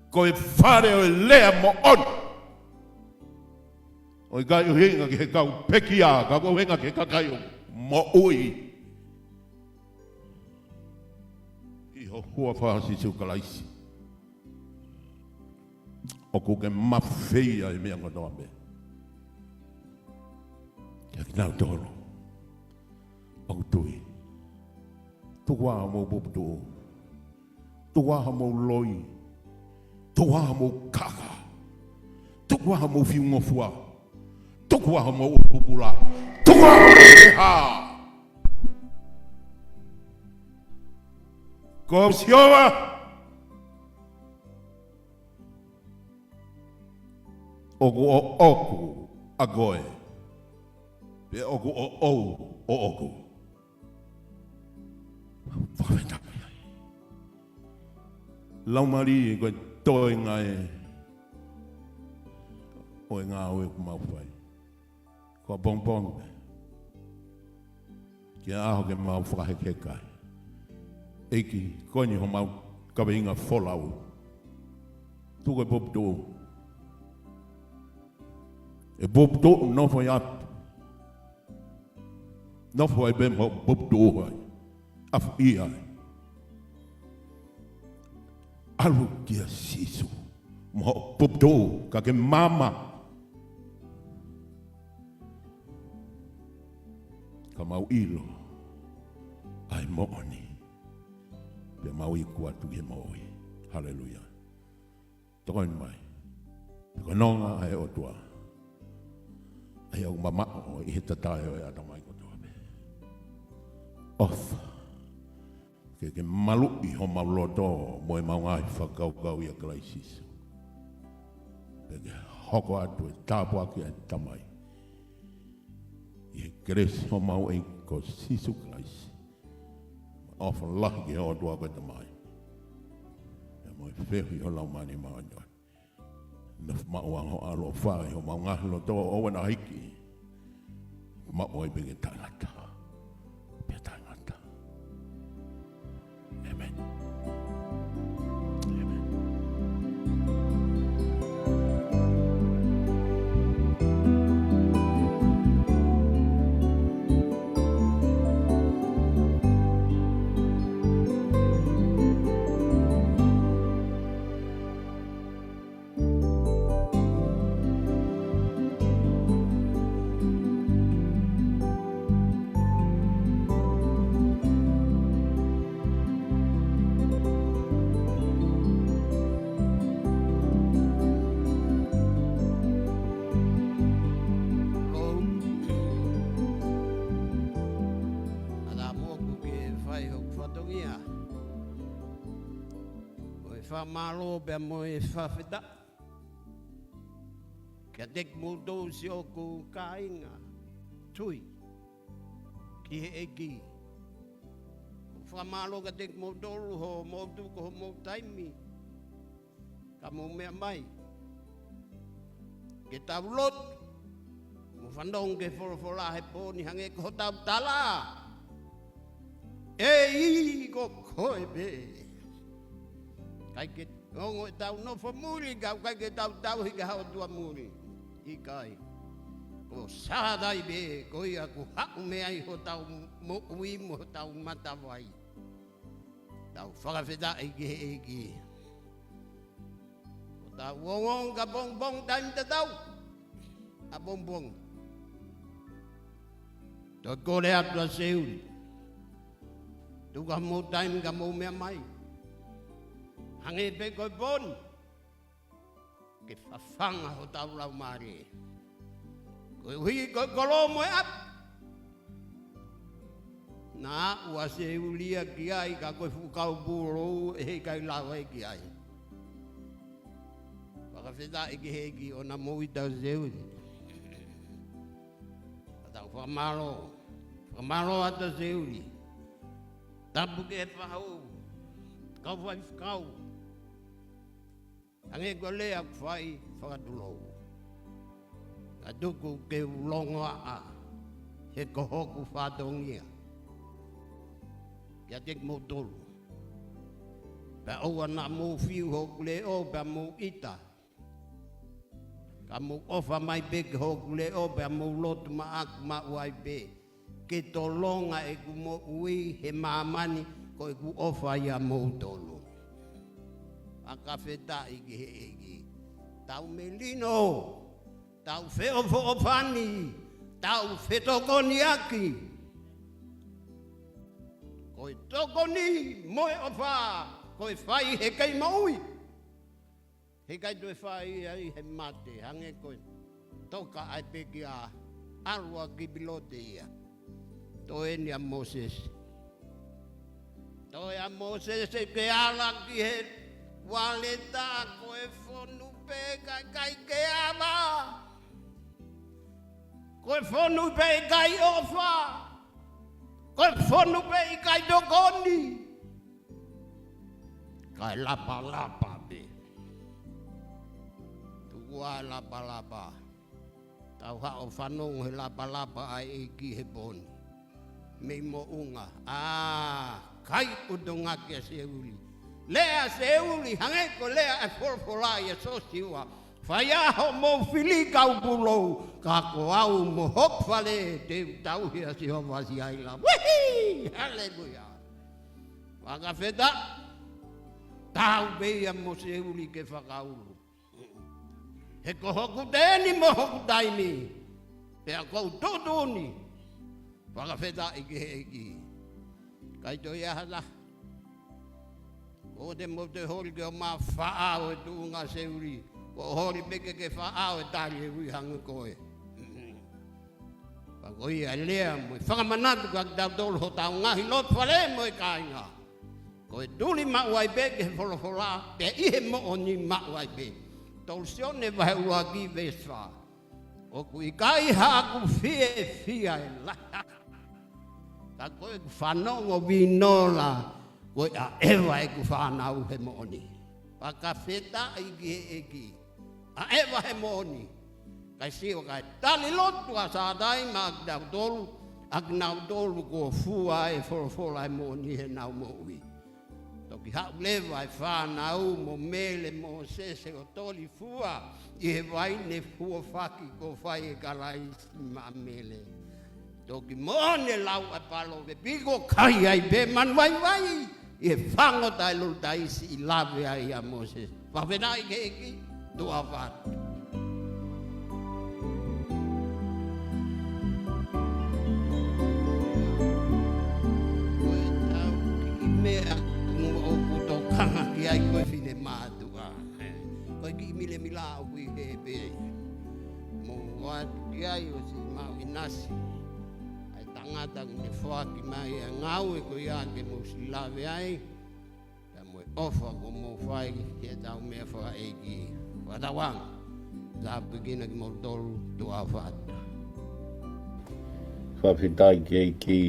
Ko e whare o e lea mo on. O i kai uhinga ke he kau pekia. Ka ko uhinga ke kakai o mo ui. I ho hua whahasi siu kalaisi. O ko ke mawhia e mea ngonoa me. Kia ki nau toro. O tui. Tukua mo bubutu. Tukua mo loi. Tukua mo kaka. Tukua mo fiungofua. kua ho mo upupula. Tukua ha. Ko siova. Oku agoe. Pe oku oku. Whakaweta mai ai. Laumari koe toi ngai. O ngā oe ku mau whai. Kua pong. Kia aho ke mau whakaheke kai. Eiki, koe ni ho mau kawe inga wholau. Tu koe pop tō. E pop tō nofo i ap. Nofo ai bem ho pop tō hai. Afu i ai. Alu kia sisu. Mo pop tō ka ke mama. Ka mau ilo. Ai mooni. Pe mau i kuatu ke mooi. Hallelujah. Tokoin mai. Ko nonga ai o tua. Ai au mama o i hita tae o e ata mai ko tua me. Ofa. Ke malu i ho mauloto mo e mau ngai whakau i a crisis. Peke hoko atu e tāpua ki a tamai. I kresi ho mau e ko sisu Christ. Ofa lahi ki ho tua koe tamai. E mo e whehi ho lau mani maa nyoi. Naf mauang ho alo whai ho mau ngahi lo tō o wana hiki. Mau e peke tangata. Pia tangata. Amen. Malo be mo e Faifekau. Kia tek mo do si o ku kainga. Tui. Ki he eki. Malo ka tek mo do ho mo tu ko mo taimi. Ka mo mea mai. Ke tau lot. Mo whandong ke wholofola he pōni hange ko tau tala. E ko koe be. Kai ke ngongo tau no fo muri ka kai ke tau hi ka hau tua muri I kai ko sa dai be ko ia ku ha me ai ho tau mo ui mo tau mata vai tau whakawheta eki ko tau wongong ka bong time te tau a bong to ko le atua seul tu ka mo time ka mo mea mai hange pe koe pon. Ke whawhanga ho tau lau maare. Koe hui koe kolo moe ap. Nā ua se ulia ki ai ka koe whukau pūro e kai lau e ki ai. Whakawheta e ki heki o na mui tau seuri. Tau whamaro. Whamaro ata seuri. Tapu ke whahau. Kau Faifekau. Ange ko lea whai whakatulou. Ka tuku ke ulonga a. He kohoku whatongia. Kia tek mo tolu. Pa oua na mo fiu hoku leo pa mo ita. Ka mo ofa mai peke hoku leo pa mo lotu ma aku ma uai pe. Ke tolonga e ku mo ui he maamani ko e ku ofa ia mo tolu. Akawheta iki he iki. Tau melino. Tau wheo fo'opani. Tau whetokoni aki. Koe tokoni moe ofa. Koe whai he kei maui. He kai tue whai ai he mate. Hange koe. toka ai peki a Uluaki Kipilote ia. Toi ni a Moses. Toi a Moses e ke alaki he waleta koe fonu pe kai ke ama. Koe fonu pe kai ofa. Koe fonu pe kai dogoni. Kai lapa be. Tua lapa. Tau hao whanong he lapa ai eki he boni. Mei mo unga. Kai udonga kia se uli. Lea se uli, hangeko lea e folfola ia sosiwa. Whaiaho mo whili kau pulou. Kako au mo hopwale te tau hea si hova si aila. Wihi! Halleluja. Whakawheta. Tau beia mo se uli ke whakaulu. He ko hoku tēni mo hoku taini. Pea kou tōtōni. Whakawheta ike he eki. Kai toi ahata. O te mo te hori ke o mā whaao e tūnga se uri. Ko hori peke ke whaao e tari e ui hanga koe. Pakoi a lea mo. Whakamanatu ka ki tau tolu ho tau ngahi lot whale mo e kāinga. Ko e tuli mauai peke he wholofola. Pea ihe mo o ni mauai peke. Tolsione vai Uluaki vesfa. O kui kai haku fia e la. Ta koe ku whanongo vinola. Koe a ewa e ku whanau he mooni. Pakawheta iki he eki. A ewa he mooni. Kai siwa kai tali lotua sa tai ma ak nau tolu. Ak nau tolu ko fua e wholofola e mooni he nau moui. Toki hau lewa e whanau mo mele mo sese o toli fua. I he waine fua whaki ko whai e karaisi ma mele. Toki moone lau e palo ve piko kai ai pe man vai. I he whango tai lulu taisi i lawe ai a Moses. Whawhenai ke eki tua whatu. Koe tau ki mea kanga ki ai koe whine mātua. Koe ki mile mila au kui he pe. Mo watu ki ai o si mau inasi. Ai tangata ne whaki mai a ngau e koe ake mo si lawe ai. Ta mo e ofa ko mo whai ki e tau mea wha eki. Watawang. Ta pekina ki mo tolu tua whata. Whawhitai ki eki.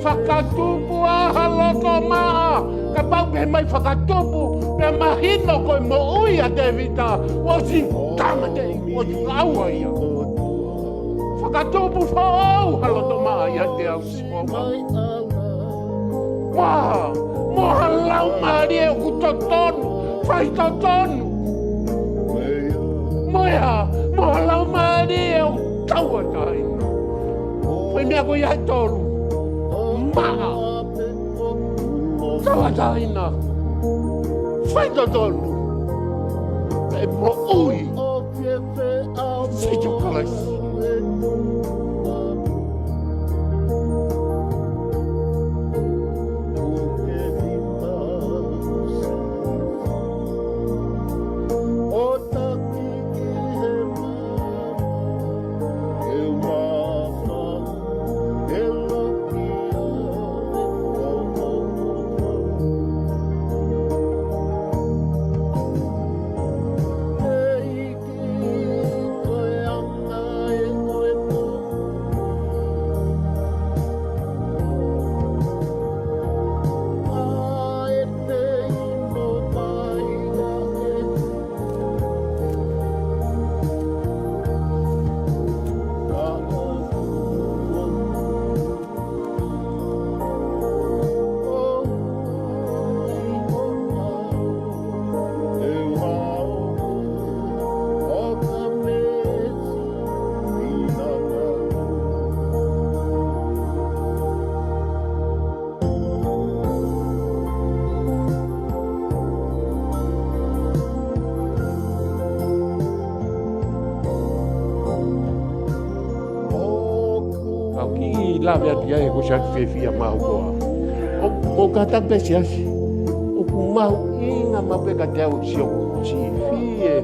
Whakatupu a haloko maa, ka pau pe mai whakatupu, pe mahino koe mo ui a Davida, wasi tamate, wasi aua ia. Whakatupu whao haloko maa ia te au sikoma. Wā, mo halau maari e ku totonu, whai totonu. Moia, mo halau maari e o taua taina. Whai mea koe ia tolu. Maa! Tawa taina! Whai totonu! E mo ui! Seito kalasi! lawe ati ai ko sa fefia mau ko. O kata pesi asi. O ku mau inga mapeka tau sio si fie.